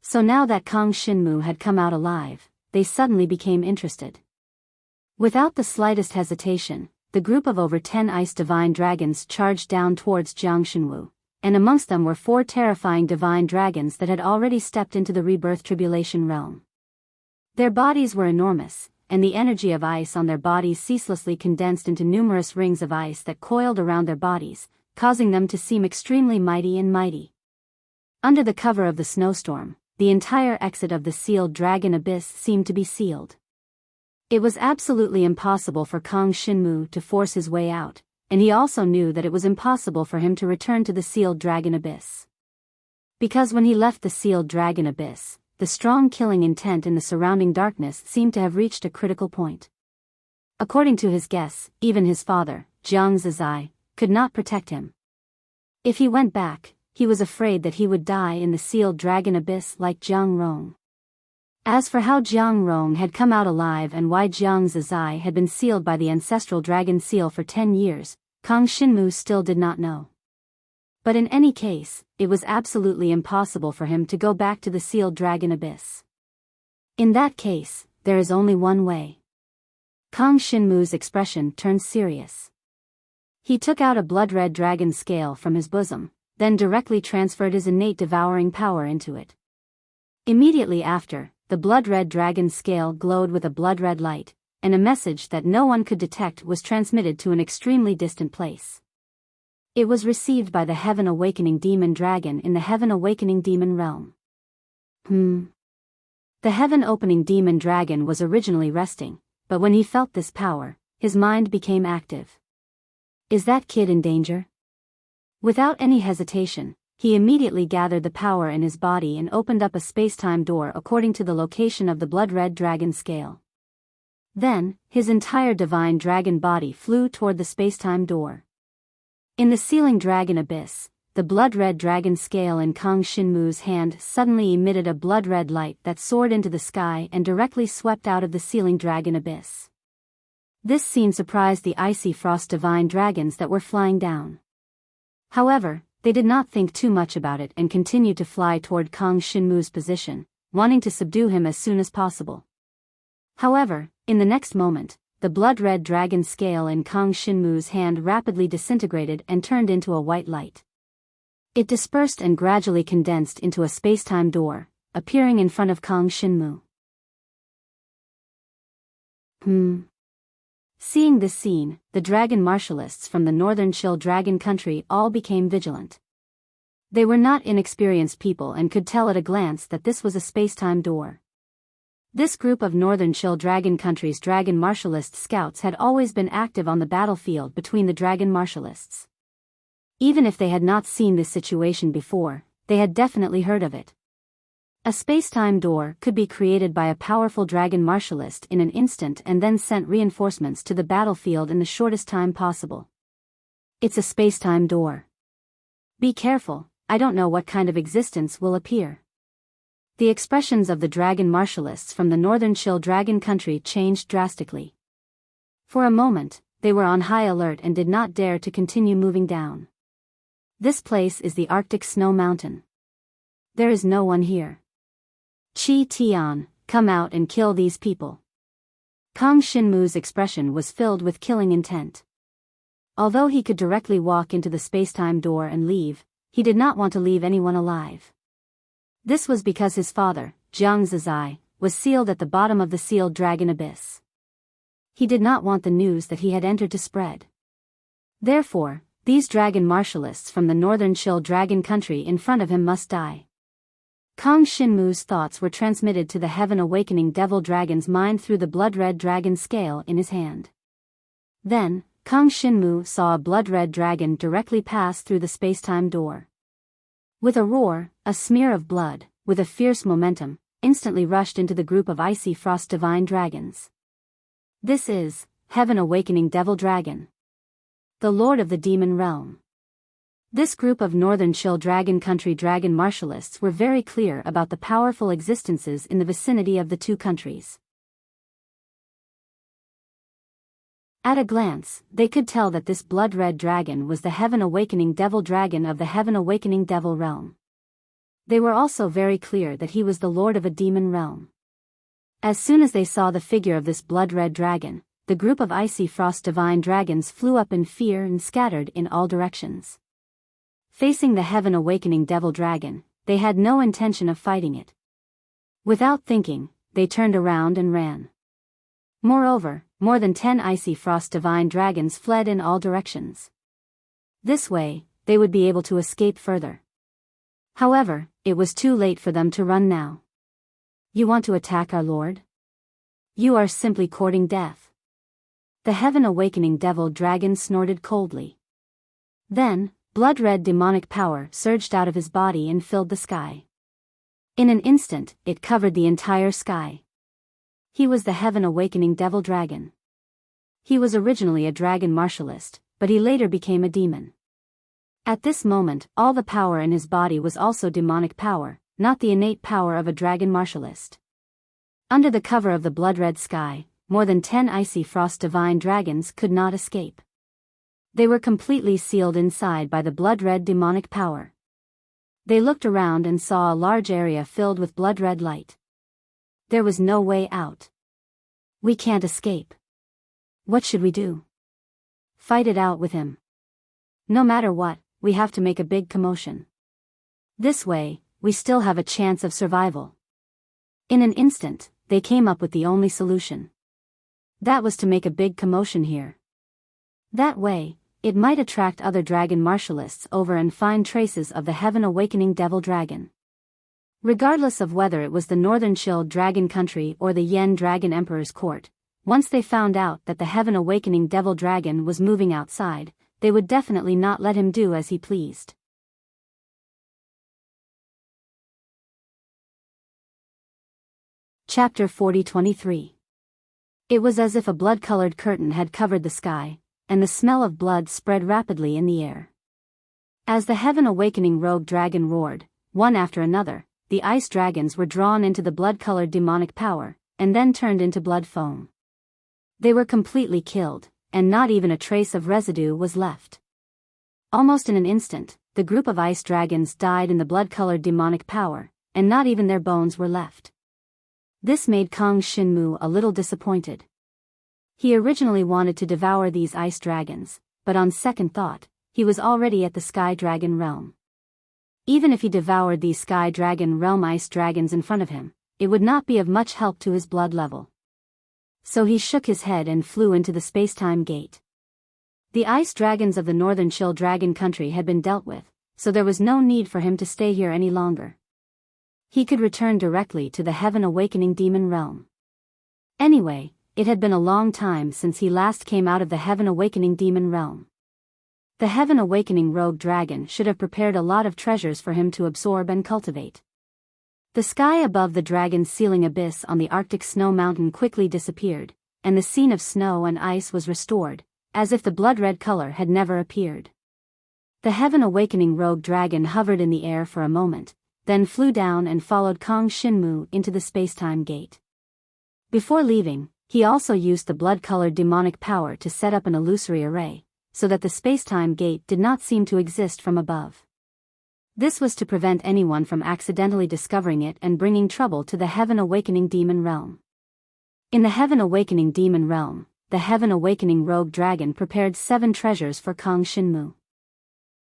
So now that Kang Xinmu had come out alive, they suddenly became interested. Without the slightest hesitation, the group of over 10 ice divine dragons charged down towards Jiang Xinwu, and amongst them were 4 terrifying divine dragons that had already stepped into the rebirth tribulation realm. Their bodies were enormous, and the energy of ice on their bodies ceaselessly condensed into numerous rings of ice that coiled around their bodies, causing them to seem extremely mighty and mighty. Under the cover of the snowstorm, the entire exit of the sealed dragon abyss seemed to be sealed. It was absolutely impossible for Kang Xinmu to force his way out, and he also knew that it was impossible for him to return to the sealed dragon abyss. Because when he left the sealed dragon abyss, the strong killing intent in the surrounding darkness seemed to have reached a critical point. According to his guess, even his father, Jiang Zizai, could not protect him. If he went back, he was afraid that he would die in the sealed dragon abyss like Jiang Rong. As for how Jiang Rong had come out alive and why Jiang Zizai had been sealed by the ancestral dragon seal for 10 years, Kang Xinmu still did not know. But in any case, it was absolutely impossible for him to go back to the sealed dragon abyss. In that case, there is only one way. Kang Xinmu's expression turned serious. He took out a blood-red dragon scale from his bosom, then directly transferred his innate devouring power into it. Immediately after, the blood-red dragon scale glowed with a blood-red light, and a message that no one could detect was transmitted to an extremely distant place. It was received by the Heaven Awakening Demon Dragon in the Heaven Awakening Demon realm. The Heaven Opening Demon Dragon was originally resting, but when he felt this power, his mind became active. Is that kid in danger? Without any hesitation, he immediately gathered the power in his body and opened up a space-time door according to the location of the blood-red dragon scale. Then, his entire divine dragon body flew toward the space-time door. In the sealing dragon abyss, the blood-red dragon scale in Kang Xinmu's hand suddenly emitted a blood-red light that soared into the sky and directly swept out of the sealing dragon abyss. This scene surprised the icy frost divine dragons that were flying down. However, they did not think too much about it and continued to fly toward Kang Xinmu's position, wanting to subdue him as soon as possible. However, in the next moment, the blood-red dragon scale in Kang Xinmu's hand rapidly disintegrated and turned into a white light. It dispersed and gradually condensed into a space-time door, appearing in front of Kang Xinmu. Seeing this scene, the dragon martialists from the northern Chill Dragon country all became vigilant. They were not inexperienced people and could tell at a glance that this was a space-time door. This group of northern Chill Dragon country's dragon martialist scouts had always been active on the battlefield between the dragon martialists. Even if they had not seen this situation before, they had definitely heard of it. A space-time door could be created by a powerful dragon martialist in an instant and then sent reinforcements to the battlefield in the shortest time possible. It's a space-time door. Be careful, I don't know what kind of existence will appear. The expressions of the dragon martialists from the northern Chill Dragon country changed drastically. For a moment, they were on high alert and did not dare to continue moving down. This place is the Arctic Snow Mountain. There is no one here. Qi Tian, come out and kill these people. Kang Xinmu's expression was filled with killing intent. Although he could directly walk into the space-time door and leave, he did not want to leave anyone alive. This was because his father, Jiang Zizai, was sealed at the bottom of the sealed dragon abyss. He did not want the news that he had entered to spread. Therefore, these dragon martialists from the northern Chill Dragon country in front of him must die. Kang Xinmu's thoughts were transmitted to the Heaven Awakening Devil Dragon's mind through the blood-red dragon scale in his hand. Then, Kang Xinmu saw a blood-red dragon directly pass through the space-time door. With a roar, a smear of blood, with a fierce momentum, instantly rushed into the group of icy frost divine dragons. This is Heaven Awakening Devil Dragon, the Lord of the Demon Realm. This group of northern Chill Dragon country dragon martialists were very clear about the powerful existences in the vicinity of the two countries. At a glance, they could tell that this blood-red dragon was the Heaven Awakening Devil Dragon of the Heaven Awakening Devil Realm. They were also very clear that he was the Lord of a demon realm. As soon as they saw the figure of this blood-red dragon, the group of icy frost divine dragons flew up in fear and scattered in all directions. Facing the Heaven Awakening Devil Dragon, they had no intention of fighting it. Without thinking, they turned around and ran. Moreover, more than 10 icy frost divine dragons fled in all directions. This way, they would be able to escape further. However, it was too late for them to run now. You want to attack our Lord? You are simply courting death. The Heaven Awakening Devil Dragon snorted coldly. Then, blood-red demonic power surged out of his body and filled the sky. In an instant, it covered the entire sky. He was the Heaven Awakening Devil Dragon. He was originally a dragon martialist, but he later became a demon. At this moment, all the power in his body was also demonic power, not the innate power of a dragon martialist. Under the cover of the blood-red sky, more than 10 icy frost divine dragons could not escape. They were completely sealed inside by the blood-red demonic power. They looked around and saw a large area filled with blood-red light. There was no way out. We can't escape. What should we do? Fight it out with him. No matter what, we have to make a big commotion. This way, we still have a chance of survival. In an instant, they came up with the only solution. That was to make a big commotion here. That way, it might attract other dragon martialists over and find traces of the Heaven Awakening Devil Dragon. Regardless of whether it was the Northern Chilled Dragon Country or the Yen Dragon Emperor's court, once they found out that the Heaven Awakening Devil Dragon was moving outside, they would definitely not let him do as he pleased. Chapter 40-23. It was as if a blood-colored curtain had covered the sky, and the smell of blood spread rapidly in the air. As the Heaven Awakening Rogue Dragon roared, one after another, the ice dragons were drawn into the blood-colored demonic power, and then turned into blood foam. They were completely killed, and not even a trace of residue was left. Almost in an instant, the group of ice dragons died in the blood-colored demonic power, and not even their bones were left. This made Kang Shinmu a little disappointed. He originally wanted to devour these ice dragons, but on second thought, he was already at the Sky Dragon realm. Even if he devoured these Sky Dragon realm ice dragons in front of him, it would not be of much help to his blood level. So he shook his head and flew into the space-time gate. The ice dragons of the Northern Chill Dragon Country had been dealt with, so there was no need for him to stay here any longer. He could return directly to the Heaven Awakening Demon realm. Anyway, it had been a long time since he last came out of the Heaven Awakening Demon realm. The Heaven Awakening Rogue Dragon should have prepared a lot of treasures for him to absorb and cultivate. The sky above the dragon's sealing abyss on the Arctic snow mountain quickly disappeared, and the scene of snow and ice was restored, as if the blood-red color had never appeared. The Heaven Awakening Rogue Dragon hovered in the air for a moment, then flew down and followed Kang Shinmu into the space-time gate. Before leaving, he also used the blood-colored demonic power to set up an illusory array, so that the space-time gate did not seem to exist from above. This was to prevent anyone from accidentally discovering it and bringing trouble to the Heaven Awakening Demon realm. In the Heaven Awakening Demon realm, the Heaven Awakening Rogue Dragon prepared 7 treasures for Kang Shinmu.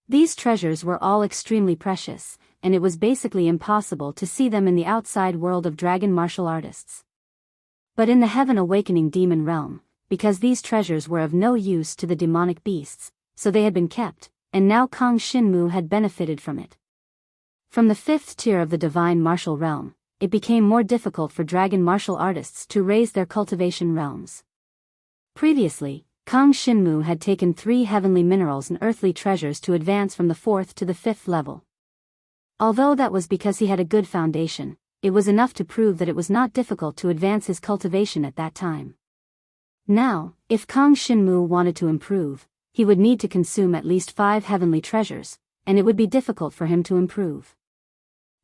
These treasures were all extremely precious, and it was basically impossible to see them in the outside world of dragon martial artists. But in the Heaven Awakening Demon realm, because these treasures were of no use to the demonic beasts, so they had been kept, and now Kang Shinmu had benefited from it. From the 5th tier of the divine martial realm, it became more difficult for dragon martial artists to raise their cultivation realms. Previously, Kang Shinmu had taken 3 heavenly minerals and earthly treasures to advance from the 4th to the 5th level. Although that was because he had a good foundation, it was enough to prove that it was not difficult to advance his cultivation at that time. Now, if Kang Shinmu wanted to improve, he would need to consume at least 5 heavenly treasures, and it would be difficult for him to improve.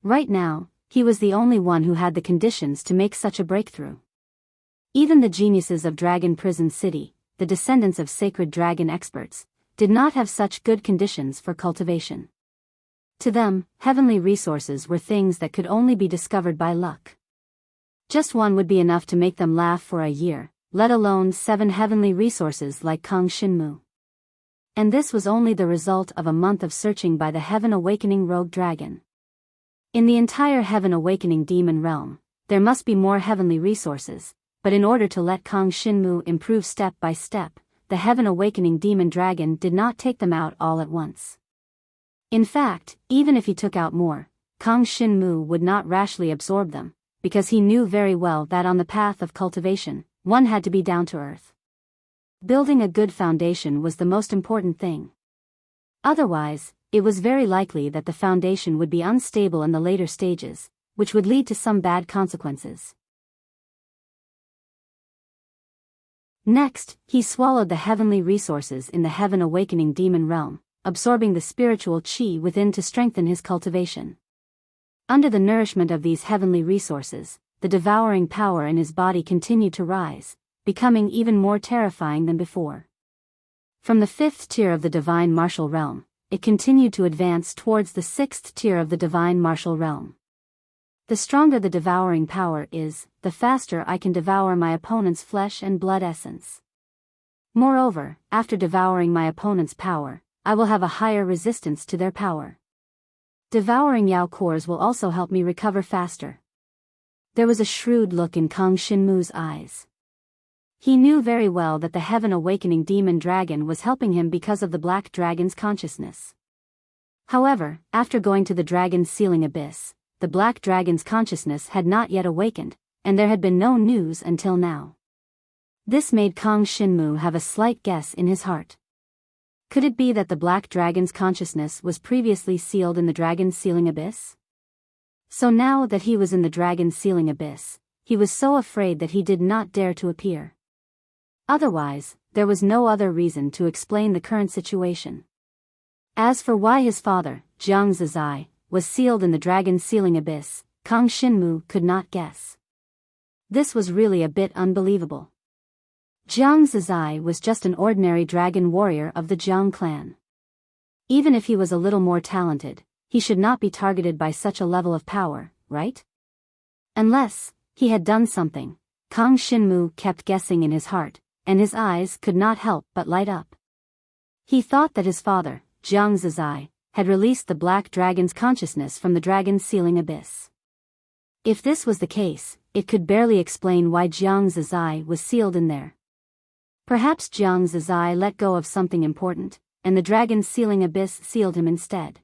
Right now, he was the only one who had the conditions to make such a breakthrough. Even the geniuses of Dragon Prison City, the descendants of sacred dragon experts, did not have such good conditions for cultivation. To them, heavenly resources were things that could only be discovered by luck. Just one would be enough to make them laugh for a year, let alone 7 heavenly resources like Kang Shinmu. And this was only the result of a month of searching by the Heaven Awakening Rogue Dragon. In the entire Heaven Awakening Demon realm, there must be more heavenly resources, but in order to let Kang Shinmu improve step by step, the Heaven Awakening Demon Dragon did not take them out all at once. In fact, even if he took out more, Kang Shinmu would not rashly absorb them, because he knew very well that on the path of cultivation, one had to be down to earth. Building a good foundation was the most important thing. Otherwise, it was very likely that the foundation would be unstable in the later stages, which would lead to some bad consequences. Next, he swallowed the heavenly resources in the Heaven Awakening Demon realm, absorbing the spiritual qi within to strengthen his cultivation. Under the nourishment of these heavenly resources, the devouring power in his body continued to rise, becoming even more terrifying than before. From the 5th tier of the divine martial realm, it continued to advance towards the 6th tier of the divine martial realm. The stronger the devouring power is, the faster I can devour my opponent's flesh and blood essence. Moreover, after devouring my opponent's power, I will have a higher resistance to their power. Devouring Yao cores will also help me recover faster. There was a shrewd look in Kang Shinmu's eyes. He knew very well that the Heaven Awakening Demon Dragon was helping him because of the Black Dragon's consciousness. However, after going to the Dragon's Sealing Abyss, the Black Dragon's consciousness had not yet awakened, and there had been no news until now. This made Kang Shinmu have a slight guess in his heart. Could it be that the Black Dragon's consciousness was previously sealed in the Dragon's Sealing Abyss? So now that he was in the Dragon's Sealing Abyss, he was so afraid that he did not dare to appear. Otherwise, there was no other reason to explain the current situation. As for why his father, Jiang Zizai, was sealed in the Dragon's Sealing Abyss, Kang Shinmu could not guess. This was really a bit unbelievable. Jiang Zizai was just an ordinary dragon warrior of the Jiang clan. Even if he was a little more talented, he should not be targeted by such a level of power, right? Unless he had done something, Kang Shinmu kept guessing in his heart, and his eyes could not help but light up. He thought that his father, Jiang Zizai, had released the Black Dragon's consciousness from the Dragon's Sealing Abyss. If this was the case, it could barely explain why Jiang Zizai was sealed in there. Perhaps Jiang Zizai let go of something important, and the Dragon's Sealing Abyss sealed him instead.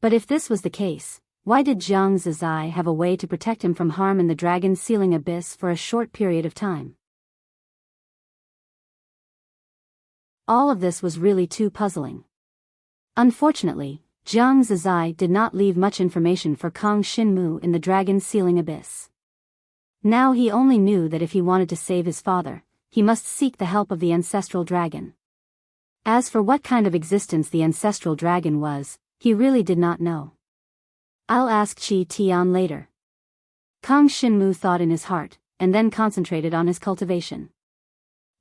But if this was the case, why did Jiang Zizai have a way to protect him from harm in the Dragon's Sealing Abyss for a short period of time? All of this was really too puzzling. Unfortunately, Jiang Zizai did not leave much information for Kang Shinmu in the Dragon's Sealing Abyss. Now he only knew that if he wanted to save his father, he must seek the help of the Ancestral Dragon. As for what kind of existence the Ancestral Dragon was, he really did not know. I'll ask Qi Tian later. Kang Shinmu thought in his heart, and then concentrated on his cultivation.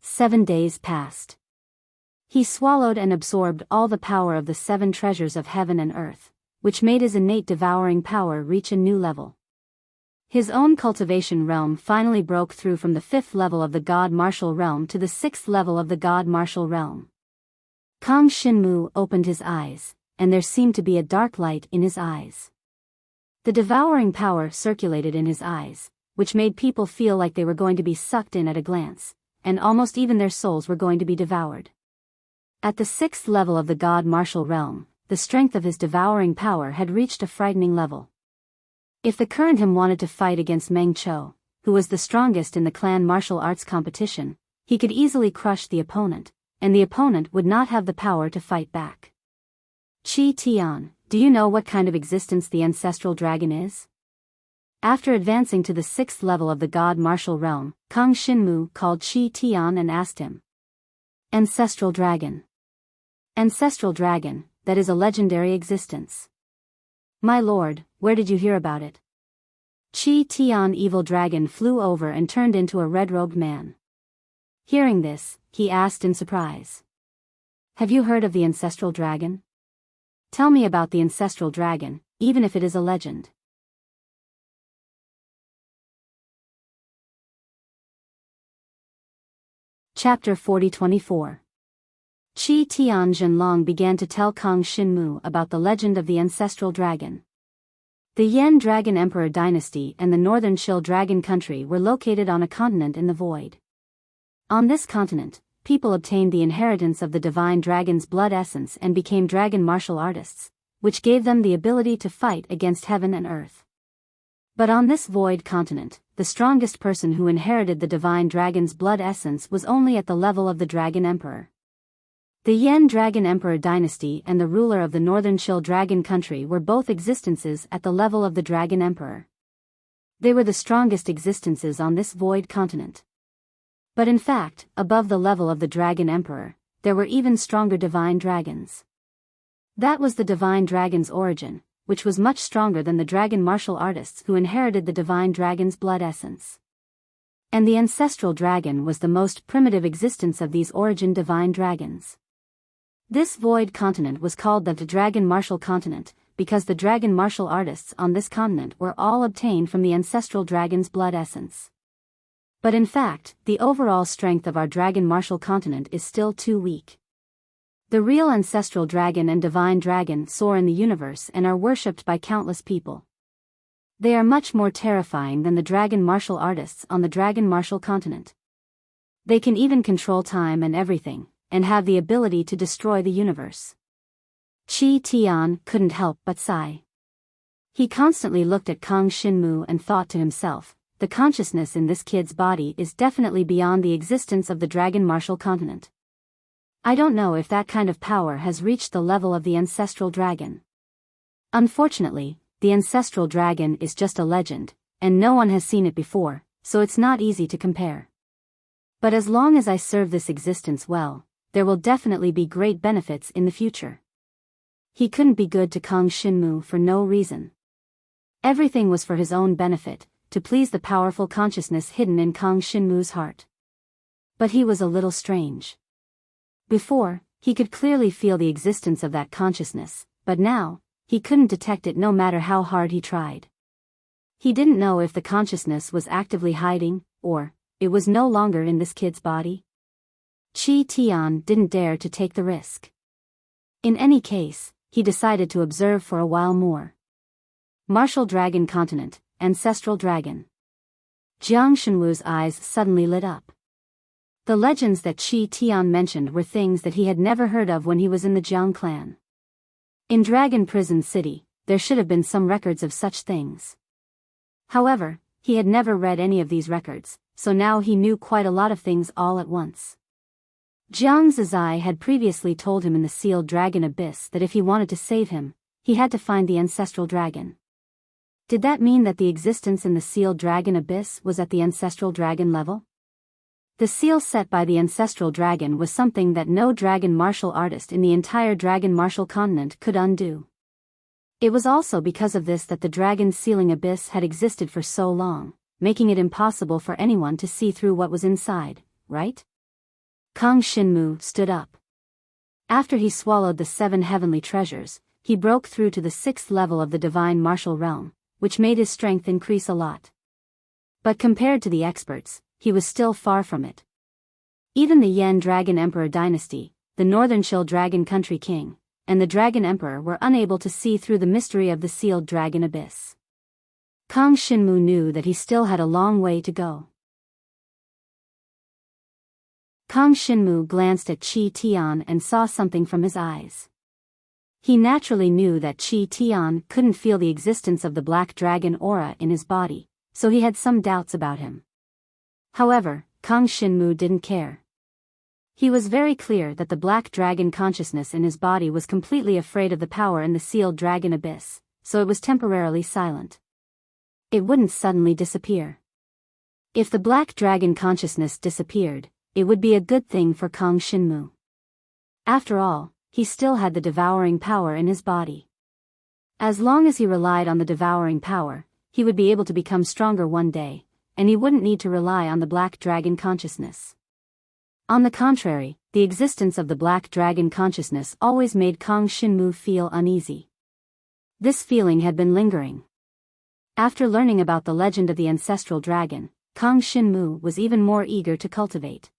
7 days passed. He swallowed and absorbed all the power of the 7 treasures of heaven and earth, which made his innate devouring power reach a new level. His own cultivation realm finally broke through from the 5th level of the God Martial Realm to the 6th level of the God Martial Realm. Kang Shinmu opened his eyes, and there seemed to be a dark light in his eyes. The devouring power circulated in his eyes, which made people feel like they were going to be sucked in at a glance, and almost even their souls were going to be devoured. At the 6th level of the God Martial Realm, the strength of his devouring power had reached a frightening level. If the current him wanted to fight against Meng Chou, who was the strongest in the clan martial arts competition, he could easily crush the opponent, and the opponent would not have the power to fight back. Qi Tian, do you know what kind of existence the Ancestral Dragon is? After advancing to the 6th level of the God Martial Realm, Kang Shinmu called Qi Tian and asked him. Ancestral Dragon. Ancestral Dragon, that is a legendary existence. My lord, where did you hear about it? Qi Tian Evil Dragon flew over and turned into a red-robed man. Hearing this, he asked in surprise. Have you heard of the Ancestral Dragon? Tell me about the Ancestral Dragon, even if it is a legend. Chapter 40-24. Qi Tian Zhenlong began to tell Kang Shinmu about the legend of the Ancestral Dragon. The Yan Dragon Emperor dynasty and the Northern Chill Dragon country were located on a continent in the void. On this continent, people obtained the inheritance of the divine dragon's blood essence and became dragon martial artists, which gave them the ability to fight against heaven and earth. But on this void continent, the strongest person who inherited the divine dragon's blood essence was only at the level of the Dragon Emperor. The Yan Dragon Emperor dynasty and the ruler of the Northern Chill Dragon country were both existences at the level of the Dragon Emperor. They were the strongest existences on this void continent. But in fact, above the level of the Dragon Emperor, there were even stronger divine dragons. That was the divine dragon's origin, which was much stronger than the dragon martial artists who inherited the divine dragon's blood essence. And the ancestral dragon was the most primitive existence of these origin divine dragons. This void continent was called the dragon martial continent, because the dragon martial artists on this continent were all obtained from the ancestral dragon's blood essence. But in fact, the overall strength of our dragon martial continent is still too weak. The real ancestral dragon and divine dragon soar in the universe and are worshipped by countless people. They are much more terrifying than the dragon martial artists on the dragon martial continent. They can even control time and everything, and have the ability to destroy the universe. Qi Tian couldn't help but sigh. He constantly looked at Kang Xinmu and thought to himself, the consciousness in this kid's body is definitely beyond the existence of the dragon martial continent. I don't know if that kind of power has reached the level of the ancestral dragon. Unfortunately, the ancestral dragon is just a legend, and no one has seen it before, so it's not easy to compare. But as long as I serve this existence well, there will definitely be great benefits in the future. He couldn't be good to Kang Xinmu for no reason. Everything was for his own benefit, to please the powerful consciousness hidden in Kang Xinmu's heart. But he was a little strange. Before, he could clearly feel the existence of that consciousness, but now, he couldn't detect it no matter how hard he tried. He didn't know if the consciousness was actively hiding, or it was no longer in this kid's body. Qi Tian didn't dare to take the risk. In any case, he decided to observe for a while more. Martial Dragon Continent, Ancestral Dragon. Jiang Shenwu's eyes suddenly lit up. The legends that Qi Tian mentioned were things that he had never heard of when he was in the Jiang clan. In Dragon Prison City, there should have been some records of such things. However, he had never read any of these records, so now he knew quite a lot of things all at once. Jiang Zizai had previously told him in the sealed dragon abyss that if he wanted to save him, he had to find the ancestral dragon. Did that mean that the existence in the sealed dragon abyss was at the ancestral dragon level? The seal set by the ancestral dragon was something that no dragon martial artist in the entire dragon martial continent could undo. It was also because of this that the dragon sealing abyss had existed for so long, making it impossible for anyone to see through what was inside, right? Kang Xinmu stood up. After he swallowed the 7 heavenly treasures, he broke through to the 6th level of the divine martial realm, which made his strength increase a lot. But compared to the experts, he was still far from it. Even the Yan Dragon Emperor dynasty, the Northern Chill Dragon Country King, and the Dragon Emperor were unable to see through the mystery of the sealed dragon abyss. Kang Xinmu knew that he still had a long way to go. Kang Xinmu glanced at Qi Tian and saw something from his eyes. He naturally knew that Qi Tian couldn't feel the existence of the black dragon aura in his body, so he had some doubts about him. However, Kang Xinmu didn't care. He was very clear that the black dragon consciousness in his body was completely afraid of the power in the sealed dragon abyss, so it was temporarily silent. It wouldn't suddenly disappear. If the black dragon consciousness disappeared, it would be a good thing for Kang Xinmu. After all, he still had the devouring power in his body. As long as he relied on the devouring power, he would be able to become stronger one day, and he wouldn't need to rely on the black dragon consciousness. On the contrary, the existence of the black dragon consciousness always made Kang Xinmu feel uneasy. This feeling had been lingering. After learning about the legend of the ancestral dragon, Kang Xinmu was even more eager to cultivate.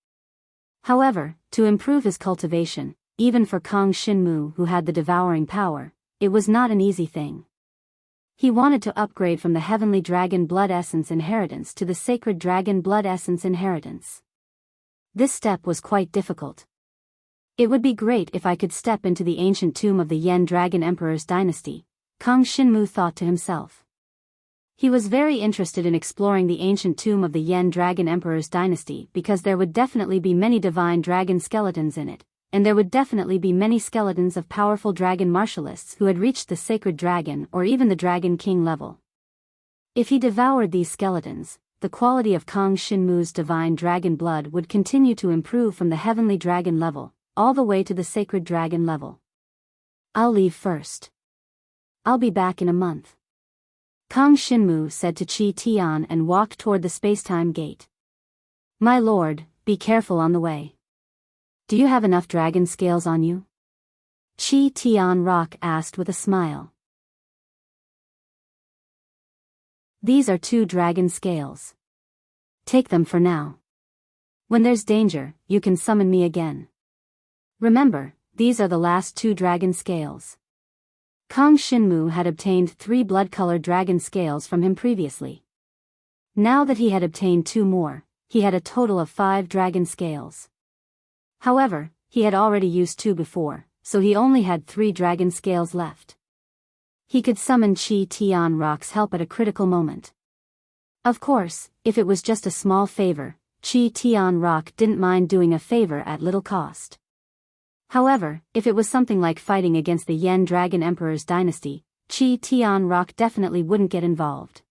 However, to improve his cultivation, even for Kang Xinmu who had the devouring power, it was not an easy thing. He wanted to upgrade from the heavenly dragon blood essence inheritance to the sacred dragon blood essence inheritance. This step was quite difficult. It would be great if I could step into the ancient tomb of the Yan Dragon Emperor's dynasty, Kang Xinmu thought to himself. He was very interested in exploring the ancient tomb of the Yan Dragon Emperor's dynasty because there would definitely be many divine dragon skeletons in it, and there would definitely be many skeletons of powerful dragon martialists who had reached the sacred dragon or even the dragon king level. If he devoured these skeletons, the quality of Kang Xinmu's divine dragon blood would continue to improve from the heavenly dragon level, all the way to the sacred dragon level. I'll leave first. I'll be back in a month. Kang Shinmu said to Qi Tian and walked toward the spacetime gate. My lord, be careful on the way. Do you have enough dragon scales on you? Qi Tian Rock asked with a smile. These are 2 dragon scales. Take them for now. When there's danger, you can summon me again. Remember, these are the last 2 dragon scales. Kang Shinmu had obtained 3 blood-colored dragon scales from him previously. Now that he had obtained 2 more, he had a total of 5 dragon scales. However, he had already used 2 before, so he only had 3 dragon scales left. He could summon Qi Tian Rock's help at a critical moment. Of course, if it was just a small favor, Qi Tian Rock didn't mind doing a favor at little cost. However, if it was something like fighting against the Yen Dragon Emperor's dynasty, Qi Tian Rock definitely wouldn't get involved.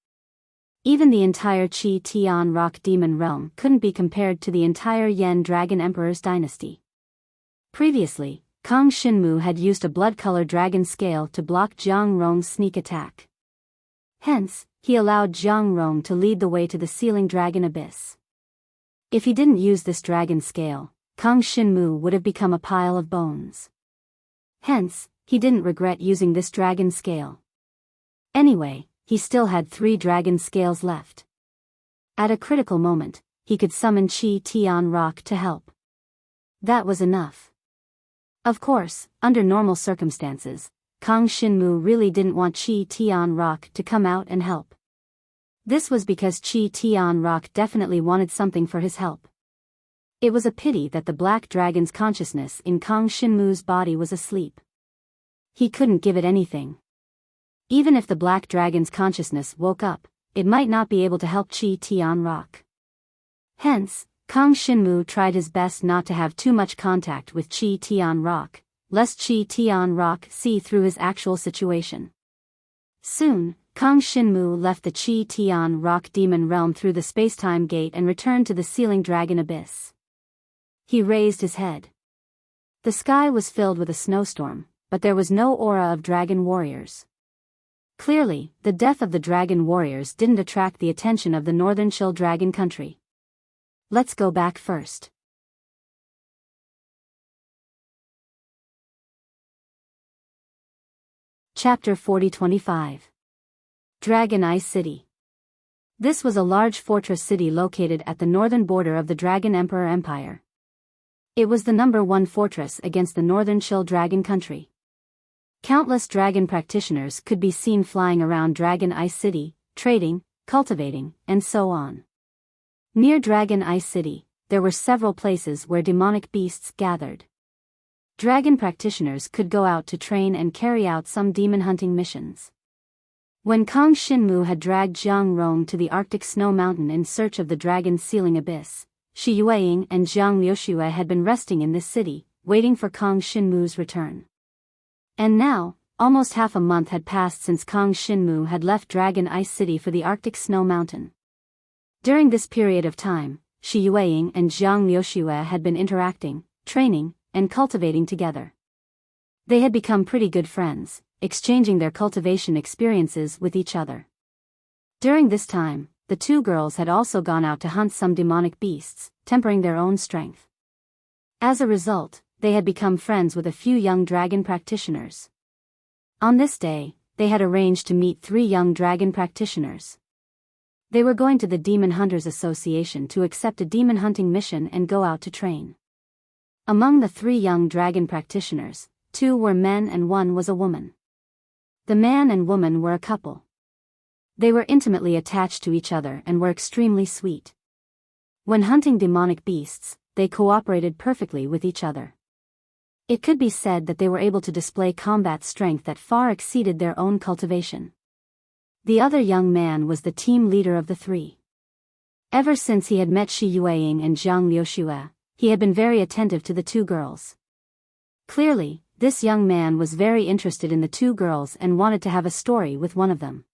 Even the entire Qi Tian Rock demon realm couldn't be compared to the entire Yen Dragon Emperor's dynasty. Previously, Kang Shinmu had used a blood-colored dragon scale to block Jiang Rong's sneak attack. Hence, he allowed Jiang Rong to lead the way to the sealing dragon abyss. If he didn't use this dragon scale, Kang Shinmu would have become a pile of bones. Hence, he didn't regret using this dragon scale. Anyway, he still had 3 dragon scales left. At a critical moment, he could summon Qi Tian Rock to help. That was enough. Of course, under normal circumstances, Kang Shinmu really didn't want Qi Tian Rock to come out and help. This was because Qi Tian Rock definitely wanted something for his help. It was a pity that the black dragon's consciousness in Kang Shinmu's body was asleep. He couldn't give it anything. Even if the black dragon's consciousness woke up, it might not be able to help Qi Tian Rock. Hence, Kang Shinmu tried his best not to have too much contact with Qi Tian Rock, lest Qi Tian Rock see through his actual situation. Soon, Kang Shinmu left the Qi Tian Rock demon realm through the spacetime gate and returned to the sealing dragon abyss. He raised his head. The sky was filled with a snowstorm, but there was no aura of dragon warriors. Clearly, the death of the dragon warriors didn't attract the attention of the northern Chill Dragon country. Let's go back first. Chapter 40-25. Dragon Ice City. This was a large fortress city located at the northern border of the Dragon Emperor Empire. It was the #1 fortress against the northern Chill Dragon country. Countless dragon practitioners could be seen flying around Dragon Ice City, trading, cultivating, and so on. Near Dragon Ice City, there were several places where demonic beasts gathered. Dragon practitioners could go out to train and carry out some demon hunting missions. When Kang Shinmu had dragged Jiang Rong to the Arctic Snow Mountain in search of the dragon's sealing abyss, Shi Yueying and Jiang Liuxue had been resting in this city, waiting for Kang Shinmu's return. And now, almost half a month had passed since Kang Shinmu had left Dragon Ice City for the Arctic Snow Mountain. During this period of time, Shi Yueying and Jiang Liuxue had been interacting, training, and cultivating together. They had become pretty good friends, exchanging their cultivation experiences with each other. During this time, the 2 girls had also gone out to hunt some demonic beasts, tempering their own strength. As a result, they had become friends with a few young dragon practitioners. On this day, they had arranged to meet 3 young dragon practitioners. They were going to the Demon Hunters Association to accept a demon hunting mission and go out to train. Among the 3 young dragon practitioners, 2 were men and 1 was a woman. The man and woman were a couple. They were intimately attached to each other and were extremely sweet. When hunting demonic beasts, they cooperated perfectly with each other. It could be said that they were able to display combat strength that far exceeded their own cultivation. The other young man was the team leader of the 3. Ever since he had met Shi Yueying and Jiang Liuxue, he had been very attentive to the 2 girls. Clearly, this young man was very interested in the 2 girls and wanted to have a story with one of them.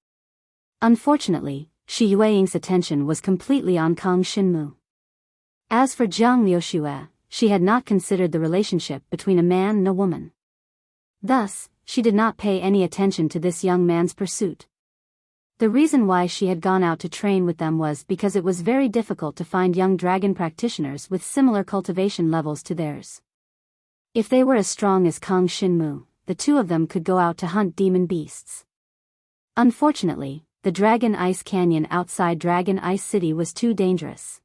Unfortunately, Shi Yueying's attention was completely on Kang Shinmu. As for Jiang Liuxue, she had not considered the relationship between a man and a woman. Thus, she did not pay any attention to this young man's pursuit. The reason why she had gone out to train with them was because it was very difficult to find young dragon practitioners with similar cultivation levels to theirs. If they were as strong as Kang Shinmu, the two of them could go out to hunt demon beasts. Unfortunately, the Dragon Ice Canyon outside Dragon Ice City was too dangerous.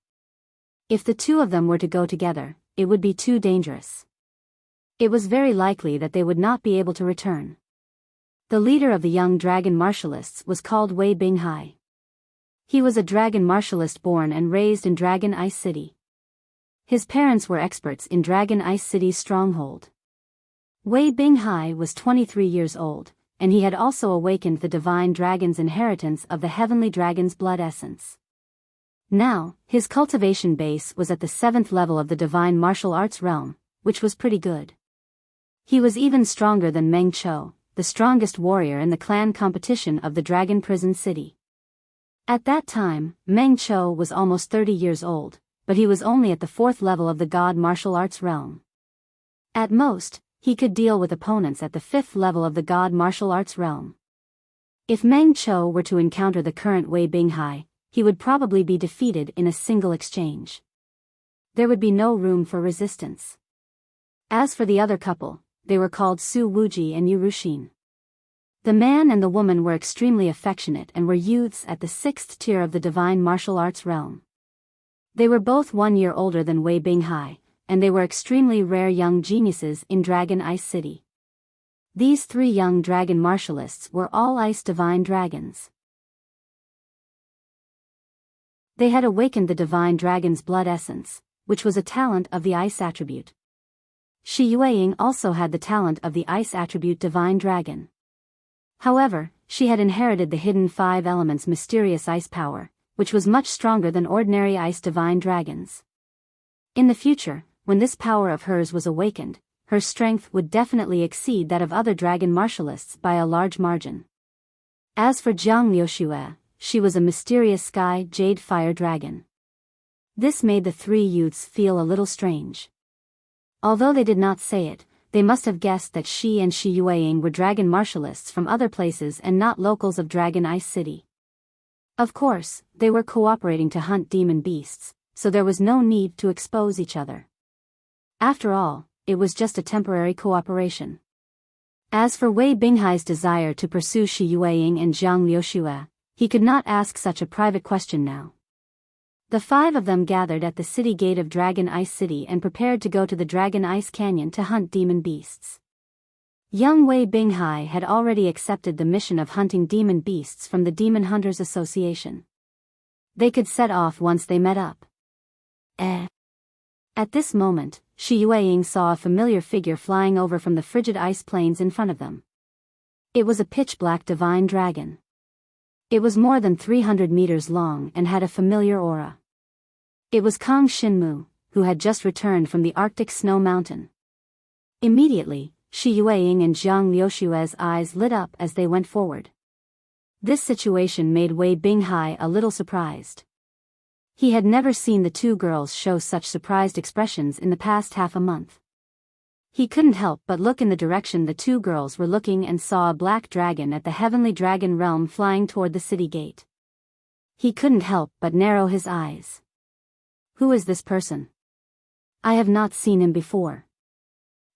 If the two of them were to go together, it would be too dangerous. It was very likely that they would not be able to return. The leader of the young dragon martialists was called Wei Binghai. He was a dragon martialist born and raised in Dragon Ice City. His parents were experts in Dragon Ice City's stronghold. Wei Binghai was 23 years old, and he had also awakened the divine dragon's inheritance of the heavenly dragon's blood essence. Now, his cultivation base was at the 7th level of the divine martial arts realm, which was pretty good. He was even stronger than Meng Chou, the strongest warrior in the clan competition of the Dragon Prison City. At that time, Meng Chou was almost 30 years old, but he was only at the 4th level of the God martial arts realm. At most, he could deal with opponents at the 5th level of the God martial arts realm. If Meng Chou were to encounter the current Wei Binghai, he would probably be defeated in a single exchange. There would be no room for resistance. As for the other couple, they were called Su Wuji and Yu Ruxin. The man and the woman were extremely affectionate and were youths at the 6th tier of the divine martial arts realm. They were both 1 year older than Wei Binghai, and they were extremely rare young geniuses in Dragon Ice City. These 3 young dragon martialists were all ice divine dragons. They had awakened the divine dragon's blood essence, which was a talent of the ice attribute. Shi Yueying also had the talent of the ice attribute divine dragon. However, she had inherited the hidden 5 elements mysterious ice power, which was much stronger than ordinary ice divine dragons. In the future, when this power of hers was awakened, her strength would definitely exceed that of other dragon martialists by a large margin. As for Jiang Liuxue, she was a mysterious sky jade fire dragon. This made the 3 youths feel a little strange. Although they did not say it, they must have guessed that she and Shi Yueying were dragon martialists from other places and not locals of Dragon Ice City. Of course, they were cooperating to hunt demon beasts, so there was no need to expose each other. After all, it was just a temporary cooperation. As for Wei Binghai's desire to pursue Shi Yueying and Jiang Liuxue, he could not ask such a private question now. The 5 of them gathered at the city gate of Dragon Ice City and prepared to go to the Dragon Ice Canyon to hunt demon beasts. Young Wei Binghai had already accepted the mission of hunting demon beasts from the Demon Hunters Association. They could set off once they met up. At this moment, Shi Yueying saw a familiar figure flying over from the frigid ice plains in front of them. It was a pitch-black divine dragon. It was more than 300 meters long and had a familiar aura. It was Kang Shinmu, who had just returned from the Arctic snow mountain. Immediately, Shi Yueying and Jiang Liuxue's eyes lit up as they went forward. This situation made Wei Binghai a little surprised. He had never seen the 2 girls show such surprised expressions in the past half a month. He couldn't help but look in the direction the 2 girls were looking and saw a black dragon at the heavenly dragon realm flying toward the city gate. He couldn't help but narrow his eyes. Who is this person? I have not seen him before.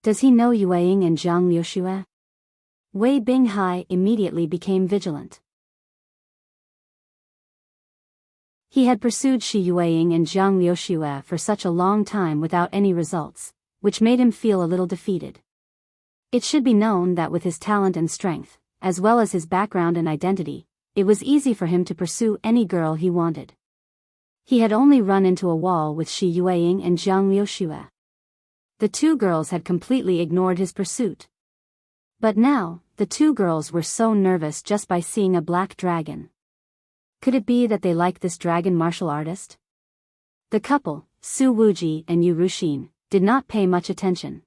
Does he know Yueying and Jiang Liuxue? Wei Binghai immediately became vigilant. He had pursued Shi Yueying and Jiang Liuxue for such a long time without any results, which made him feel a little defeated. It should be known that with his talent and strength, as well as his background and identity, it was easy for him to pursue any girl he wanted. He had only run into a wall with Shi Yueying and Jiang Liuxue. The 2 girls had completely ignored his pursuit. But now, the 2 girls were so nervous just by seeing a black dragon. Could it be that they liked this dragon martial artist? The couple, Su Wuji and Yu Ruxin, did not pay much attention.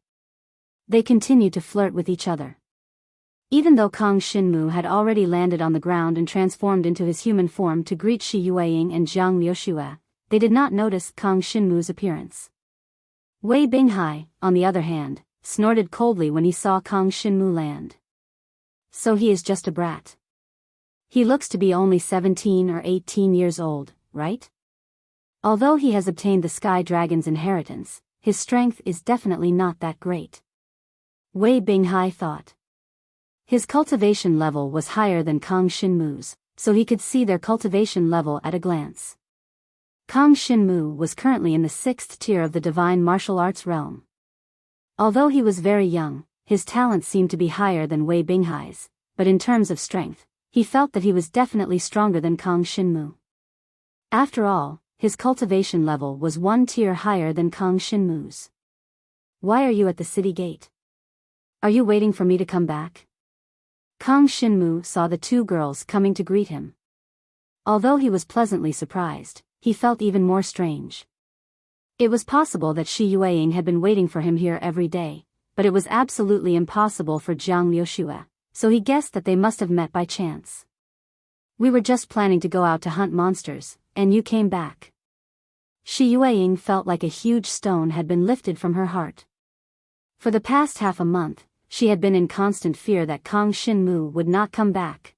They continued to flirt with each other. Even though Kang Shinmu had already landed on the ground and transformed into his human form to greet Shi Yueying and Jiang Liuxue, they did not notice Kang Shinmu's appearance. Wei Binghai, on the other hand, snorted coldly when he saw Kang Shinmu land. So he is just a brat. He looks to be only 17 or 18 years old, right? Although he has obtained the Sky Dragon's inheritance, his strength is definitely not that great. Wei Binghai thought. His cultivation level was higher than Kang Shinmu's, so he could see their cultivation level at a glance. Kang Shinmu was currently in the 6th tier of the divine martial arts realm. Although he was very young, his talent seemed to be higher than Wei Binghai's, but in terms of strength, he felt that he was definitely stronger than Kang Shinmu. After all, his cultivation level was 1 tier higher than Kang Shinmu's. Why are you at the city gate? Are you waiting for me to come back? Kang Shinmu saw the two girls coming to greet him. Although he was pleasantly surprised, he felt even more strange. It was possible that Shi Yueying had been waiting for him here every day, but it was absolutely impossible for Jiang Liuxue, so he guessed that they must have met by chance. We were just planning to go out to hunt monsters, and you came back. Shi Yueying felt like a huge stone had been lifted from her heart. For the past half a month, she had been in constant fear that Kang Shinmu would not come back.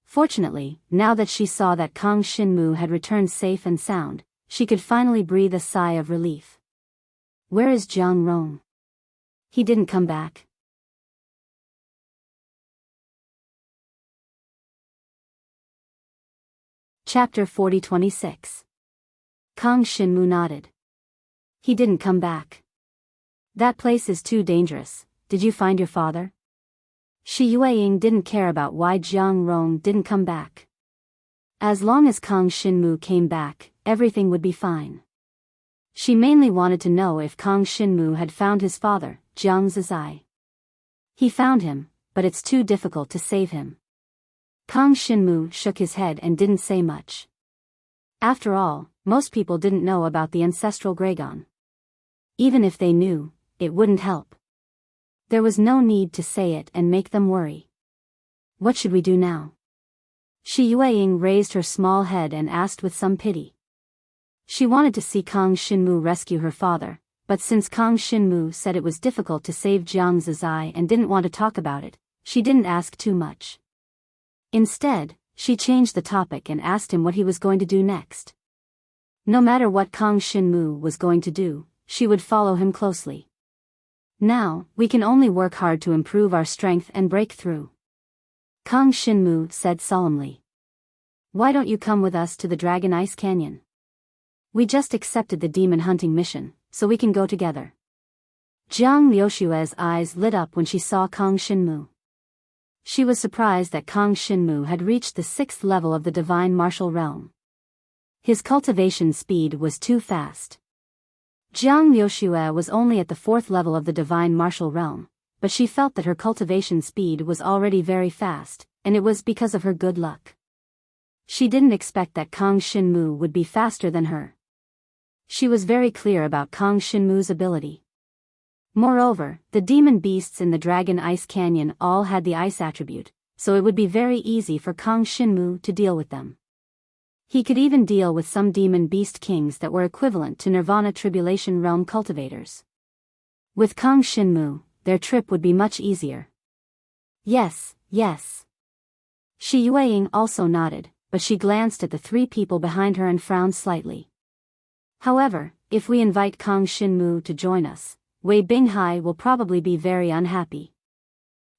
Fortunately, now that she saw that Kang Shinmu had returned safe and sound, she could finally breathe a sigh of relief. Where is Jiang Rong? He didn't come back. Chapter 40-26. Kang Shinmu nodded. He didn't come back. That place is too dangerous. Did you find your father? Shi Yueying didn't care about why Jiang Rong didn't come back. As long as Kang Shinmu came back, everything would be fine. She mainly wanted to know if Kang Shinmu had found his father, Jiang Zizai. He found him, but it's too difficult to save him. Kang Shinmu shook his head and didn't say much. After all, most people didn't know about the ancestral Gragon. Even if they knew, it wouldn't help. There was no need to say it and make them worry. What should we do now? Shi Yueying raised her small head and asked with some pity. She wanted to see Kang Shinmu rescue her father, but since Kang Shinmu said it was difficult to save Jiang Zizai and didn't want to talk about it, she didn't ask too much. Instead, she changed the topic and asked him what he was going to do next. No matter what Kang Shinmu was going to do, she would follow him closely. Now, we can only work hard to improve our strength and break through. Kang Shinmu said solemnly. Why don't you come with us to the Dragon Ice Canyon? We just accepted the demon hunting mission, so we can go together. Jiang Liushue's eyes lit up when she saw Kang Shinmu. She was surprised that Kang Shinmu had reached the 6th level of the divine martial realm. His cultivation speed was too fast. Jiang Liuxue was only at the 4th level of the divine martial realm, but she felt that her cultivation speed was already very fast, and it was because of her good luck. She didn't expect that Kang Shinmu would be faster than her. She was very clear about Kang Shinmu's ability. Moreover, the demon beasts in the Dragon Ice Canyon all had the ice attribute, so it would be very easy for Kang Shinmu to deal with them. He could even deal with some demon beast kings that were equivalent to Nirvana Tribulation Realm cultivators. With Kang Shinmu, their trip would be much easier. Yes, yes. Shi Yueying also nodded, but she glanced at the 3 people behind her and frowned slightly. However, if we invite Kang Shinmu to join us, Wei Binghai will probably be very unhappy.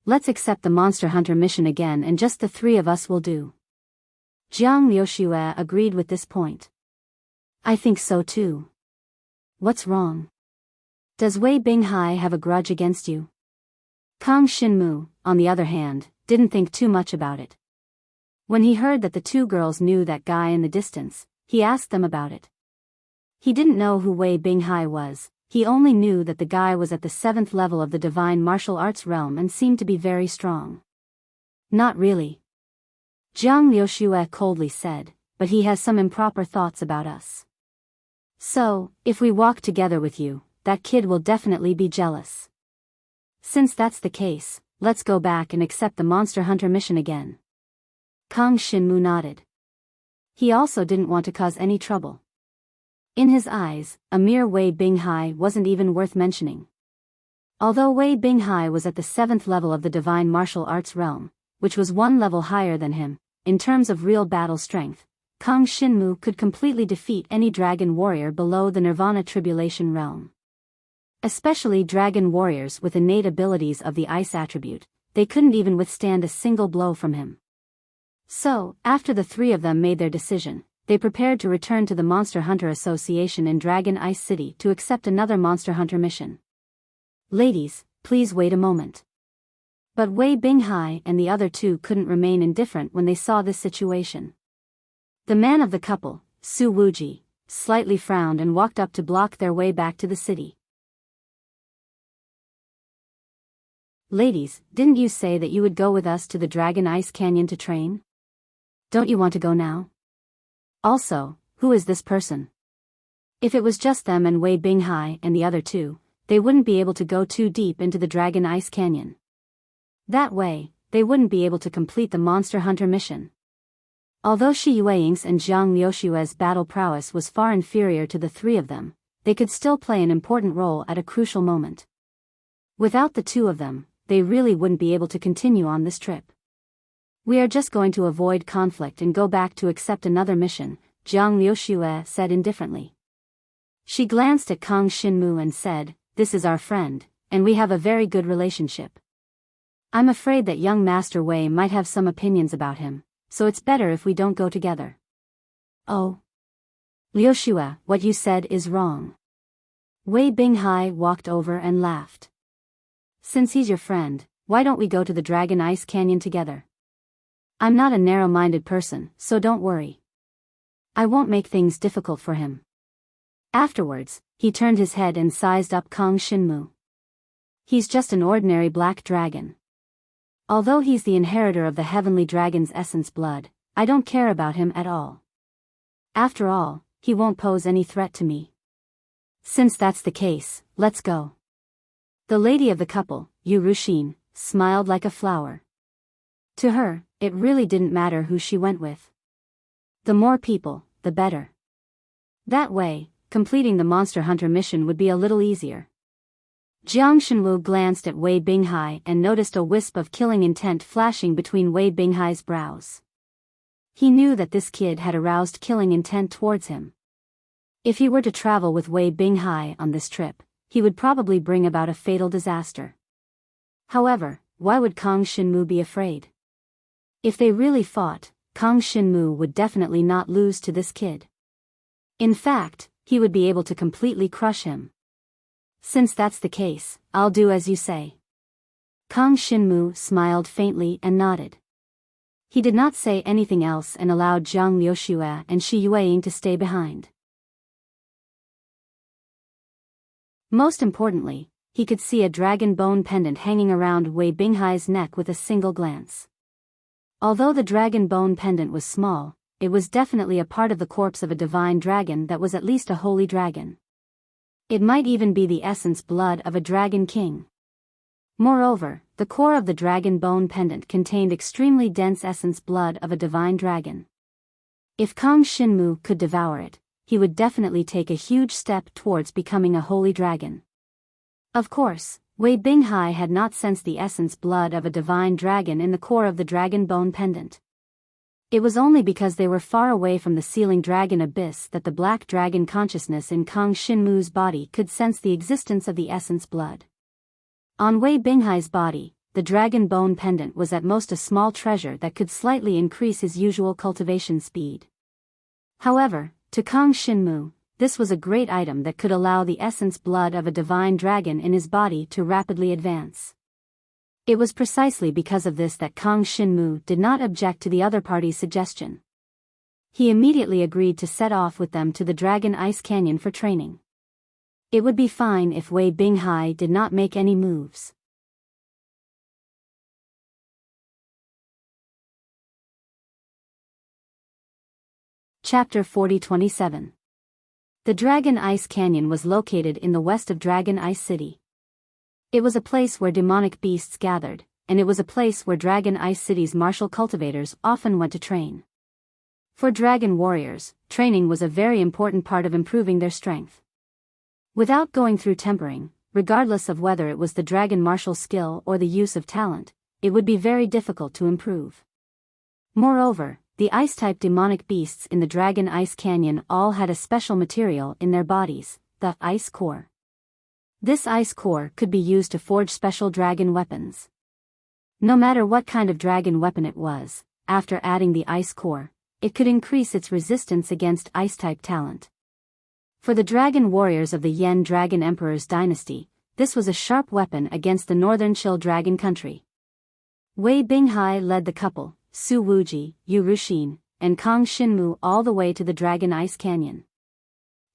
Let's accept the Monster Hunter mission again and just the 3 of us will do. Jiang Liuxue agreed with this point. I think so too. What's wrong? Does Wei Binghai have a grudge against you? Kang Shinmu, on the other hand, didn't think too much about it. When he heard that the 2 girls knew that guy in the distance, he asked them about it. He didn't know who Wei Binghai was, he only knew that the guy was at the 7th level of the divine martial arts realm and seemed to be very strong. Not really. Jiang Liuxue coldly said, but he has some improper thoughts about us. So, if we walk together with you, that kid will definitely be jealous. Since that's the case, let's go back and accept the Monster Hunter mission again. Kang Shinmu nodded. He also didn't want to cause any trouble. In his eyes, a mere Wei Binghai wasn't even worth mentioning. Although Wei Binghai was at the 7th level of the divine martial arts realm, which was one level higher than him, in terms of real battle strength, Kang Shinmu could completely defeat any dragon warrior below the Nirvana Tribulation realm. Especially dragon warriors with innate abilities of the ice attribute, they couldn't even withstand a single blow from him. So, after the three of them made their decision, they prepared to return to the Monster Hunter Association in Dragon Ice City to accept another Monster Hunter mission. Ladies, please wait a moment. But Wei Binghai and the other two couldn't remain indifferent when they saw this situation. The man of the couple, Su Wuji, slightly frowned and walked up to block their way back to the city. Ladies, didn't you say that you would go with us to the Dragon Ice Canyon to train? Don't you want to go now? Also, who is this person? If it was just them and Wei Binghai and the other two, they wouldn't be able to go too deep into the Dragon Ice Canyon. That way, they wouldn't be able to complete the Monster Hunter mission. Although Shi Yueying's and Jiang Liushue's battle prowess was far inferior to the three of them, they could still play an important role at a crucial moment. Without the two of them, they really wouldn't be able to continue on this trip. We are just going to avoid conflict and go back to accept another mission, Jiang Liushue said indifferently. She glanced at Kang Shinmu and said, "This is our friend, and we have a very good relationship. I'm afraid that young Master Wei might have some opinions about him, so it's better if we don't go together." "Oh. Liushue, what you said is wrong." Wei Binghai walked over and laughed. "Since he's your friend, why don't we go to the Dragon Ice Canyon together? I'm not a narrow-minded person, so don't worry. I won't make things difficult for him." Afterwards, he turned his head and sized up Kang Shinmu. "He's just an ordinary black dragon. Although he's the inheritor of the heavenly dragon's essence blood, I don't care about him at all. After all, he won't pose any threat to me. Since that's the case, let's go." The lady of the couple, Yu Rushin, smiled like a flower. To her, it really didn't matter who she went with. The more people, the better. That way, completing the Monster Hunter mission would be a little easier. Jiang Shenwu glanced at Wei Binghai and noticed a wisp of killing intent flashing between Wei Binghai's brows. He knew that this kid had aroused killing intent towards him. If he were to travel with Wei Binghai on this trip, he would probably bring about a fatal disaster. However, why would Kang Shinmu be afraid? If they really fought, Kang Shinmu would definitely not lose to this kid. In fact, he would be able to completely crush him. Since that's the case, I'll do as you say. Kang Shinmu smiled faintly and nodded. He did not say anything else and allowed Jiang Liushue and Shi Yueying to stay behind. Most importantly, he could see a dragon bone pendant hanging around Wei Binghai's neck with a single glance. Although the dragon bone pendant was small, it was definitely a part of the corpse of a divine dragon that was at least a holy dragon. It might even be the essence blood of a dragon king. Moreover, the core of the dragon bone pendant contained extremely dense essence blood of a divine dragon. If Kang Shinmu could devour it, he would definitely take a huge step towards becoming a holy dragon. Of course, Wei Binghai had not sensed the essence blood of a divine dragon in the core of the dragon bone pendant. It was only because they were far away from the sealing dragon abyss that the black dragon consciousness in Kang Shinmu's body could sense the existence of the essence blood. On Wei Binghai's body, the dragon bone pendant was at most a small treasure that could slightly increase his usual cultivation speed. However, to Kang Shinmu, this was a great item that could allow the essence blood of a divine dragon in his body to rapidly advance. It was precisely because of this that Kang Shinmu did not object to the other party's suggestion. He immediately agreed to set off with them to the Dragon Ice Canyon for training. It would be fine if Wei Binghai did not make any moves. Chapter 40-27. The Dragon Ice Canyon was located in the west of Dragon Ice City. It was a place where demonic beasts gathered, and it was a place where Dragon Ice City's martial cultivators often went to train. For dragon warriors, training was a very important part of improving their strength. Without going through tempering, regardless of whether it was the dragon martial skill or the use of talent, it would be very difficult to improve. Moreover, the ice-type demonic beasts in the Dragon Ice Canyon all had a special material in their bodies, the ice core. This ice core could be used to forge special dragon weapons. No matter what kind of dragon weapon it was, after adding the ice core, it could increase its resistance against ice-type talent. For the dragon warriors of the Yen Dragon Emperor's dynasty, this was a sharp weapon against the northern Chill Dragon country. Wei Binghai led the couple, Su Wuji, Yu Ruxin, and Kang Xinmu all the way to the Dragon Ice Canyon.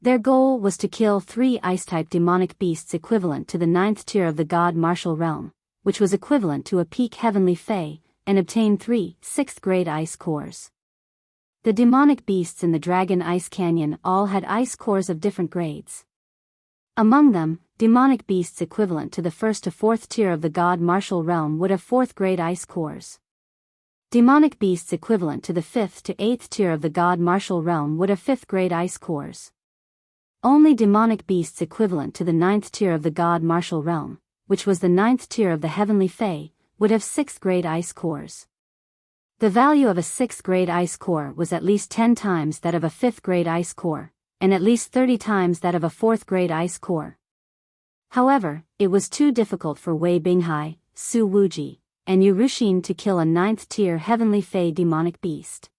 Their goal was to kill 3 ice-type demonic beasts equivalent to the 9th tier of the God Martial Realm, which was equivalent to a peak Heavenly Fae, and obtain 3 6th-grade ice cores. The demonic beasts in the Dragon Ice Canyon all had ice cores of different grades. Among them, demonic beasts equivalent to the 1st to 4th tier of the God Martial Realm would have 4th-grade ice cores. Demonic beasts equivalent to the 5th to 8th tier of the God Martial Realm would have 5th-grade ice cores. Only demonic beasts equivalent to the 9th tier of the God Martial Realm, which was the 9th tier of the Heavenly Fae, would have 6th-grade ice cores. The value of a 6th-grade ice core was at least 10 times that of a 5th-grade ice core, and at least 30 times that of a 4th-grade ice core. However, it was too difficult for Wei Binghai, Su Wuji, and Yu Ruxin to kill a 9th-tier Heavenly Fae demonic beast.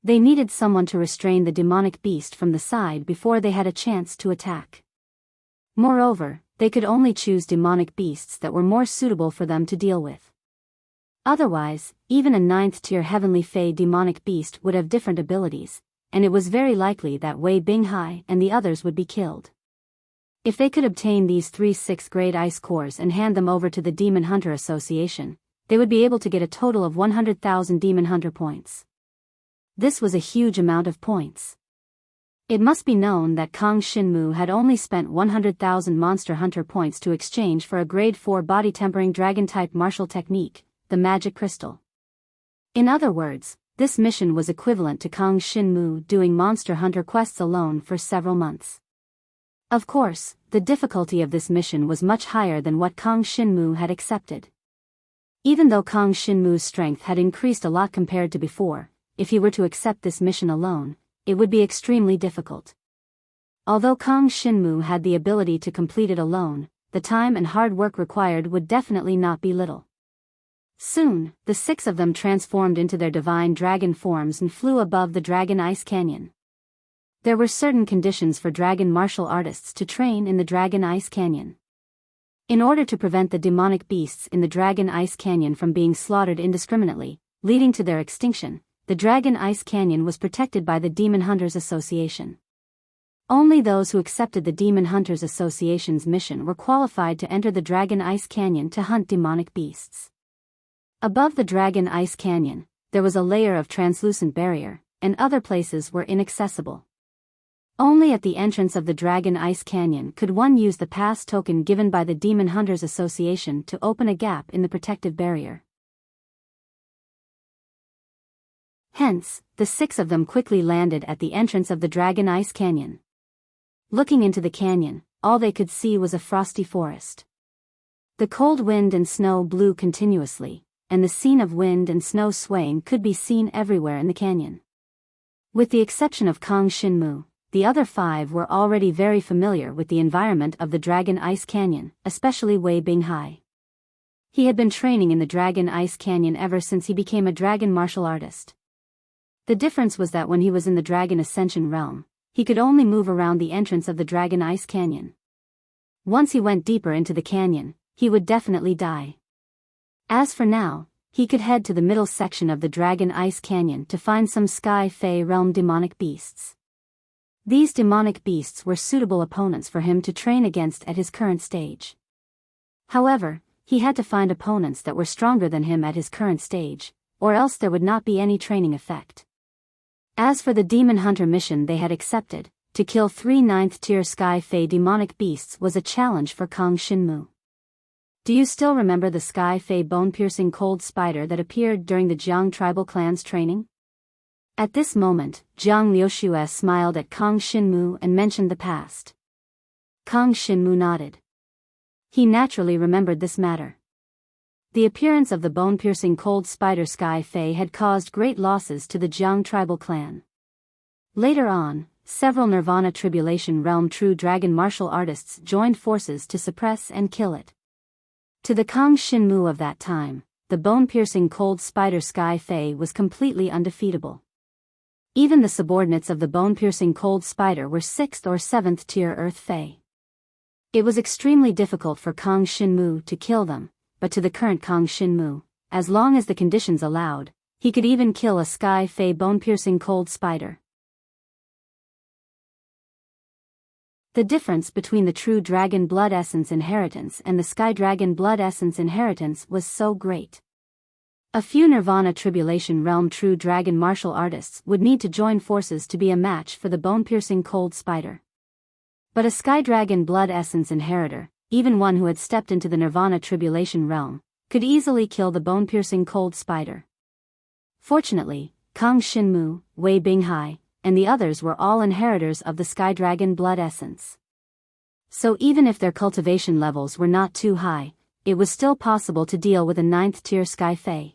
They needed someone to restrain the demonic beast from the side before they had a chance to attack. Moreover, they could only choose demonic beasts that were more suitable for them to deal with. Otherwise, even a 9th-tier Heavenly Fae demonic beast would have different abilities, and it was very likely that Wei Binghai and the others would be killed. If they could obtain these 3 6th-grade ice cores and hand them over to the Demon Hunter Association, they would be able to get a total of 100,000 Demon Hunter points. This was a huge amount of points. It must be known that Kang Xinmu had only spent 100,000 Monster Hunter points to exchange for a Grade 4 body-tempering dragon-type martial technique, the Magic Crystal. In other words, this mission was equivalent to Kang Xinmu doing Monster Hunter quests alone for several months. Of course, the difficulty of this mission was much higher than what Kang Xinmu had accepted. Even though Kang Xinmu's strength had increased a lot compared to before, if he were to accept this mission alone, it would be extremely difficult. Although Kang Xinmu had the ability to complete it alone, the time and hard work required would definitely not be little. Soon, the 6 of them transformed into their divine dragon forms and flew above the Dragon Ice Canyon. There were certain conditions for dragon martial artists to train in the Dragon Ice Canyon. In order to prevent the demonic beasts in the Dragon Ice Canyon from being slaughtered indiscriminately, leading to their extinction, the Dragon Ice Canyon was protected by the Demon Hunters Association. Only those who accepted the Demon Hunters Association's mission were qualified to enter the Dragon Ice Canyon to hunt demonic beasts. Above the Dragon Ice Canyon, there was a layer of translucent barrier, and other places were inaccessible. Only at the entrance of the Dragon Ice Canyon could one use the pass token given by the Demon Hunters Association to open a gap in the protective barrier. Hence, the 6 of them quickly landed at the entrance of the Dragon Ice Canyon. Looking into the canyon, all they could see was a frosty forest. The cold wind and snow blew continuously, and the scene of wind and snow swaying could be seen everywhere in the canyon. With the exception of Kang Xinmu, the other 5 were already very familiar with the environment of the Dragon Ice Canyon, especially Wei Binghai. He had been training in the Dragon Ice Canyon ever since he became a dragon martial artist. The difference was that when he was in the Dragon Ascension realm, he could only move around the entrance of the Dragon Ice Canyon. Once he went deeper into the canyon, he would definitely die. As for now, he could head to the middle section of the Dragon Ice Canyon to find some Sky Fae realm demonic beasts. These demonic beasts were suitable opponents for him to train against at his current stage. However, he had to find opponents that were stronger than him at his current stage, or else there would not be any training effect. As for the Demon Hunter mission they had accepted, to kill 3 9th-tier Sky Fae demonic beasts was a challenge for Kang Xinmu. Do you still remember the Sky Fae bone-piercing cold spider that appeared during the Jiang tribal clan's training? At this moment, Jiang Liuxue smiled at Kang Xinmu and mentioned the past. Kang Xinmu nodded. He naturally remembered this matter. The appearance of the bone-piercing cold spider Sky Fae had caused great losses to the Jiang tribal clan. Later on, several Nirvana Tribulation Realm true dragon martial artists joined forces to suppress and kill it. To the Kang Shinmu of that time, the bone-piercing cold spider Sky Fae was completely undefeatable. Even the subordinates of the bone-piercing cold spider were 6th or 7th tier Earth Fae. It was extremely difficult for Kang Shinmu to kill them, but to the current Kang Shinmu, as long as the conditions allowed, he could even kill a Sky Fae bone-piercing cold spider. The difference between the true Dragon Blood Essence inheritance and the Sky Dragon Blood Essence inheritance was so great. A few Nirvana Tribulation Realm true dragon martial artists would need to join forces to be a match for the bone-piercing cold spider. But a Sky Dragon Blood Essence inheritor, even one who had stepped into the Nirvana Tribulation Realm, could easily kill the bone-piercing cold spider. Fortunately, Kang Shinmu, Wei Binghai, and the others were all inheritors of the Sky Dragon Blood Essence. So even if their cultivation levels were not too high, it was still possible to deal with a 9th tier Sky Fae.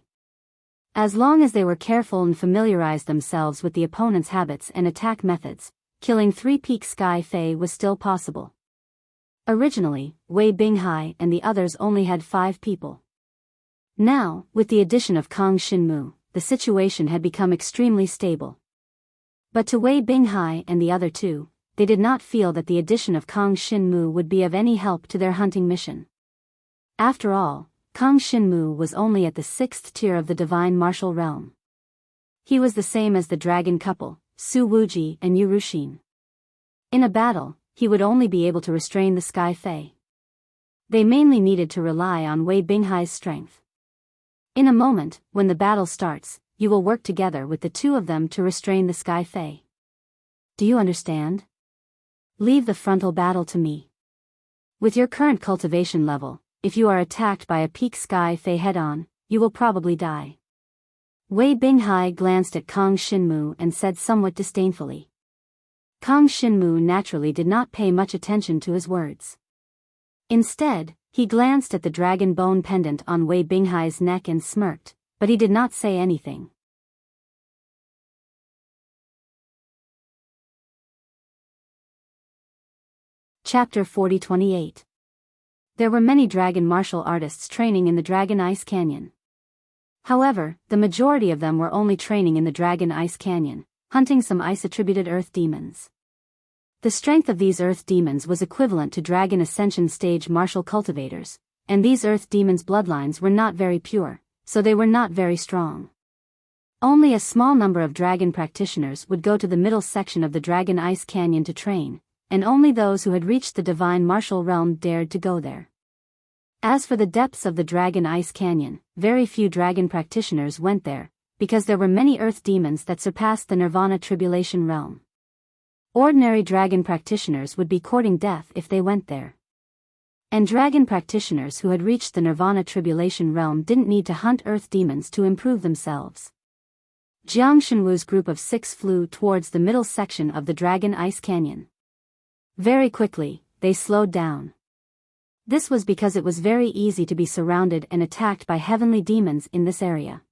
As long as they were careful and familiarized themselves with the opponent's habits and attack methods, killing 3-peak Sky Fae was still possible. Originally, Wei Binghai and the others only had 5 people. Now, with the addition of Kang Shinmu, the situation had become extremely stable. But to Wei Binghai and the other 2, they did not feel that the addition of Kang Shinmu would be of any help to their hunting mission. After all, Kang Shinmu was only at the 6th tier of the Divine Martial Realm. He was the same as the dragon couple, Su Wuji and Yu Rushin. In a battle, he would only be able to restrain the Sky Fae. They mainly needed to rely on Wei Binghai's strength. In a moment, when the battle starts, you will work together with the 2 of them to restrain the Sky Fae. Do you understand? Leave the frontal battle to me. With your current cultivation level, if you are attacked by a peak Sky Fae head-on, you will probably die. Wei Binghai glanced at Kang Shinmu and said somewhat disdainfully. Kang Shinmu naturally did not pay much attention to his words. Instead, he glanced at the dragon bone pendant on Wei Binghai's neck and smirked, but he did not say anything. Chapter 40-28. There were many dragon martial artists training in the Dragon Ice Canyon. However, the majority of them were only training in the Dragon Ice Canyon, hunting some ice-attributed earth demons. The strength of these earth demons was equivalent to Dragon Ascension stage martial cultivators, and these earth demons' bloodlines were not very pure, so they were not very strong. Only a small number of dragon practitioners would go to the middle section of the Dragon Ice Canyon to train, and only those who had reached the Divine Martial Realm dared to go there. As for the depths of the Dragon Ice Canyon, very few dragon practitioners went there, because there were many earth demons that surpassed the Nirvana Tribulation Realm. Ordinary dragon practitioners would be courting death if they went there. And dragon practitioners who had reached the Nirvana Tribulation Realm didn't need to hunt earth demons to improve themselves. Jiang Shenwu's group of 6 flew towards the middle section of the Dragon Ice Canyon. Very quickly, they slowed down. This was because it was very easy to be surrounded and attacked by heavenly demons in this area.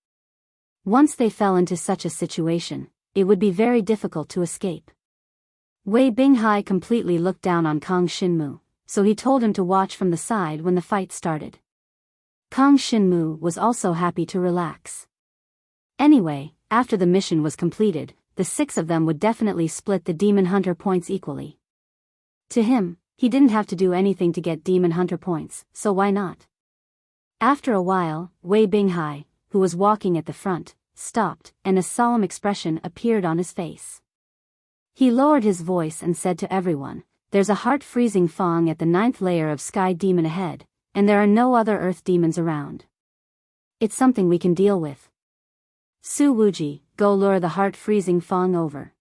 Once they fell into such a situation, it would be very difficult to escape. Wei Binghai completely looked down on Kang Shinmu, so he told him to watch from the side when the fight started. Kang Shinmu was also happy to relax. Anyway, after the mission was completed, the 6 of them would definitely split the Demon Hunter points equally. To him, he didn't have to do anything to get Demon Hunter points, so why not? After a while, Wei Binghai, who was walking at the front, stopped, and a solemn expression appeared on his face. He lowered his voice and said to everyone, "There's a heart-freezing Fong at the 9th layer of Sky Demon ahead, and there are no other Earth Demons around. It's something we can deal with. Su Wuji, go lure the heart-freezing Fong over."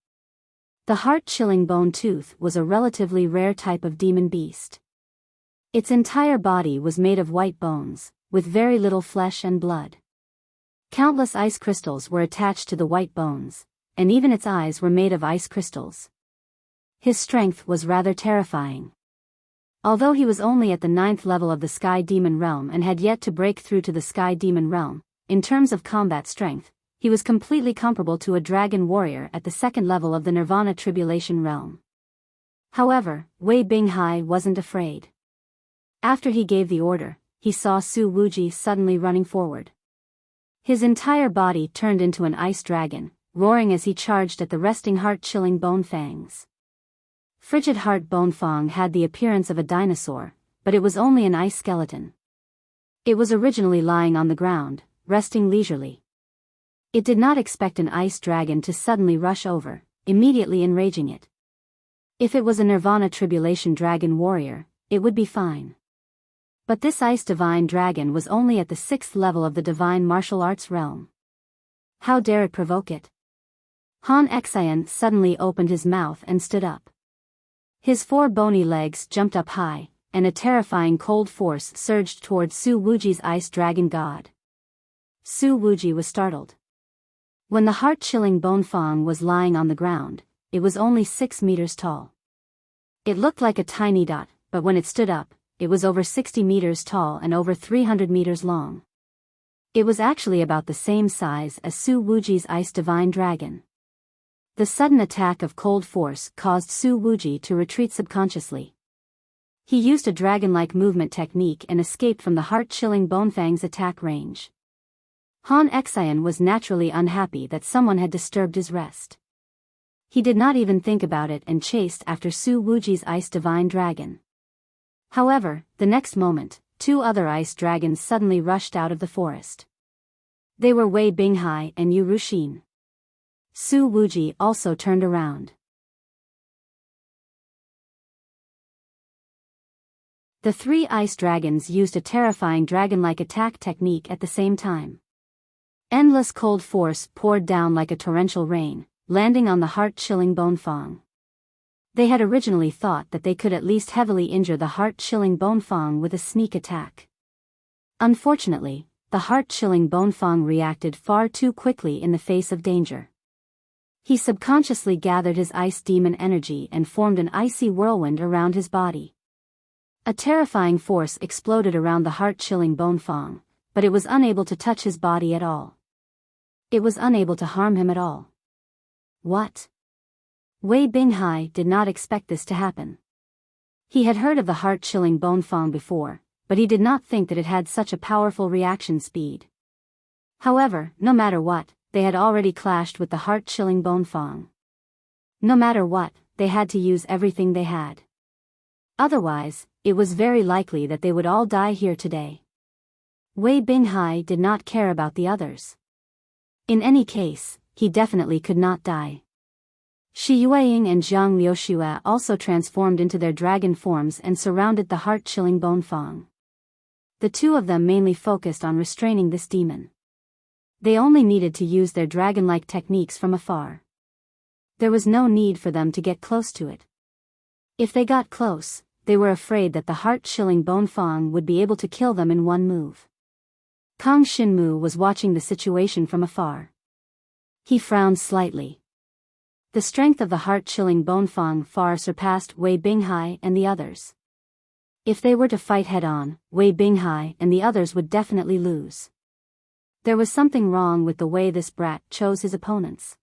The heart-chilling bone tooth was a relatively rare type of demon beast. Its entire body was made of white bones, with very little flesh and blood. Countless ice crystals were attached to the white bones, and even its eyes were made of ice crystals. His strength was rather terrifying. Although he was only at the 9th level of the Sky Demon Realm and had yet to break through to the Sky Demon Realm, in terms of combat strength, he was completely comparable to a dragon warrior at the 2nd level of the Nirvana Tribulation Realm. However, Wei Binghai wasn't afraid. After he gave the order, he saw Su Wuji suddenly running forward. His entire body turned into an ice dragon, roaring as he charged at the resting heart-chilling bone fangs. Frigid Heart Bone Fang had the appearance of a dinosaur, but it was only an ice skeleton. It was originally lying on the ground, resting leisurely. It did not expect an ice dragon to suddenly rush over, immediately enraging it. If it was a Nirvana Tribulation Dragon warrior, it would be fine. But this ice divine dragon was only at the 6th level of the divine martial arts realm. How dare it provoke it? Han Xian suddenly opened his mouth and stood up. His 4 bony legs jumped up high, and a terrifying cold force surged toward Su Wuji's ice dragon god. Su Wuji was startled. When the heart-chilling bone fang was lying on the ground, it was only 6 meters tall. It looked like a tiny dot, but when it stood up, it was over 60 meters tall and over 300 meters long. It was actually about the same size as Su Wuji's ice divine dragon. The sudden attack of cold force caused Su Wuji to retreat subconsciously. He used a dragon-like movement technique and escaped from the heart-chilling Bonefang's attack range. Han Xian was naturally unhappy that someone had disturbed his rest. He did not even think about it and chased after Su Wuji's ice divine dragon. However, the next moment, 2 other ice dragons suddenly rushed out of the forest. They were Wei Binghai and Yu Ruxin. Su Wuji also turned around. The 3 ice dragons used a terrifying dragon-like attack technique at the same time. Endless cold force poured down like a torrential rain, landing on the heart-chilling Bonefang. They had originally thought that they could at least heavily injure the heart-chilling Bonefang with a sneak attack. Unfortunately, the heart-chilling Bonefang reacted far too quickly in the face of danger. He subconsciously gathered his ice demon energy and formed an icy whirlwind around his body. A terrifying force exploded around the heart-chilling Bonefang, but it was unable to touch his body at all. It was unable to harm him at all. What? Wei Binghai did not expect this to happen. He had heard of the heart-chilling Bonefang before, but he did not think that it had such a powerful reaction speed. However, no matter what, they had already clashed with the heart-chilling Bonefang. No matter what, they had to use everything they had. Otherwise, it was very likely that they would all die here today. Wei Binghai did not care about the others. In any case, he definitely could not die. Shi Yueying and Zhang Liushue also transformed into their dragon forms and surrounded the heart-chilling Bonefang. The 2 of them mainly focused on restraining this demon. They only needed to use their dragon-like techniques from afar. There was no need for them to get close to it. If they got close, they were afraid that the heart-chilling Bonefang would be able to kill them in one move. Kang Xinmu was watching the situation from afar. He frowned slightly. The strength of the heart-chilling Bonefang far surpassed Wei Binghai and the others. If they were to fight head-on, Wei Binghai and the others would definitely lose. There was something wrong with the way this brat chose his opponents.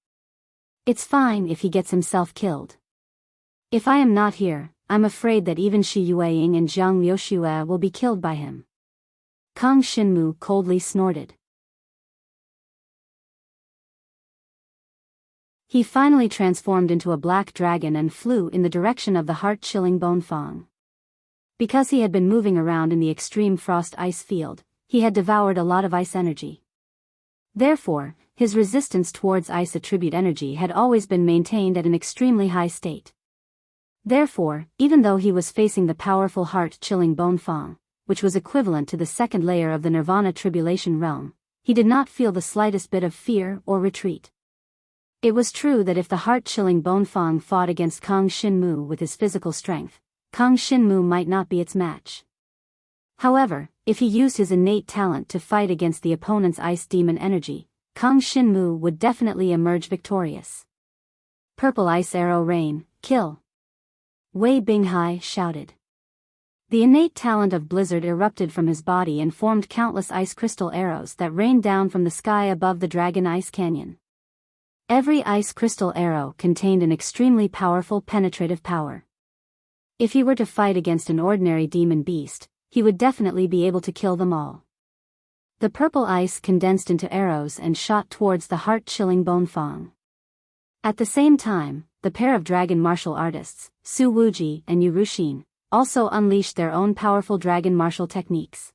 It's fine if he gets himself killed. If I am not here, I'm afraid that even Shi Yueying and Zhang Liushue will be killed by him. Kang Xinmu coldly snorted. He finally transformed into a black dragon and flew in the direction of the heart-chilling Bonefang. Because he had been moving around in the extreme frost ice field, he had devoured a lot of ice energy. Therefore, his resistance towards ice attribute energy had always been maintained at an extremely high state. Therefore, even though he was facing the powerful heart-chilling Bonefang, which was equivalent to the 2nd layer of the Nirvana Tribulation Realm, he did not feel the slightest bit of fear or retreat. It was true that if the heart-chilling Bonefang fought against Kang Xinmu with his physical strength, Kang Xinmu might not be its match. However, if he used his innate talent to fight against the opponent's ice demon energy, Kang Xinmu would definitely emerge victorious. Purple Ice Arrow Rain, kill! Wei Binghai shouted. The innate talent of Blizzard erupted from his body and formed countless ice crystal arrows that rained down from the sky above the Dragon Ice Canyon. Every ice crystal arrow contained an extremely powerful penetrative power. If he were to fight against an ordinary demon beast, he would definitely be able to kill them all. The purple ice condensed into arrows and shot towards the heart-chilling Bonfang. At the same time, the pair of dragon martial artists, Su Wuji and Yurushin, also unleashed their own powerful dragon martial techniques.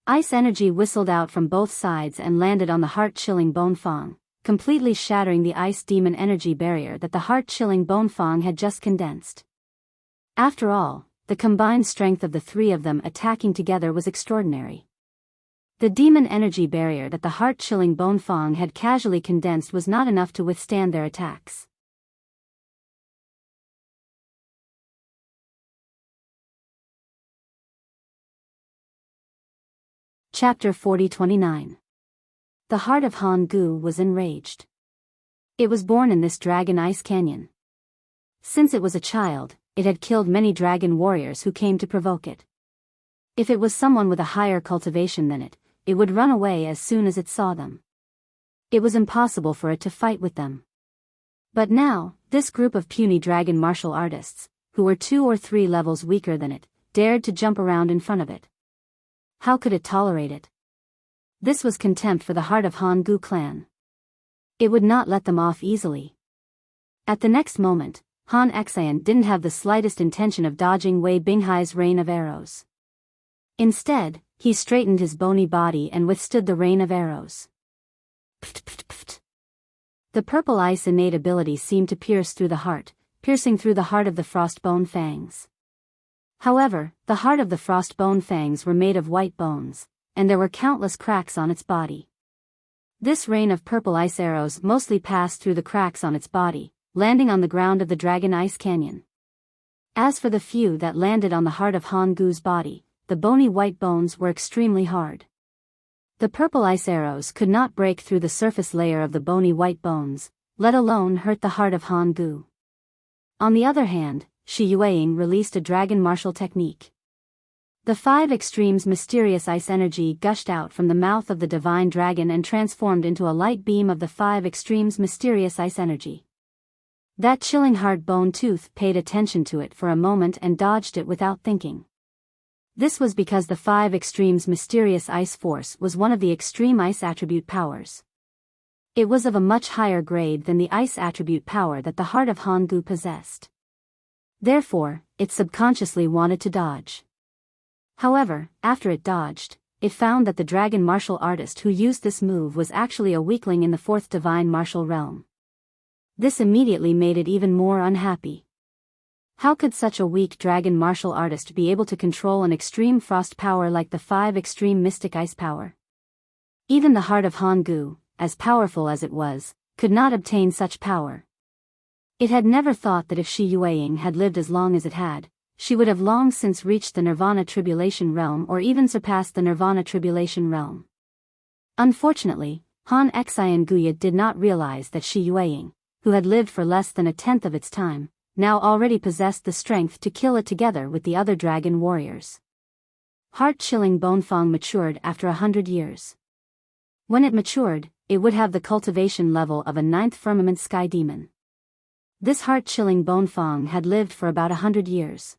Ice energy whistled out from both sides and landed on the heart-chilling Bonfang, completely shattering the ice demon energy barrier that the heart-chilling Bonfang had just condensed. After all, the combined strength of the three of them attacking together was extraordinary. The demon energy barrier that the heart-chilling Bonfang had casually condensed was not enough to withstand their attacks. Chapter 40-29. The heart of Han Gu was enraged. It was born in this Dragon Ice Canyon. Since it was a child, it had killed many dragon warriors who came to provoke it. If it was someone with a higher cultivation than it would run away as soon as it saw them. It was impossible for it to fight with them. But now, this group of puny dragon martial artists, who were 2 or 3 levels weaker than it, dared to jump around in front of it. How could it tolerate it? This was contempt for the heart of Han Gu clan. It would not let them off easily. At the next moment, Han Xian didn't have the slightest intention of dodging Wei Binghai's rain of arrows. Instead, he straightened his bony body and withstood the rain of arrows. Pft, pft, pft. The purple ice innate ability seemed to pierce through the heart, piercing through the heart of the frostbone fangs. However, the heart of the frostbone fangs were made of white bones, and there were countless cracks on its body. This rain of purple ice arrows mostly passed through the cracks on its body, landing on the ground of the Dragon Ice Canyon. As for the few that landed on the heart of Han Gu's body, the bony white bones were extremely hard. The purple ice arrows could not break through the surface layer of the bony white bones, let alone hurt the heart of Han Gu. On the other hand, Shi Yueying released a dragon martial technique. The 5 extremes mysterious ice energy gushed out from the mouth of the divine dragon and transformed into a light beam of the 5 extremes mysterious ice energy. That chilling heart bone tooth paid attention to it for a moment and dodged it without thinking. This was because the 5 extremes mysterious ice force was one of the extreme ice attribute powers. It was of a much higher grade than the ice attribute power that the heart of Han Gu possessed. Therefore, it subconsciously wanted to dodge. However, after it dodged, it found that the dragon martial artist who used this move was actually a weakling in the 4th divine martial realm. This immediately made it even more unhappy. How could such a weak dragon martial artist be able to control an extreme frost power like the 5 extreme mystic ice power? Even the heart of Han Gu, as powerful as it was, could not obtain such power. It had never thought that if Shi Yueying had lived as long as it had, she would have long since reached the Nirvana Tribulation Realm or even surpassed the Nirvana Tribulation Realm. Unfortunately, Han Xian Guya did not realize that Shi Yueying, who had lived for less than 1/10 of its time, now already possessed the strength to kill it together with the other dragon warriors. Heart-chilling Bonfang matured after 100 years. When it matured, it would have the cultivation level of a 9th firmament sky demon. This heart-chilling Bonfang had lived for about 100 years.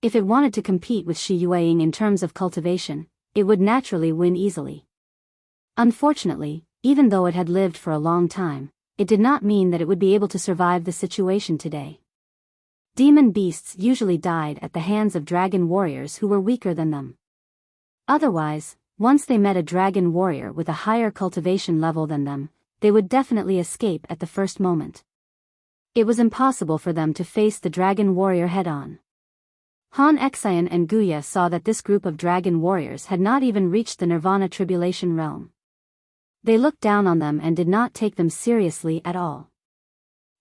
If it wanted to compete with Shi Yueying in terms of cultivation, it would naturally win easily. Unfortunately, even though it had lived for a long time, it did not mean that it would be able to survive the situation today. Demon beasts usually died at the hands of dragon warriors who were weaker than them. Otherwise, once they met a dragon warrior with a higher cultivation level than them, they would definitely escape at the first moment. It was impossible for them to face the dragon warrior head-on. Han Xian and Guya saw that this group of dragon warriors had not even reached the Nirvana Tribulation Realm. They looked down on them and did not take them seriously at all.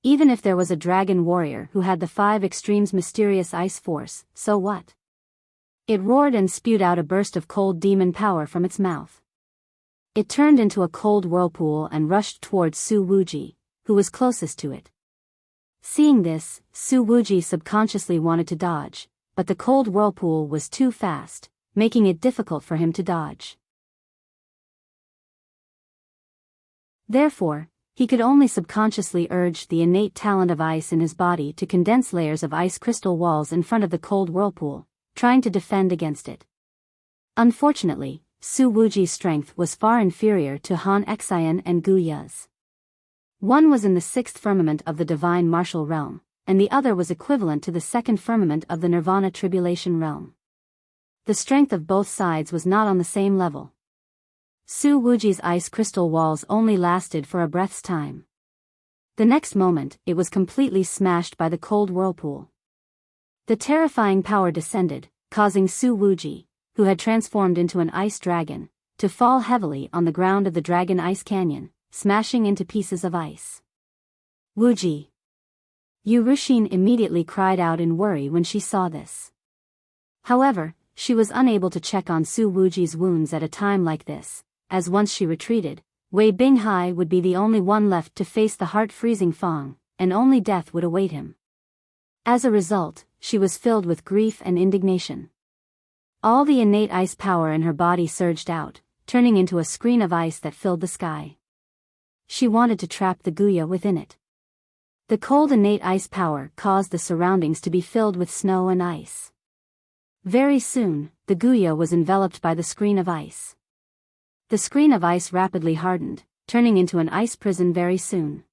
Even if there was a dragon warrior who had the 5 extremes mysterious ice force, so what? It roared and spewed out a burst of cold demon power from its mouth. It turned into a cold whirlpool and rushed towards Su Wuji, who was closest to it. Seeing this, Su Wuji subconsciously wanted to dodge, but the cold whirlpool was too fast, making it difficult for him to dodge. Therefore, he could only subconsciously urge the innate talent of ice in his body to condense layers of ice crystal walls in front of the cold whirlpool, trying to defend against it. Unfortunately, Su Wuji's strength was far inferior to Han Xian and Gu Ya's. One was in the sixth firmament of the divine martial realm, and the other was equivalent to the second firmament of the nirvana tribulation realm. The strength of both sides was not on the same level. Su Wuji's ice crystal walls only lasted for a breath's time. The next moment, it was completely smashed by the cold whirlpool. The terrifying power descended, causing Su Wuji, who had transformed into an ice dragon, to fall heavily on the ground of the Dragon Ice Canyon, smashing into pieces of ice. Wuji! Yu Ruxin immediately cried out in worry when she saw this. However, she was unable to check on Su Wuji's wounds at a time like this, as once she retreated, Wei Binghai would be the only one left to face the heart-freezing Fang, and only death would await him. As a result, she was filled with grief and indignation. All the innate ice power in her body surged out, turning into a screen of ice that filled the sky. She wanted to trap the Guya within it. The cold innate ice power caused the surroundings to be filled with snow and ice. Very soon, the Guya was enveloped by the screen of ice. The screen of ice rapidly hardened, turning into an ice prison very soon.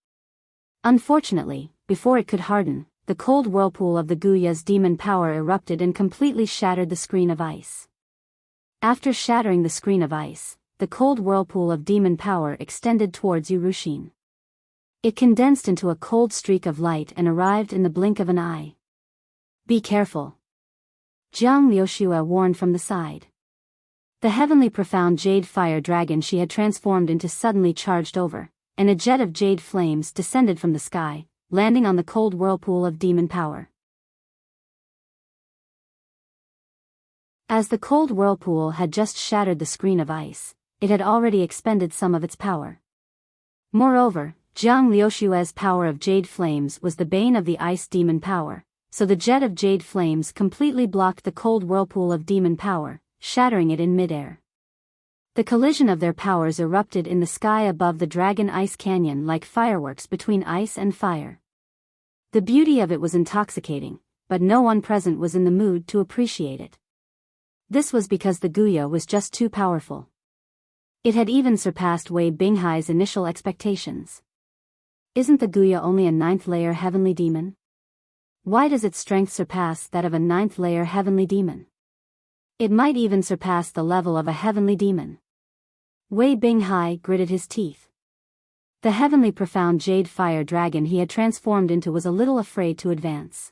Unfortunately, before it could harden, the cold whirlpool of the Guya's demon power erupted and completely shattered the screen of ice. After shattering the screen of ice, the cold whirlpool of demon power extended towards Yu Ruxin. It condensed into a cold streak of light and arrived in the blink of an eye. Be careful. Jiang Liuxue warned from the side. The heavenly profound jade fire dragon she had transformed into suddenly charged over, and a jet of jade flames descended from the sky, landing on the cold whirlpool of demon power. As the cold whirlpool had just shattered the screen of ice, it had already expended some of its power. Moreover, Jiang Liuxue's power of jade flames was the bane of the ice demon power, so the jet of jade flames completely blocked the cold whirlpool of demon power, shattering it in midair. The collision of their powers erupted in the sky above the Dragon Ice Canyon like fireworks between ice and fire. The beauty of it was intoxicating, but no one present was in the mood to appreciate it. This was because the Guya was just too powerful. It had even surpassed Wei Binghai's initial expectations. Isn't the Guya only a 9th-layer heavenly demon? Why does its strength surpass that of a 9th-layer heavenly demon? It might even surpass the level of a heavenly demon. Wei Binghai gritted his teeth. The heavenly profound jade fire dragon he had transformed into was a little afraid to advance.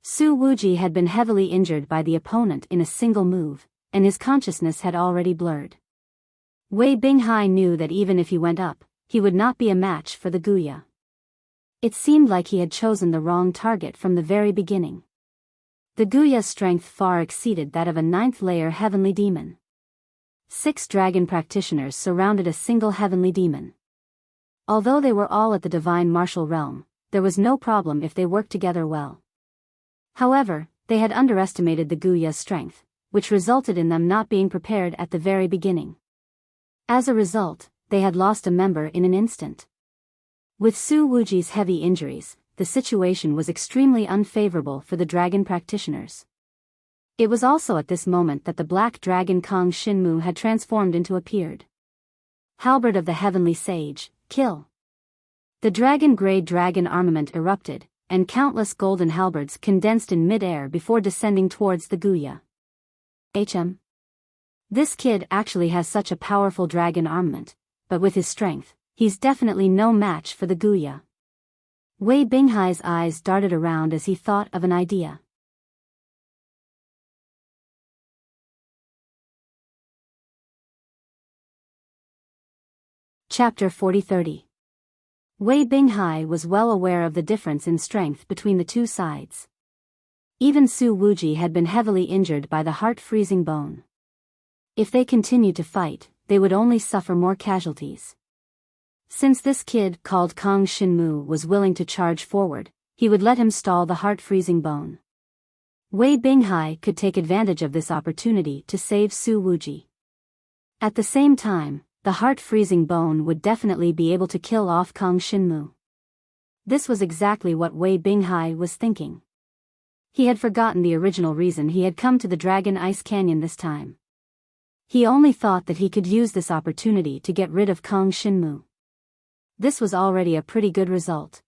Su Wuji had been heavily injured by the opponent in a single move, and his consciousness had already blurred. Wei Binghai knew that even if he went up, he would not be a match for the Guya. It seemed like he had chosen the wrong target from the very beginning. The Guya's strength far exceeded that of a 9th-layer heavenly demon. 6 dragon practitioners surrounded a single heavenly demon. Although they were all at the divine martial realm, there was no problem if they worked together well. However, they had underestimated the Guya's strength, which resulted in them not being prepared at the very beginning. As a result, they had lost a member in an instant. With Su Wuji's heavy injuries, the situation was extremely unfavorable for the dragon practitioners. It was also at this moment that the black dragon Kang Shinmu had transformed into appeared. Halberd of the Heavenly Sage, kill! The dragon-grade dragon armament erupted, and countless golden halberds condensed in mid-air before descending towards the Guya. This kid actually has such a powerful dragon armament, but with his strength, he's definitely no match for the Guya. Wei Binghai's eyes darted around as he thought of an idea. Chapter 40-30. Wei Binghai was well aware of the difference in strength between the two sides. Even Su Wuji had been heavily injured by the heart-freezing bone. If they continued to fight, they would only suffer more casualties. Since this kid called Kang Shinmu was willing to charge forward, he would let him stall the heart-freezing bone. Wei Binghai could take advantage of this opportunity to save Su Wuji. At the same time, the heart-freezing bone would definitely be able to kill off Kang Shinmu. This was exactly what Wei Binghai was thinking. He had forgotten the original reason he had come to the Dragon Ice Canyon this time. He only thought that he could use this opportunity to get rid of Kang Shinmu. This was already a pretty good result.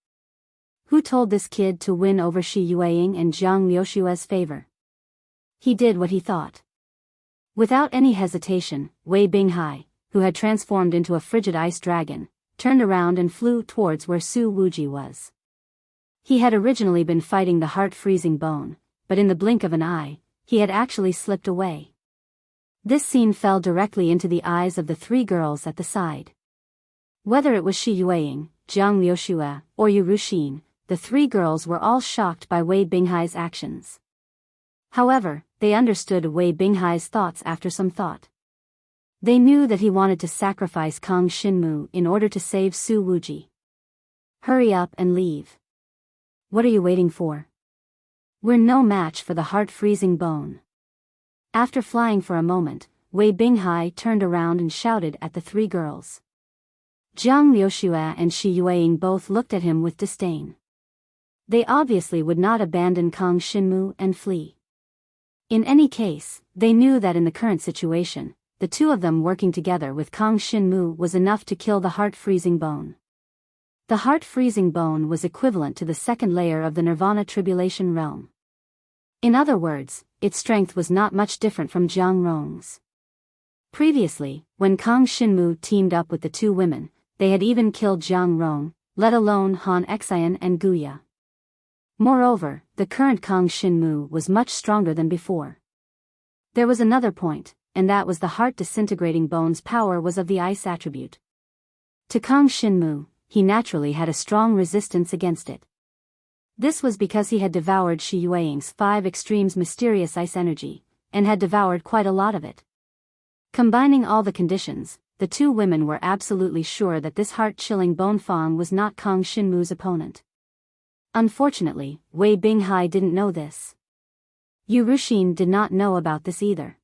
Who told this kid to win over Shi Yueying and Jiang Liushua's favor? He did what he thought. Without any hesitation, Wei Binghai, who had transformed into a frigid ice dragon, turned around and flew towards where Su Wuji was. He had originally been fighting the heart-freezing bone, but in the blink of an eye, he had actually slipped away. This scene fell directly into the eyes of the three girls at the side. Whether it was Shi Yueying, Jiang Liushua, or Yu Ruxin, the three girls were all shocked by Wei Binghai's actions. However, they understood Wei Binghai's thoughts after some thought. They knew that he wanted to sacrifice Kang Shinmu in order to save Su Wuji. Hurry up and leave. What are you waiting for? We're no match for the heart-freezing bone. After flying for a moment, Wei Binghai turned around and shouted at the three girls. Jiang Liushua and Shi Yueying both looked at him with disdain. They obviously would not abandon Kang Shinmu and flee. In any case, they knew that in the current situation, the two of them working together with Kang Shinmu was enough to kill the heart-freezing bone. The heart-freezing bone was equivalent to the second layer of the Nirvana Tribulation realm. In other words, its strength was not much different from Jiang Rong's. Previously, when Kang Shinmu teamed up with the two women, they had even killed Jiang Rong, let alone Han Xian and Guya. Moreover, the current Kang Shinmu was much stronger than before. There was another point, and that was the heart-disintegrating bone's power was of the ice attribute. To Kang Shinmu, he naturally had a strong resistance against it. This was because he had devoured Shi Yueying's 5 extremes mysterious ice energy, and had devoured quite a lot of it. Combining all the conditions, the two women were absolutely sure that this heart-chilling bone fang was not Kang Shinmu's opponent. Unfortunately, Wei Binghai didn't know this. Yu Ruxin did not know about this either.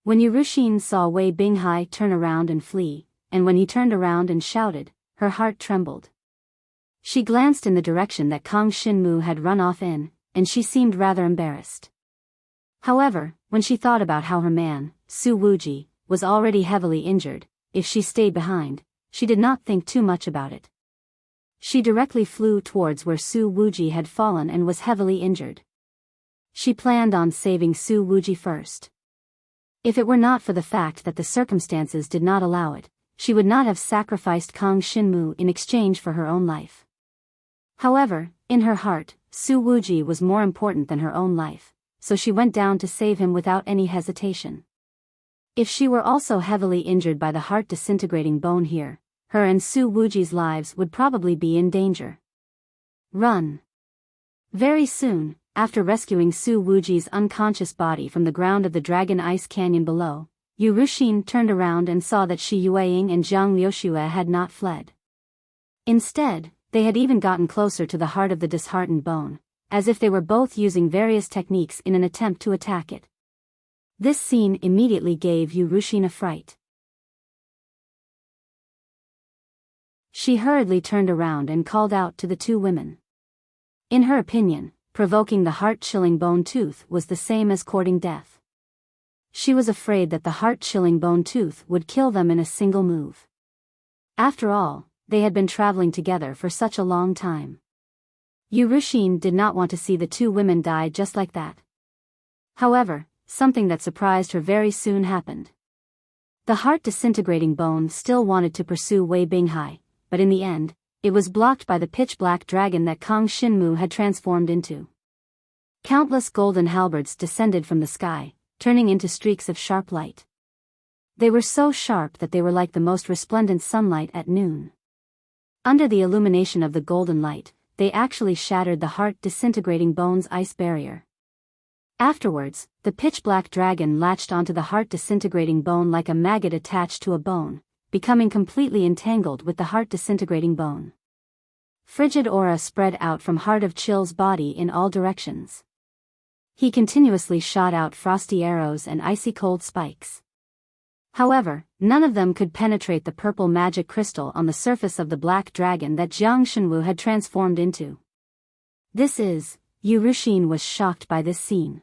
When Yu Ruxin saw Wei Binghai turn around and flee, and when he turned around and shouted, her heart trembled. She glanced in the direction that Kang Shinmu had run off in, and she seemed rather embarrassed. However, when she thought about how her man, Su Wuji, was already heavily injured, if she stayed behind, she did not think too much about it. She directly flew towards where Su Wuji had fallen and was heavily injured. She planned on saving Su Wuji first. If it were not for the fact that the circumstances did not allow it, she would not have sacrificed Kang Shinmu in exchange for her own life. However, in her heart, Su Wuji was more important than her own life, so she went down to save him without any hesitation. If she were also heavily injured by the heart-disintegrating bone here, her and Su Wuji's lives would probably be in danger. Run. Very soon, after rescuing Su Wuji's unconscious body from the ground of the Dragon Ice Canyon below, Yu Ruxin turned around and saw that Shi Yueying and Jiang Liushua had not fled. Instead, they had even gotten closer to the heart of the disheartened bone, as if they were both using various techniques in an attempt to attack it. This scene immediately gave Yu Ruxin a fright. She hurriedly turned around and called out to the two women. In her opinion, provoking the heart-chilling bone tooth was the same as courting death. She was afraid that the heart-chilling bone tooth would kill them in a single move. After all, they had been traveling together for such a long time. Yu Ruxin did not want to see the two women die just like that. However, something that surprised her very soon happened. The heart-disintegrating bone still wanted to pursue Wei Binghai, but in the end, it was blocked by the pitch-black dragon that Kang Shinmu had transformed into. Countless golden halberds descended from the sky, turning into streaks of sharp light. They were so sharp that they were like the most resplendent sunlight at noon. Under the illumination of the golden light, they actually shattered the heart-disintegrating bone's ice barrier. Afterwards, the pitch-black dragon latched onto the heart-disintegrating bone like a maggot attached to a bone, becoming completely entangled with the heart-disintegrating bone. Frigid aura spread out from Heart of Chill's body in all directions. He continuously shot out frosty arrows and icy cold spikes. However, none of them could penetrate the purple magic crystal on the surface of the black dragon that Jiang Shenwu had transformed into. Yu Ruxin was shocked by this scene.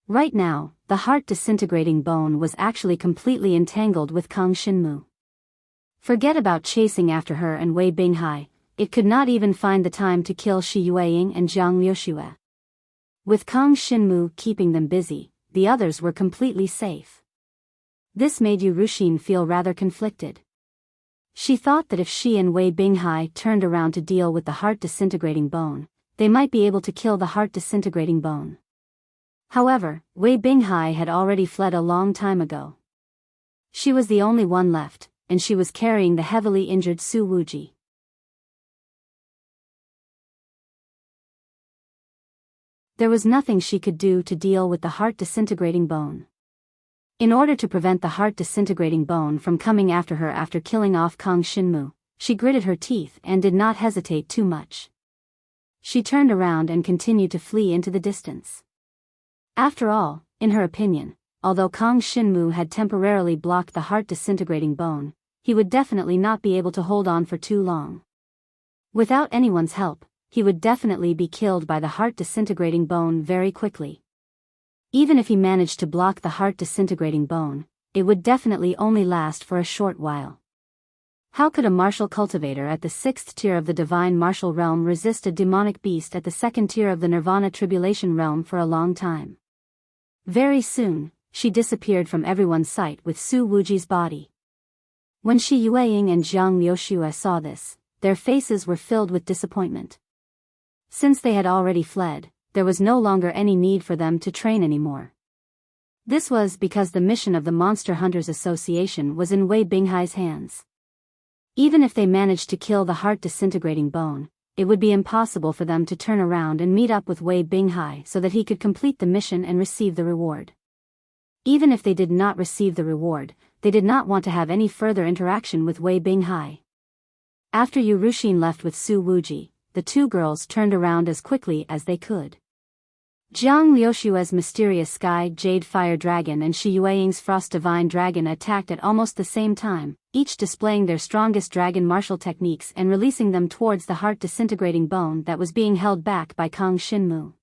Right now, the heart-disintegrating bone was actually completely entangled with Kang Shinmu. Forget about chasing after her and Wei Binghai, it could not even find the time to kill Shi Yueying and Jiang Liuxue. With Kang Shinmu keeping them busy, the others were completely safe. This made Yu Ruxin feel rather conflicted. She thought that if she and Wei Binghai turned around to deal with the heart-disintegrating bone, they might be able to kill the heart-disintegrating bone. However, Wei Binghai had already fled a long time ago. She was the only one left, and she was carrying the heavily injured Su Wuji. There was nothing she could do to deal with the heart-disintegrating bone. In order to prevent the heart-disintegrating bone from coming after her after killing off Kang Shinmu, she gritted her teeth and did not hesitate too much. She turned around and continued to flee into the distance. After all, in her opinion, although Kang Shinmu had temporarily blocked the heart-disintegrating bone, he would definitely not be able to hold on for too long. Without anyone's help, he would definitely be killed by the heart-disintegrating bone very quickly. Even if he managed to block the heart-disintegrating bone, it would definitely only last for a short while. How could a martial cultivator at the 6th tier of the divine martial realm resist a demonic beast at the 2nd tier of the nirvana tribulation realm for a long time? Very soon, she disappeared from everyone's sight with Su Wuji's body. When Shi Yueying and Jiang Liuxue saw this, their faces were filled with disappointment. Since they had already fled, there was no longer any need for them to train anymore. This was because the mission of the Monster Hunters Association was in Wei Binghai's hands. Even if they managed to kill the heart-disintegrating bone, it would be impossible for them to turn around and meet up with Wei Binghai so that he could complete the mission and receive the reward. Even if they did not receive the reward, they did not want to have any further interaction with Wei Binghai. After Yu Ruxin left with Su Wuji, the two girls turned around as quickly as they could. Jiang Liuxue's mysterious sky jade fire dragon and Shi Yueying's frost divine dragon attacked at almost the same time, each displaying their strongest dragon martial techniques and releasing them towards the heart-disintegrating bone that was being held back by Kang Shinmu.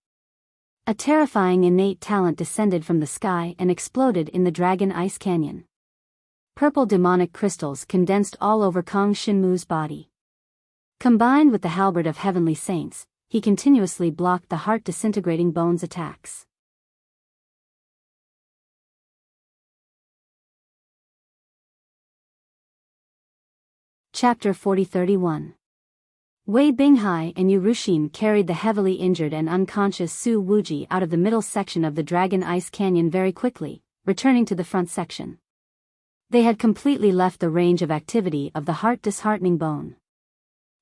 A terrifying innate talent descended from the sky and exploded in the Dragon Ice Canyon. Purple demonic crystals condensed all over Kang Shinmu's body. Combined with the halberd of heavenly saints, he continuously blocked the heart-disintegrating bone's attacks. Chapter 40-31. Wei Binghai and Yu Ruxin carried the heavily injured and unconscious Su Wuji out of the middle section of the Dragon Ice Canyon very quickly, returning to the front section. They had completely left the range of activity of the heart-disheartening bone.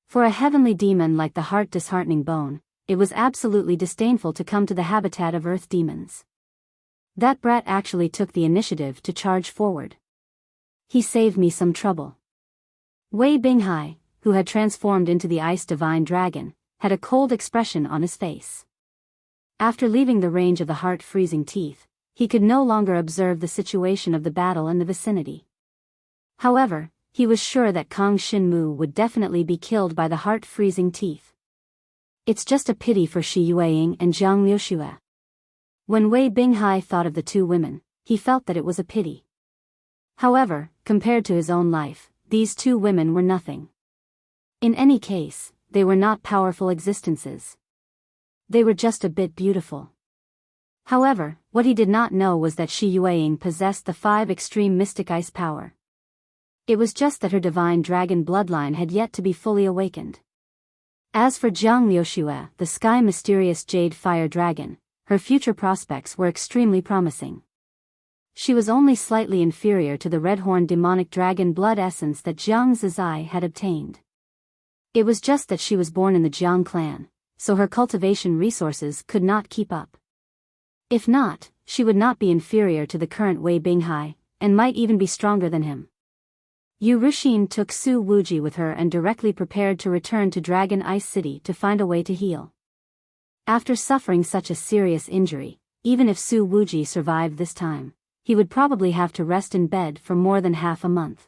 For a heavenly demon like the heart-disheartening bone, it was absolutely disdainful to come to the habitat of earth demons. That brat actually took the initiative to charge forward. He saved me some trouble. Wei Binghai, who had transformed into the ice divine dragon, had a cold expression on his face. After leaving the range of the heart-freezing teeth, he could no longer observe the situation of the battle in the vicinity. However, he was sure that Kang Shinmu would definitely be killed by the heart-freezing teeth. It's just a pity for Shi Yueying and Jiang Liuxue. When Wei Binghai thought of the two women, he felt that it was a pity. However, compared to his own life, these two women were nothing. In any case, they were not powerful existences. They were just a bit beautiful. However, what he did not know was that Shi Yueying possessed the 5 extreme mystic ice power. It was just that her divine dragon bloodline had yet to be fully awakened. As for Jiang Liuxue, the sky mysterious jade fire dragon, her future prospects were extremely promising. She was only slightly inferior to the red-horned demonic dragon blood essence that Jiang Zizai had obtained. It was just that she was born in the Jiang clan, so her cultivation resources could not keep up. If not, she would not be inferior to the current Wei Binghai, and might even be stronger than him. Yu Ruxin took Su Wuji with her and directly prepared to return to Dragon Ice City to find a way to heal. After suffering such a serious injury, even if Su Wuji survived this time, he would probably have to rest in bed for more than half a month.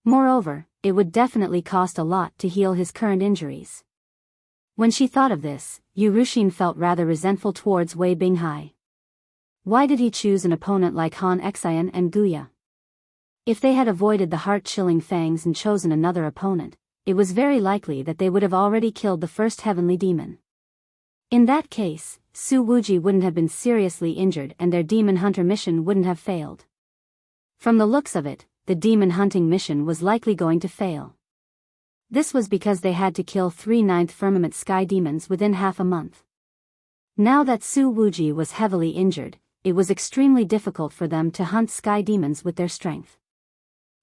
Moreover, it would definitely cost a lot to heal his current injuries. When she thought of this, Yu Ruxin felt rather resentful towards Wei Binghai. Why did he choose an opponent like Han Xian and Guya? If they had avoided the heart-chilling fangs and chosen another opponent, it was very likely that they would have already killed the first heavenly demon. In that case, Su Wuji wouldn't have been seriously injured and their demon hunter mission wouldn't have failed. From the looks of it, the demon hunting mission was likely going to fail. This was because they had to kill 3 ninth firmament sky demons within half a month. Now that Su Wuji was heavily injured, it was extremely difficult for them to hunt sky demons with their strength.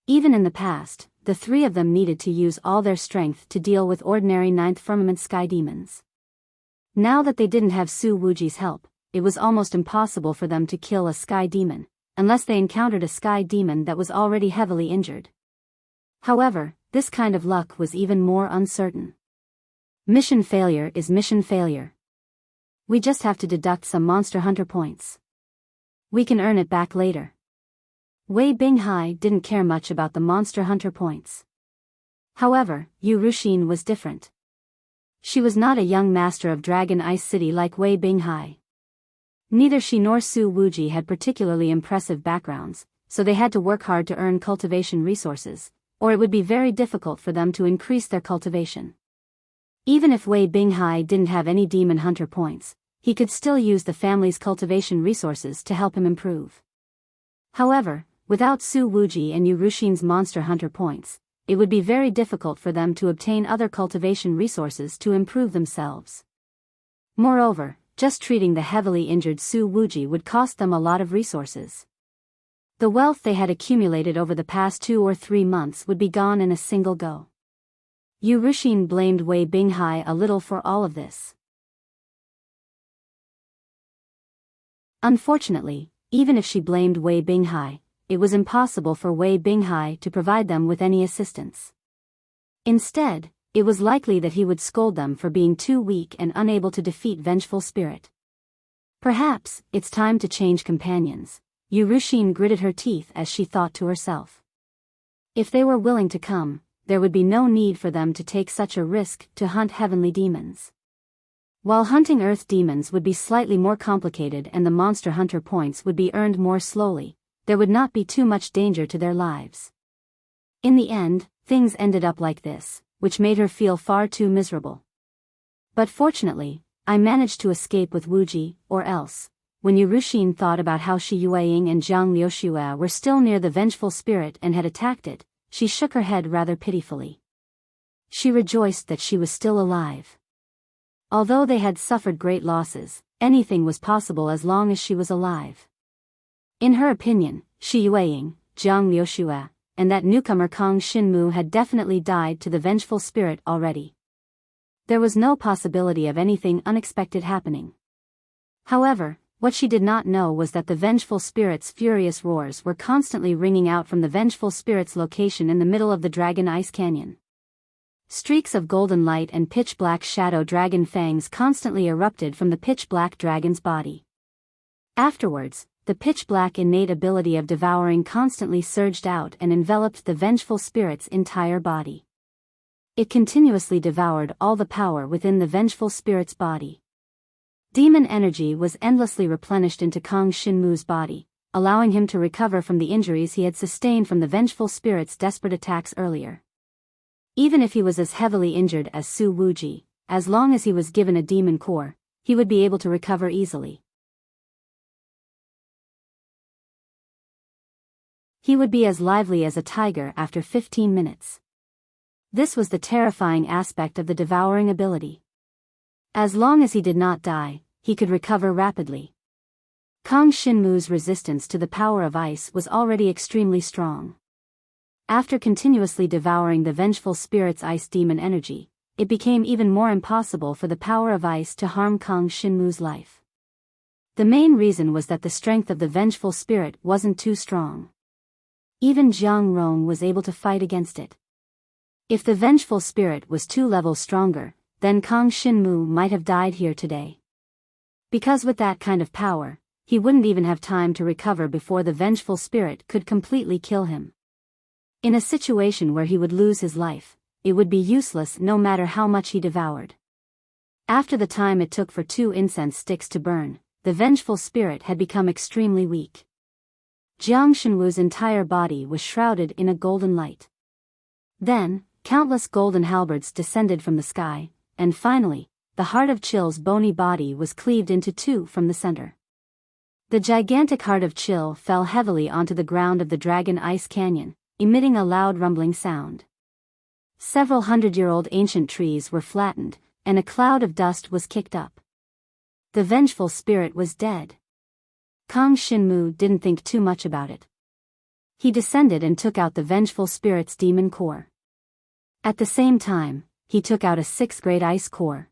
Even in the past, the 3 of them needed to use all their strength to deal with ordinary 9th firmament sky demons. Now that they didn't have Su Wuji's help, it was almost impossible for them to kill a sky demon, unless they encountered a sky demon that was already heavily injured. However, this kind of luck was even more uncertain. Mission failure is mission failure. We just have to deduct some monster hunter points. We can earn it back later. Wei Binghai didn't care much about the monster hunter points. However, Yu Ruxin was different. She was not a young master of Dragon Ice City like Wei Binghai. Neither she nor Su Wuji had particularly impressive backgrounds, so they had to work hard to earn cultivation resources, or it would be very difficult for them to increase their cultivation. Even if Wei Binghai didn't have any demon hunter points, he could still use the family's cultivation resources to help him improve. However, without Su Wuji and Yu Ruxin's monster hunter points, it would be very difficult for them to obtain other cultivation resources to improve themselves. Moreover, just treating the heavily injured Su Wuji would cost them a lot of resources. The wealth they had accumulated over the past 2 or 3 months would be gone in a single go. Yu Ruxin blamed Wei Binghai a little for all of this. Unfortunately, even if she blamed Wei Binghai, it was impossible for Wei Binghai to provide them with any assistance. Instead, it was likely that he would scold them for being too weak and unable to defeat Vengeful Spirit. Perhaps, it's time to change companions, Yu Ruxin gritted her teeth as she thought to herself. If they were willing to come, there would be no need for them to take such a risk to hunt heavenly demons. While hunting earth demons would be slightly more complicated and the monster hunter points would be earned more slowly, there would not be too much danger to their lives. In the end, things ended up like this, which made her feel far too miserable. But fortunately, I managed to escape with Wuji, or else. When Yu Ruxin thought about how Shi Yueying and Zhang Liuxue were still near the Vengeful Spirit and had attacked it, she shook her head rather pitifully. She rejoiced that she was still alive. Although they had suffered great losses, anything was possible as long as she was alive. In her opinion, Shi Yueying, Zhang Liuxue, and that newcomer Kang Xinmu had definitely died to the Vengeful Spirit already. There was no possibility of anything unexpected happening. However, what she did not know was that the Vengeful Spirit's furious roars were constantly ringing out from the Vengeful Spirit's location in the middle of the Dragon Ice Canyon. Streaks of golden light and pitch-black shadow dragon fangs constantly erupted from the pitch-black dragon's body. Afterwards, the pitch-black innate ability of devouring constantly surged out and enveloped the Vengeful Spirit's entire body. It continuously devoured all the power within the Vengeful Spirit's body. Demon energy was endlessly replenished into Kang Xinmu's body, allowing him to recover from the injuries he had sustained from the Vengeful Spirit's desperate attacks earlier. Even if he was as heavily injured as Su Wuji, as long as he was given a demon core, he would be able to recover easily. He would be as lively as a tiger after 15 minutes. This was the terrifying aspect of the devouring ability. As long as he did not die, he could recover rapidly. Kang Xinmu's resistance to the power of ice was already extremely strong. After continuously devouring the Vengeful Spirit's ice demon energy, it became even more impossible for the power of ice to harm Kang Xinmu's life. The main reason was that the strength of the Vengeful Spirit wasn't too strong. Even Jiang Rong was able to fight against it. If the Vengeful Spirit was 2 levels stronger, then Kang Shinmu might have died here today. Because with that kind of power, he wouldn't even have time to recover before the vengeful spirit could completely kill him. In a situation where he would lose his life, it would be useless no matter how much he devoured. After the time it took for 2 incense sticks to burn, the vengeful spirit had become extremely weak. Jiang Shenwu's entire body was shrouded in a golden light. Then, countless golden halberds descended from the sky, and finally, the heart of Chill's bony body was cleaved into 2 from the center. The gigantic heart of Chill fell heavily onto the ground of the Dragon Ice Canyon, emitting a loud rumbling sound. Several hundred-year-old ancient trees were flattened, and a cloud of dust was kicked up. The vengeful spirit was dead. Kang Shinmu didn't think too much about it. He descended and took out the vengeful spirit's demon core. At the same time, he took out a 6th-grade ice core.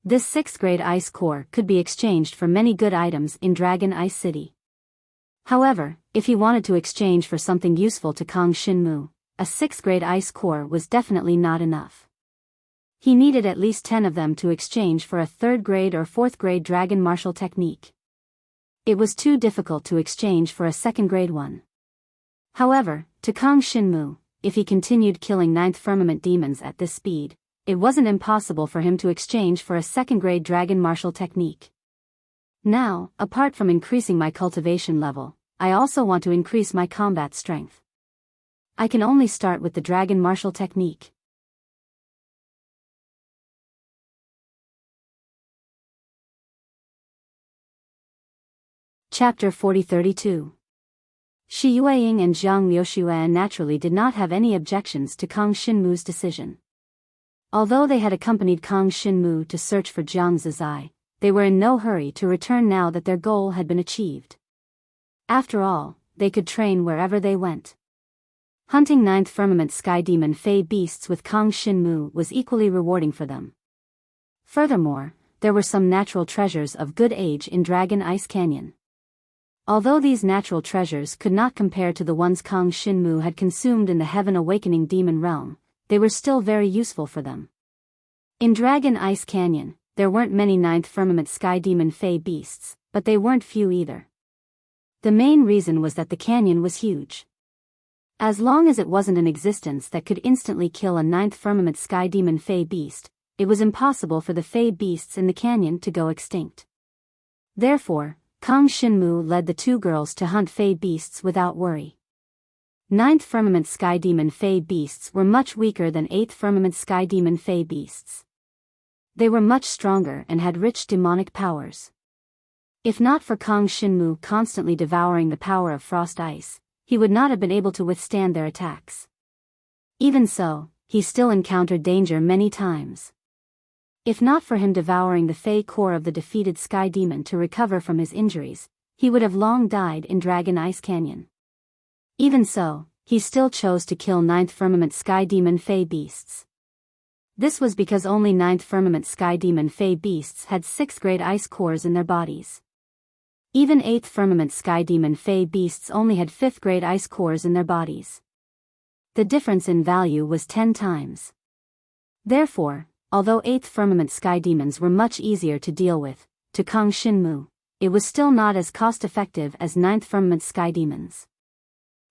This 6th-grade ice core could be exchanged for many good items in Dragon Ice City. However, if he wanted to exchange for something useful to Kang Shinmu, a 6th-grade ice core was definitely not enough. He needed at least 10 of them to exchange for a 3rd-grade or 4th-grade dragon martial technique. It was too difficult to exchange for a 2nd-grade one. However, to Kang Shinmu, if he continued killing 9th firmament demons at this speed, it wasn't impossible for him to exchange for a 2nd-grade dragon martial technique. Now, apart from increasing my cultivation level, I also want to increase my combat strength. I can only start with the dragon martial technique. Chapter 40-32. Shi Yueying and Zhang Liuxuan naturally did not have any objections to Kang Shinmu's decision. Although they had accompanied Kang Shinmu to search for Jiang Zizai, they were in no hurry to return now that their goal had been achieved. After all, they could train wherever they went. Hunting 9th firmament sky demon fey beasts with Kang Shinmu was equally rewarding for them. Furthermore, there were some natural treasures of good age in Dragon Ice Canyon. Although these natural treasures could not compare to the ones Kang Shinmu had consumed in the Heaven Awakening Demon Realm, they were still very useful for them. In Dragon Ice Canyon, there weren't many 9th firmament sky demon fey beasts, but they weren't few either. The main reason was that the canyon was huge. As long as it wasn't in existence that could instantly kill a 9th firmament sky demon fey beast, it was impossible for the fey beasts in the canyon to go extinct. Therefore, Kang Shinmu led the 2 girls to hunt fey beasts without worry. 9th firmament sky demon fey beasts were much weaker than 8th firmament sky demon fey beasts. They were much stronger and had rich demonic powers. If not for Kang Shinmu constantly devouring the power of frost ice, he would not have been able to withstand their attacks. Even so, he still encountered danger many times. If not for him devouring the fey core of the defeated sky demon to recover from his injuries, he would have long died in Dragon Ice Canyon. Even so, he still chose to kill 9th firmament sky demon fey beasts. This was because only 9th firmament sky demon fey beasts had 6th-grade ice cores in their bodies. Even 8th firmament sky demon fey beasts only had 5th-grade ice cores in their bodies. The difference in value was 10 times. Therefore, although 8th firmament sky demons were much easier to deal with, to Kang Shinmu, it was still not as cost-effective as 9th firmament sky demons.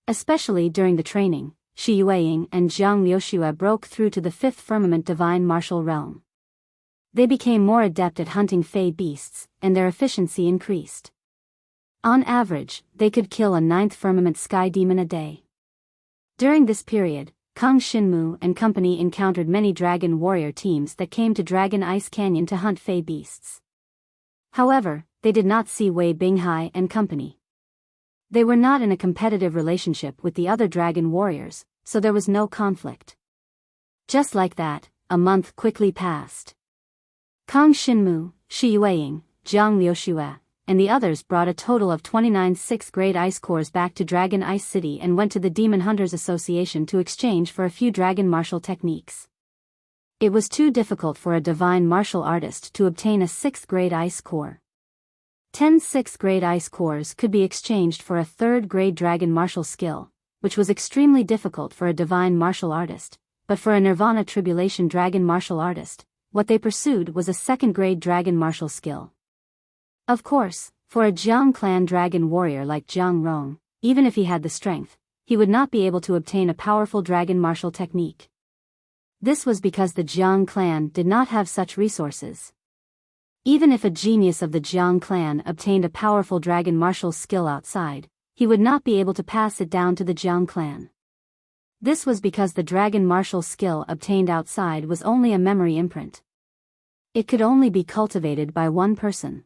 Especially during the training, Shi Yueying and Zhang Liuxue broke through to the 5th firmament divine martial realm. They became more adept at hunting fey beasts, and their efficiency increased. On average, they could kill a 9th firmament sky demon a day. During this period, Kang Shinmu and company encountered many dragon warrior teams that came to Dragon Ice Canyon to hunt fey beasts. However, they did not see Wei Binghai and company. They were not in a competitive relationship with the other dragon warriors, so there was no conflict. Just like that, a month quickly passed. Kang Shinmu, Shi Yueying, Zhang Liuxue, and the others brought a total of 29 6th-grade ice cores back to Dragon Ice City and went to the Demon Hunters Association to exchange for a few dragon martial techniques. It was too difficult for a divine martial artist to obtain a 6th-grade ice core. 10 6th-grade ice cores could be exchanged for a 3rd-grade dragon martial skill, which was extremely difficult for a divine martial artist, but for a Nirvana Tribulation dragon martial artist, what they pursued was a second-grade dragon martial skill. Of course, for a Jiang clan dragon warrior like Jiang Rong, even if he had the strength, he would not be able to obtain a powerful dragon martial technique. This was because the Jiang clan did not have such resources. Even if a genius of the Jiang clan obtained a powerful dragon martial skill outside, he would not be able to pass it down to the Jiang clan. This was because the dragon martial skill obtained outside was only a memory imprint. It could only be cultivated by one person.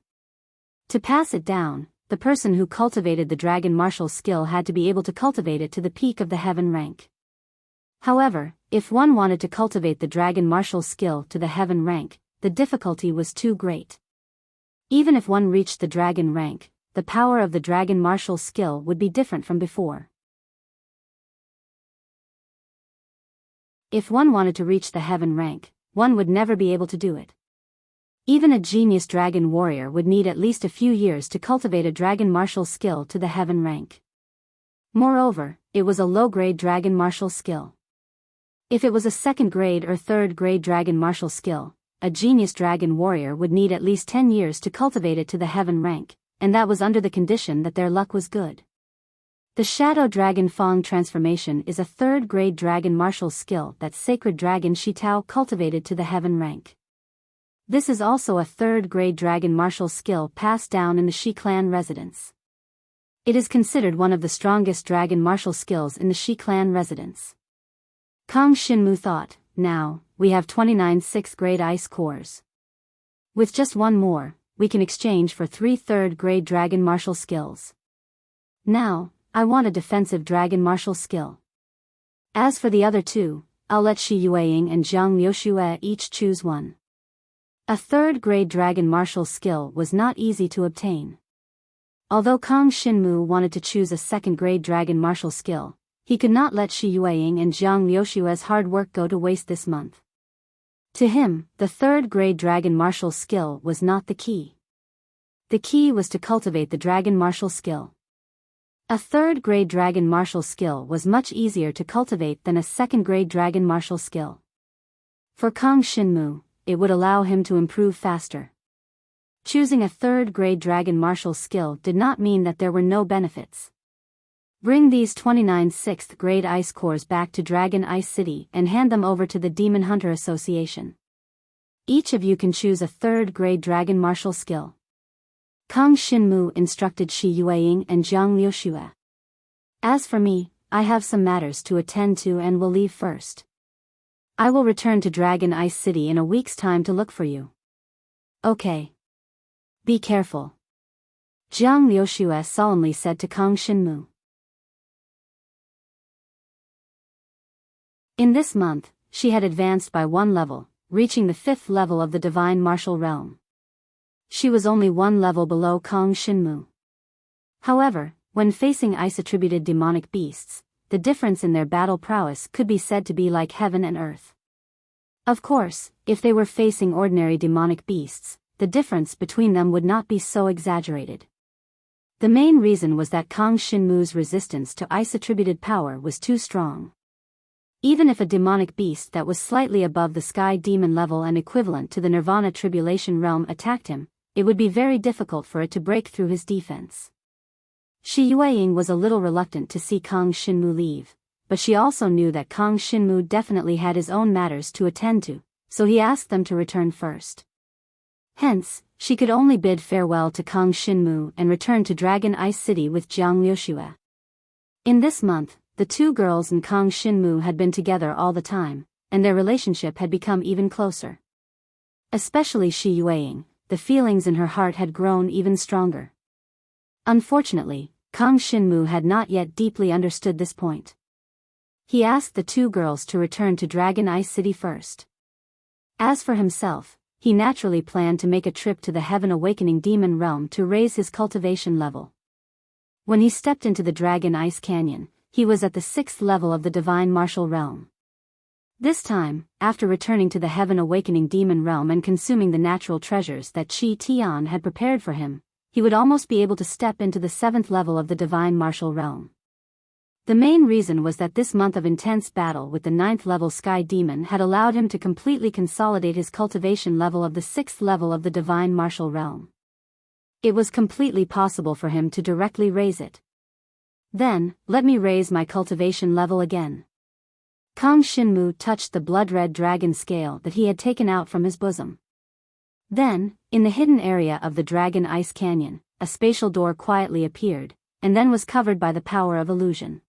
To pass it down, the person who cultivated the dragon martial skill had to be able to cultivate it to the peak of the heaven rank. However, if one wanted to cultivate the dragon martial skill to the heaven rank, the difficulty was too great. Even if one reached the dragon rank, the power of the dragon martial skill would be different from before. If one wanted to reach the heaven rank, one would never be able to do it. Even a genius dragon warrior would need at least a few years to cultivate a dragon martial skill to the heaven rank. Moreover, it was a low-grade dragon martial skill. If it was a second-grade or third-grade dragon martial skill, a genius dragon warrior would need at least 10 years to cultivate it to the heaven rank, and that was under the condition that their luck was good. The Shadow Dragon Fang transformation is a third-grade dragon martial skill that Sacred Dragon Shitao cultivated to the heaven rank. This is also a third-grade dragon martial skill passed down in the Shi clan residence. It is considered one of the strongest dragon martial skills in the Shi clan residence. Kang Xinmu thought, now, we have 29 6th-grade ice cores. With just one more, we can exchange for 3 third-grade dragon martial skills. Now, I want a defensive dragon martial skill. As for the other two, I'll let Shi Yueying and Zhang Liuxue each choose one. A third-grade dragon martial skill was not easy to obtain. Although Kang Xinmu wanted to choose a second-grade dragon martial skill, he could not let Shi Yueying and Zhang Liuxue's hard work go to waste this month. To him, the third-grade dragon martial skill was not the key. The key was to cultivate the dragon martial skill. A third-grade dragon martial skill was much easier to cultivate than a second-grade dragon martial skill. For Kang Xinmu, it would allow him to improve faster. Choosing a third-grade dragon martial skill did not mean that there were no benefits. Bring these 29 6th-grade ice cores back to Dragon Ice City and hand them over to the Demon Hunter Association. Each of you can choose a third-grade dragon martial skill. Kang Xinmu instructed Shi Yueying and Zhang Liuxue. As for me, I have some matters to attend to and will leave first. I will return to Dragon Ice City in a week's time to look for you. Okay. Be careful. Zhang Liuxue solemnly said to Kang Xinmu. In this month, she had advanced by 1 level, reaching the 5th level of the Divine Martial Realm. She was only 1 level below Kang Xinmu. However, when facing ice-attributed demonic beasts, the difference in their battle prowess could be said to be like heaven and earth. Of course, if they were facing ordinary demonic beasts, the difference between them would not be so exaggerated. The main reason was that Kang Xinmu's resistance to ice-attributed power was too strong. Even if a demonic beast that was slightly above the sky demon level and equivalent to the Nirvana Tribulation realm attacked him, it would be very difficult for it to break through his defense. Shi Yueying was a little reluctant to see Kang Xinmu leave, but she also knew that Kang Xinmu definitely had his own matters to attend to, so he asked them to return first. Hence, she could only bid farewell to Kang Xinmu and return to Dragon Ice City with Zhang Liuxue. In this month, the two girls and Kang Xinmu had been together all the time, and their relationship had become even closer. Especially Shi Yueying, the feelings in her heart had grown even stronger. Unfortunately, Kang Xinmu had not yet deeply understood this point. He asked the two girls to return to Dragon Ice City first. As for himself, he naturally planned to make a trip to the Heaven Awakening Demon Realm to raise his cultivation level. When he stepped into the Dragon Ice Canyon, he was at the 6th level of the Divine Martial Realm. This time, after returning to the Heaven Awakening Demon Realm and consuming the natural treasures that Qi Tian had prepared for him, he would almost be able to step into the 7th level of the Divine Martial Realm. The main reason was that this month of intense battle with the 9th level Sky Demon had allowed him to completely consolidate his cultivation level of the 6th level of the Divine Martial Realm. It was completely possible for him to directly raise it. Then, let me raise my cultivation level again. Kang Shinmu touched the blood-red dragon scale that he had taken out from his bosom. Then, in the hidden area of the Dragon Ice Canyon, a spatial door quietly appeared, and then was covered by the power of illusion.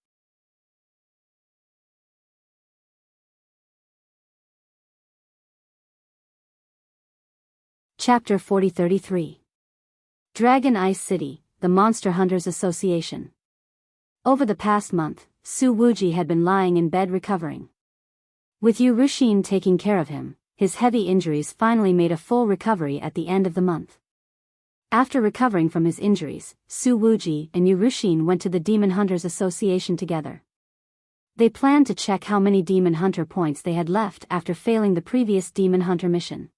Chapter 4033. Dragon Ice City, the Monster Hunters Association. Over the past month, Su Wuji had been lying in bed recovering. With Yu Ruxin taking care of him, his heavy injuries finally made a full recovery at the end of the month. After recovering from his injuries, Su Wuji and Yu Ruxin went to the Demon Hunters Association together. They planned to check how many Demon Hunter points they had left after failing the previous Demon Hunter mission.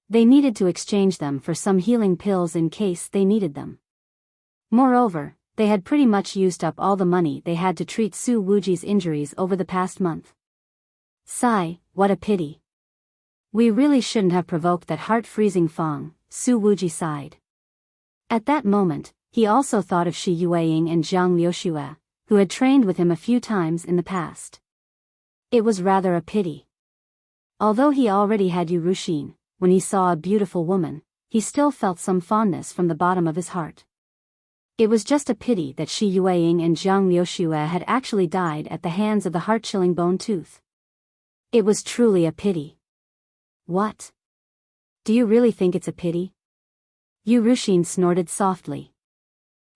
They needed to exchange them for some healing pills in case they needed them. Moreover, they had pretty much used up all the money they had to treat Su Wuji's injuries over the past month. Sigh, what a pity. We really shouldn't have provoked that heart-freezing Fong, Su Wuji sighed. At that moment, he also thought of Shi Yueying and Zhang Liuxue, who had trained with him a few times in the past. It was rather a pity. Although he already had Yu Ruxin, when he saw a beautiful woman, he still felt some fondness from the bottom of his heart. It was just a pity that Shi Yueying and Zhang Liuxue had actually died at the hands of the heart-chilling Bone Tooth. It was truly a pity. What? Do you really think it's a pity? Yu Ruxin snorted softly.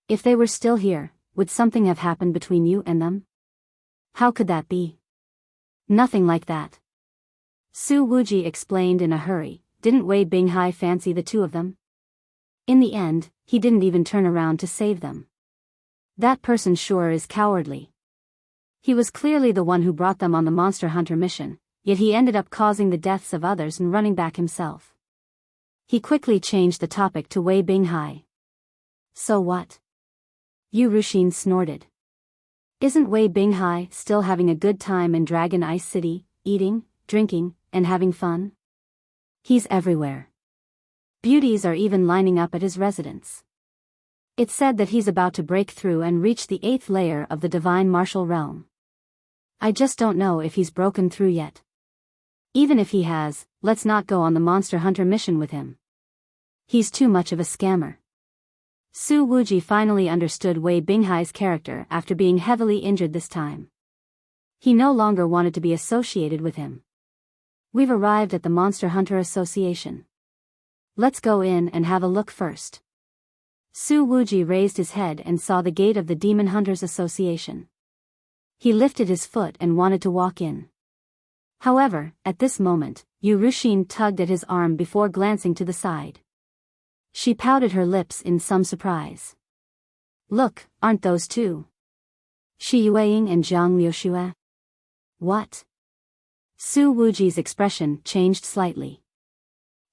If they were still here, would something have happened between you and them? How could that be? Nothing like that. Su Wuji explained in a hurry. Didn't Wei Binghai fancy the two of them? In the end, he didn't even turn around to save them. That person sure is cowardly. He was clearly the one who brought them on the Monster Hunter mission, yet he ended up causing the deaths of others and running back himself. He quickly changed the topic to Wei Binghai. So what? Yu Ruxin snorted. Isn't Wei Binghai still having a good time in Dragon Ice City, eating, drinking, and having fun? He's everywhere. Beauties are even lining up at his residence. It's said that he's about to break through and reach the 8th layer of the Divine Martial Realm. I just don't know if he's broken through yet. Even if he has, let's not go on the Monster Hunter mission with him. He's too much of a scammer. Su Wuji finally understood Wei Binghai's character after being heavily injured this time. He no longer wanted to be associated with him. We've arrived at the Monster Hunter Association. Let's go in and have a look first. Su Wuji raised his head and saw the gate of the Demon Hunters Association. He lifted his foot and wanted to walk in. However, at this moment, Yu Ruxin tugged at his arm before glancing to the side. She pouted her lips in some surprise. Look, aren't those two? Shi Yueying and Zhang Liuxue? What? Su Wuji's expression changed slightly.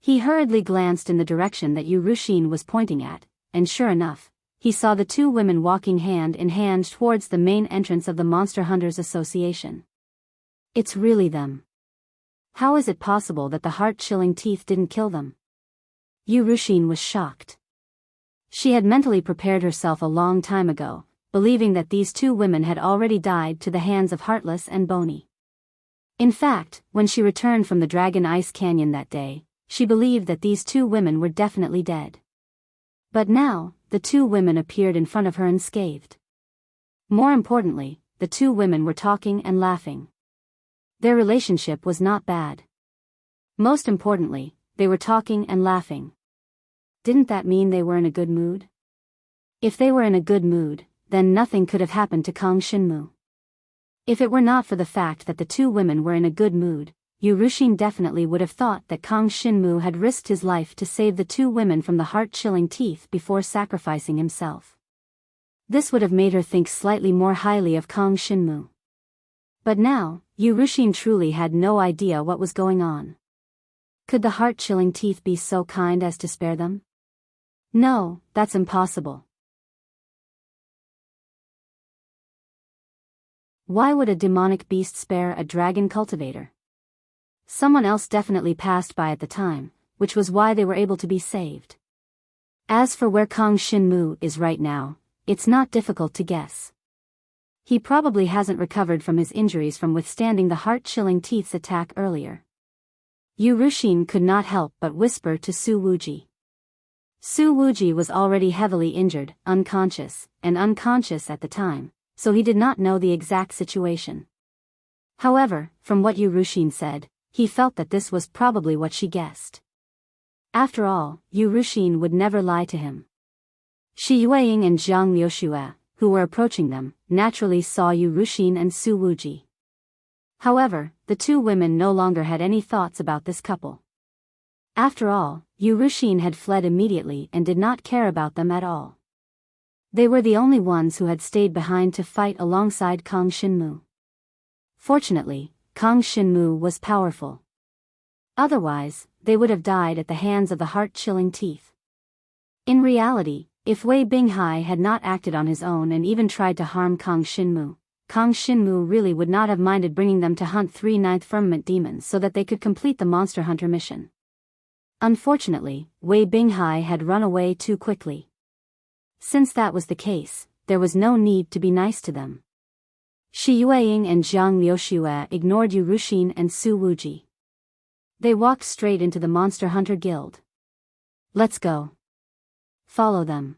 He hurriedly glanced in the direction that Yu Ruxin was pointing at, and sure enough, he saw the two women walking hand in hand towards the main entrance of the Monster Hunters Association. It's really them. How is it possible that the heart-chilling teeth didn't kill them? Yu Ruxin was shocked. She had mentally prepared herself a long time ago, believing that these two women had already died to the hands of Heartless and Bony. In fact, when she returned from the Dragon Ice Canyon that day, she believed that these two women were definitely dead. But now, the two women appeared in front of her unscathed. More importantly, the two women were talking and laughing. Their relationship was not bad. Most importantly, they were talking and laughing. Didn't that mean they were in a good mood? If they were in a good mood, then nothing could have happened to Kang Shinmu. If it were not for the fact that the two women were in a good mood, Yu Ruxin definitely would have thought that Kang Shinmu had risked his life to save the two women from the heart-chilling teeth before sacrificing himself. This would have made her think slightly more highly of Kang Shinmu. But now, Yu Ruxin truly had no idea what was going on. Could the heart-chilling teeth be so kind as to spare them? No, that's impossible. Why would a demonic beast spare a dragon cultivator? Someone else definitely passed by at the time, which was why they were able to be saved. As for where Kang Shinmu is right now, it's not difficult to guess. He probably hasn't recovered from his injuries from withstanding the heart-chilling teeth's attack earlier. Yu Ruxin could not help but whisper to Su Wuji. Su Wuji was already heavily injured, unconscious at the time, so he did not know the exact situation. However, from what Yu Ruxin said, he felt that this was probably what she guessed. After all, Yu Ruxin would never lie to him. Shi Yueying and Zhang Liuxue, who were approaching them, naturally saw Yu Ruxin and Su Wuji. However, the two women no longer had any thoughts about this couple. After all, Yu Ruxin had fled immediately and did not care about them at all. They were the only ones who had stayed behind to fight alongside Kang Shinmu. Fortunately, Kang Shinmu was powerful. Otherwise, they would have died at the hands of the heart-chilling teeth. In reality, if Wei Binghai had not acted on his own and even tried to harm Kang Shinmu really would not have minded bringing them to hunt 3 ninth firmament demons so that they could complete the monster hunter mission. Unfortunately, Wei Binghai had run away too quickly. Since that was the case, there was no need to be nice to them. Shi Yueying and Zhang Liuxue ignored Yu Ruxin and Su Wuji. They walked straight into the Monster Hunter Guild. Let's go. Follow them.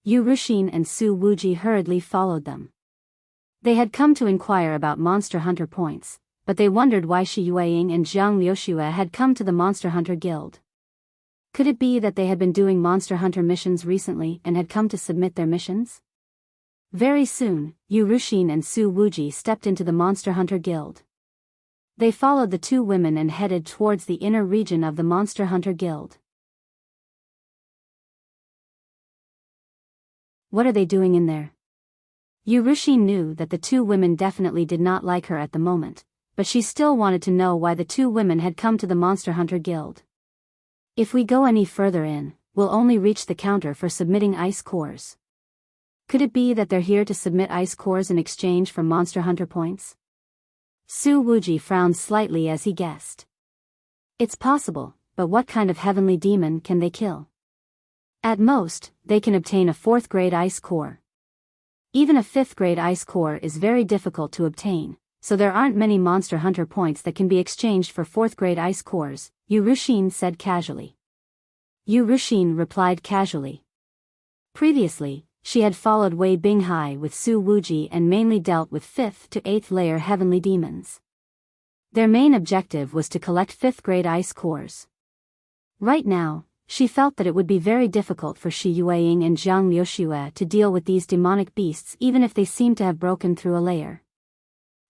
Yu Ruxin and Su Wuji hurriedly followed them. They had come to inquire about Monster Hunter points, but they wondered why Shi Yueying and Zhang Liuxue had come to the Monster Hunter Guild. Could it be that they had been doing Monster Hunter missions recently and had come to submit their missions? Very soon, Yu Ruxin and Su Wuji stepped into the Monster Hunter Guild. They followed the two women and headed towards the inner region of the Monster Hunter Guild. What are they doing in there? Yu Ruxin knew that the two women definitely did not like her at the moment, but she still wanted to know why the two women had come to the Monster Hunter Guild. If we go any further in, we'll only reach the counter for submitting ice cores. Could it be that they're here to submit ice cores in exchange for Monster Hunter points? Su Wuji frowned slightly as he guessed. It's possible, but what kind of heavenly demon can they kill? At most, they can obtain a 4th grade ice core. Even a 5th grade ice core is very difficult to obtain, so there aren't many Monster Hunter points that can be exchanged for 4th grade ice cores, Yu Ruxin said casually. Yu Ruxin replied casually. Previously, she had followed Wei Binghai with Su Wuji and mainly dealt with 5th to 8th layer heavenly demons. Their main objective was to collect 5th grade ice cores. Right now, she felt that it would be very difficult for Shi Yueying and Zhang Liuxue to deal with these demonic beasts even if they seemed to have broken through a layer.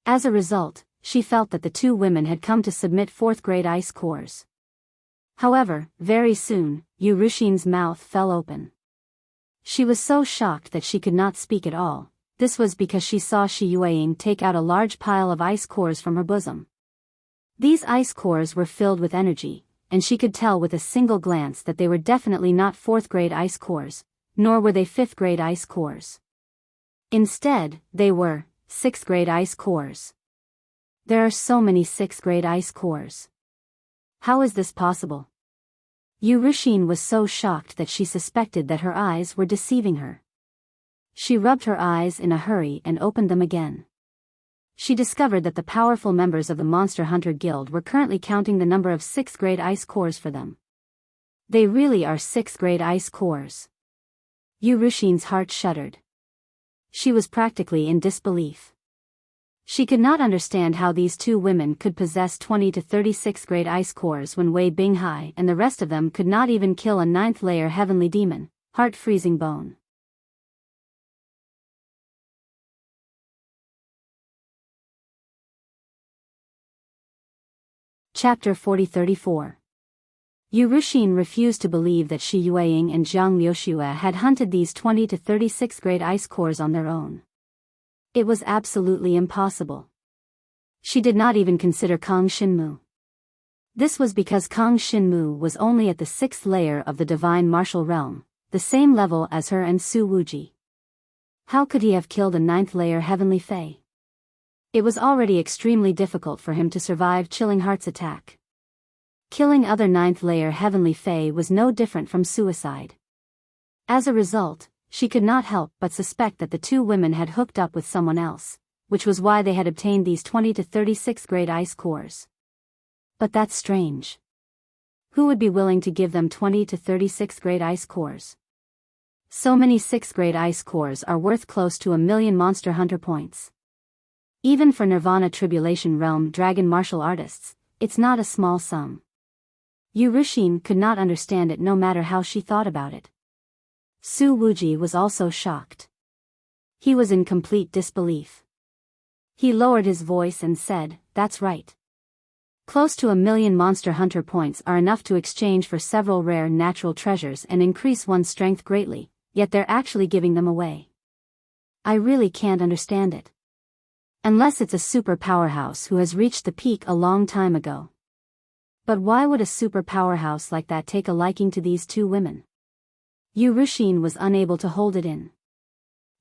As a result, she felt that the two women had come to submit 4th grade ice cores. However, very soon, Yu Ruxin's mouth fell open. She was so shocked that she could not speak at all. This was because she saw Shi Yueying take out a large pile of ice cores from her bosom. These ice cores were filled with energy, and she could tell with a single glance that they were definitely not 4th grade ice cores, nor were they 5th grade ice cores. Instead, they were 6th grade ice cores. There are so many 6th grade ice cores. How is this possible? Yu Ruxin was so shocked that she suspected that her eyes were deceiving her. She rubbed her eyes in a hurry and opened them again. She discovered that the powerful members of the Monster Hunter Guild were currently counting the number of 6th grade ice cores for them. They really are 6th grade ice cores. Yu Ruxin's heart shuddered. She was practically in disbelief. She could not understand how these two women could possess 20 to 36th grade ice cores when Wei Binghai and the rest of them could not even kill a 9th layer heavenly demon, heart-freezing bone. Chapter 40-34. Yu Ruxin refused to believe that Shi Yueying and Zhang Liuxue had hunted these 20 to 36th grade ice cores on their own. It was absolutely impossible. She did not even consider Kang Shinmu. This was because Kang Shinmu was only at the 6th layer of the Divine Martial Realm, the same level as her and Su Wuji. How could he have killed a 9th layer heavenly fae? It was already extremely difficult for him to survive Chilling Heart's attack. Killing other 9th layer Heavenly Fae was no different from suicide. As a result, she could not help but suspect that the two women had hooked up with someone else, which was why they had obtained these 20 to 36 grade ice cores. But that's strange. Who would be willing to give them 20 to 36 grade ice cores? So many 6th grade ice cores are worth close to 1,000,000 Monster Hunter points. Even for Nirvana Tribulation Realm dragon martial artists, it's not a small sum. Urushin could not understand it no matter how she thought about it. Su Wuji was also shocked. He was in complete disbelief. He lowered his voice and said, "That's right. Close to 1,000,000 Monster Hunter points are enough to exchange for several rare natural treasures and increase one's strength greatly, yet they're actually giving them away. I really can't understand it. Unless it's a super powerhouse who has reached the peak a long time ago. But why would a super powerhouse like that take a liking to these two women?" Urushin was unable to hold it in.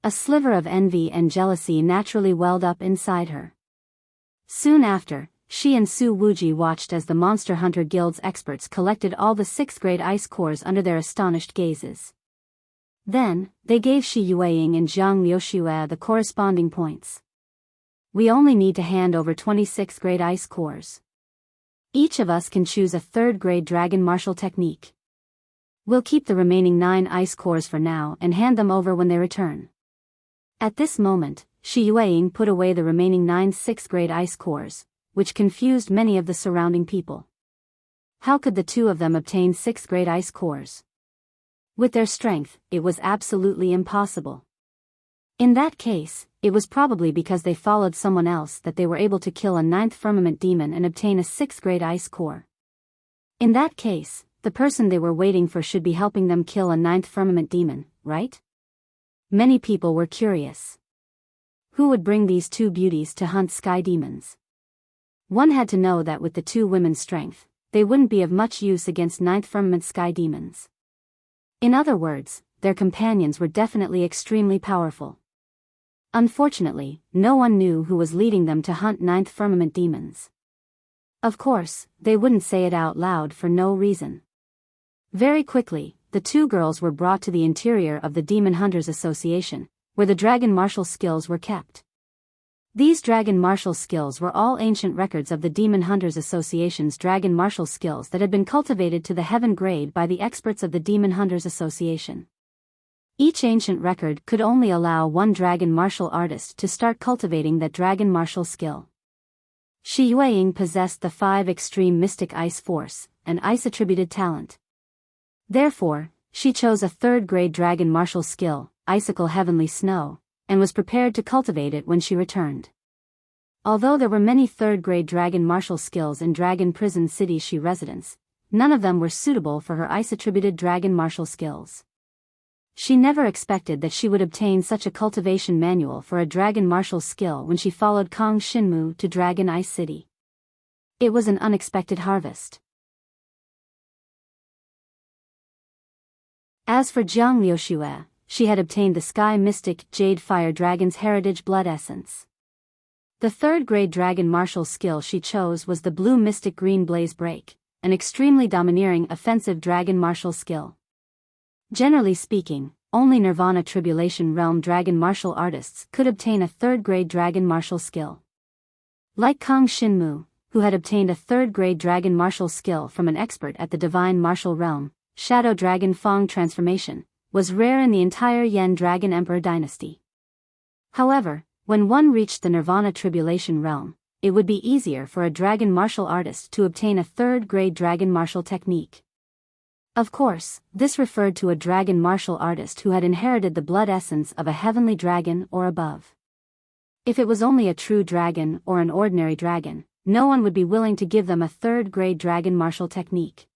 A sliver of envy and jealousy naturally welled up inside her. Soon after, she and Su Wuji watched as the Monster Hunter Guild's experts collected all the 6th grade ice cores under their astonished gazes. Then, they gave Shi Yueying and Jiang Liuxue the corresponding points. "We only need to hand over 26th grade ice cores. Each of us can choose a 3rd grade dragon martial technique. We'll keep the remaining 9 ice cores for now and hand them over when they return." At this moment, Shi Yueying put away the remaining 9 6th grade ice cores, which confused many of the surrounding people. How could the two of them obtain 6th grade ice cores? With their strength, it was absolutely impossible. In that case, it was probably because they followed someone else that they were able to kill a 9th firmament demon and obtain a 6th grade ice core. In that case, the person they were waiting for should be helping them kill a 9th firmament demon, right? Many people were curious. Who would bring these two beauties to hunt sky demons? One had to know that with the two women's strength, they wouldn't be of much use against 9th firmament sky demons. In other words, their companions were definitely extremely powerful. Unfortunately, no one knew who was leading them to hunt 9th firmament demons. Of course, they wouldn't say it out loud for no reason. Very quickly, the two girls were brought to the interior of the Demon Hunters Association, where the dragon martial skills were kept. These dragon martial skills were all ancient records of the Demon Hunters Association's dragon martial skills that had been cultivated to the heaven grade by the experts of the Demon Hunters Association. Each ancient record could only allow one dragon martial artist to start cultivating that dragon martial skill. Shi Yueying possessed the 5 extreme mystic ice force, an ice-attributed talent. Therefore, she chose a 3rd grade dragon martial skill, Icicle Heavenly Snow, and was prepared to cultivate it when she returned. Although there were many 3rd grade dragon martial skills in Dragon Prison City she residence, none of them were suitable for her ice-attributed dragon martial skills. She never expected that she would obtain such a cultivation manual for a dragon martial skill when she followed Kong Shinmu to Dragon Ice City. It was an unexpected harvest. As for Jiang Liuxue, she had obtained the Sky Mystic Jade Fire Dragon's Heritage Blood Essence. The 3rd grade dragon martial skill she chose was the Blue Mystic Green Blaze Break, an extremely domineering offensive dragon martial skill. Generally speaking, only Nirvana Tribulation Realm dragon martial artists could obtain a 3rd grade dragon martial skill. Like Kong Shinmu, who had obtained a 3rd grade dragon martial skill from an expert at the Divine Martial Realm, Shadow Dragon Fong Transformation, was rare in the entire Yen Dragon Emperor dynasty. However, when one reached the Nirvana Tribulation Realm, it would be easier for a dragon martial artist to obtain a 3rd grade dragon martial technique. Of course, this referred to a dragon martial artist who had inherited the blood essence of a heavenly dragon or above. If it was only a true dragon or an ordinary dragon, no one would be willing to give them a 3rd grade dragon martial technique.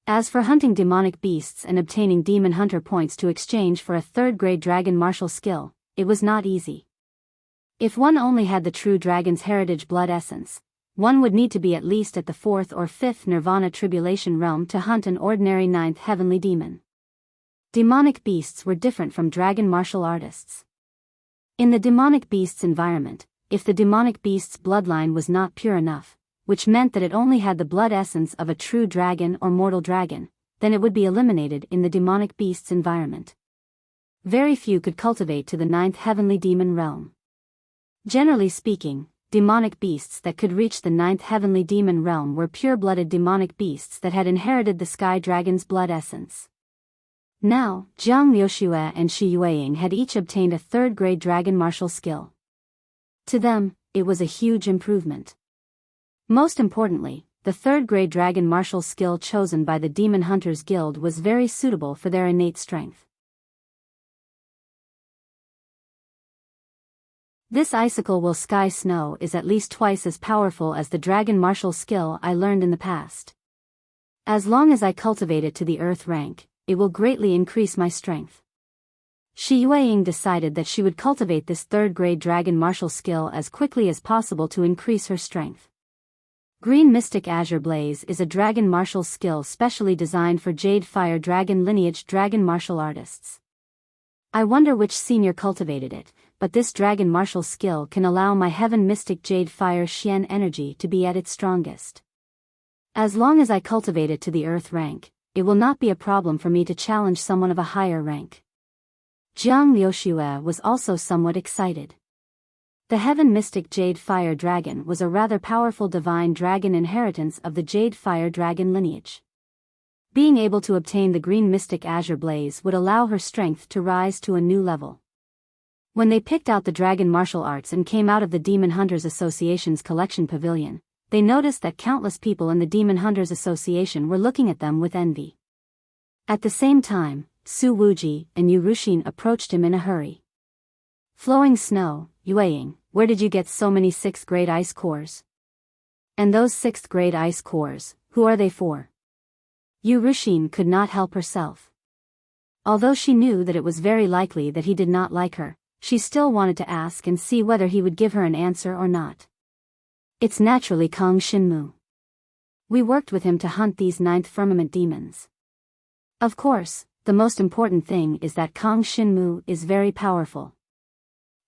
As for hunting demonic beasts and obtaining demon hunter points to exchange for a 3rd grade dragon martial skill, it was not easy. If one only had the true dragon's heritage blood essence, one would need to be at least at the 4th or 5th Nirvana Tribulation Realm to hunt an ordinary 9th heavenly demon. Demonic beasts were different from dragon martial artists. In the demonic beasts environment, if the demonic beast's bloodline was not pure enough, which meant that it only had the blood essence of a true dragon or mortal dragon, then it would be eliminated in the demonic beast's environment. Very few could cultivate to the 9th heavenly demon realm. Generally speaking, demonic beasts that could reach the 9th heavenly demon realm were pure-blooded demonic beasts that had inherited the sky dragon's blood essence. Now, Jiang Liuxue and Shi Yueying had each obtained a 3rd-grade dragon martial skill. To them, it was a huge improvement. Most importantly, the 3rd-grade dragon martial skill chosen by the Demon Hunters Guild was very suitable for their innate strength. This icicle will sky snow is at least twice as powerful as the dragon martial skill I learned in the past. As long as I cultivate it to the earth rank, it will greatly increase my strength. Shi Yueying decided that she would cultivate this 3rd-grade dragon martial skill as quickly as possible to increase her strength. Green Mystic Azure Blaze is a dragon martial skill specially designed for Jade Fire Dragon lineage dragon martial artists. I wonder which senior cultivated it, but this dragon martial skill can allow my Heaven Mystic Jade Fire Xian energy to be at its strongest. As long as I cultivate it to the earth rank, it will not be a problem for me to challenge someone of a higher rank. Jiang Liuxue was also somewhat excited. The Heaven Mystic Jade Fire Dragon was a rather powerful divine dragon inheritance of the Jade Fire Dragon lineage. Being able to obtain the Green Mystic Azure Blaze would allow her strength to rise to a new level. When they picked out the dragon martial arts and came out of the Demon Hunters Association's collection pavilion, they noticed that countless people in the Demon Hunters Association were looking at them with envy. At the same time, Su Wuji and Yu Ruxin approached him in a hurry. Flowing Snow, Yueying, where did you get so many 6th-grade ice cores? And those 6th-grade ice cores, who are they for? Yu Ruxin could not help herself. Although she knew that it was very likely that he did not like her, she still wanted to ask and see whether he would give her an answer or not. It's naturally Kang Xinmu. We worked with him to hunt these 9th firmament demons. Of course, the most important thing is that Kang Xinmu is very powerful.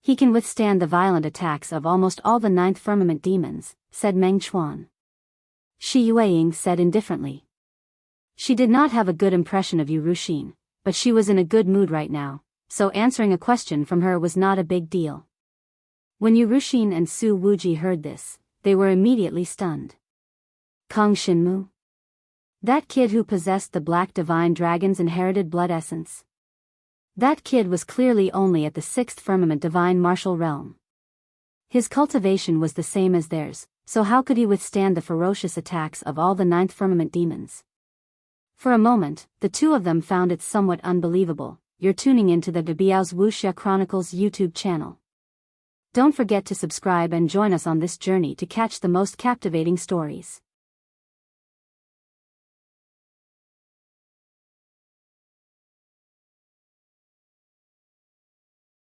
He can withstand the violent attacks of almost all the 9th firmament demons, said Meng Chuan. Shi Yueying said indifferently. She did not have a good impression of Yu Ruxin, but she was in a good mood right now, so answering a question from her was not a big deal. When Yu Ruxin and Su Wuji heard this, they were immediately stunned. Kang Xinmu? That kid who possessed the Black Divine Dragon's inherited blood essence. That kid was clearly only at the 6th firmament divine martial realm. His cultivation was the same as theirs, so how could he withstand the ferocious attacks of all the 9th firmament demons? For a moment, the two of them found it somewhat unbelievable. You're tuning into the Biyao's Wuxia Chronicles YouTube channel. Don't forget to subscribe and join us on this journey to catch the most captivating stories.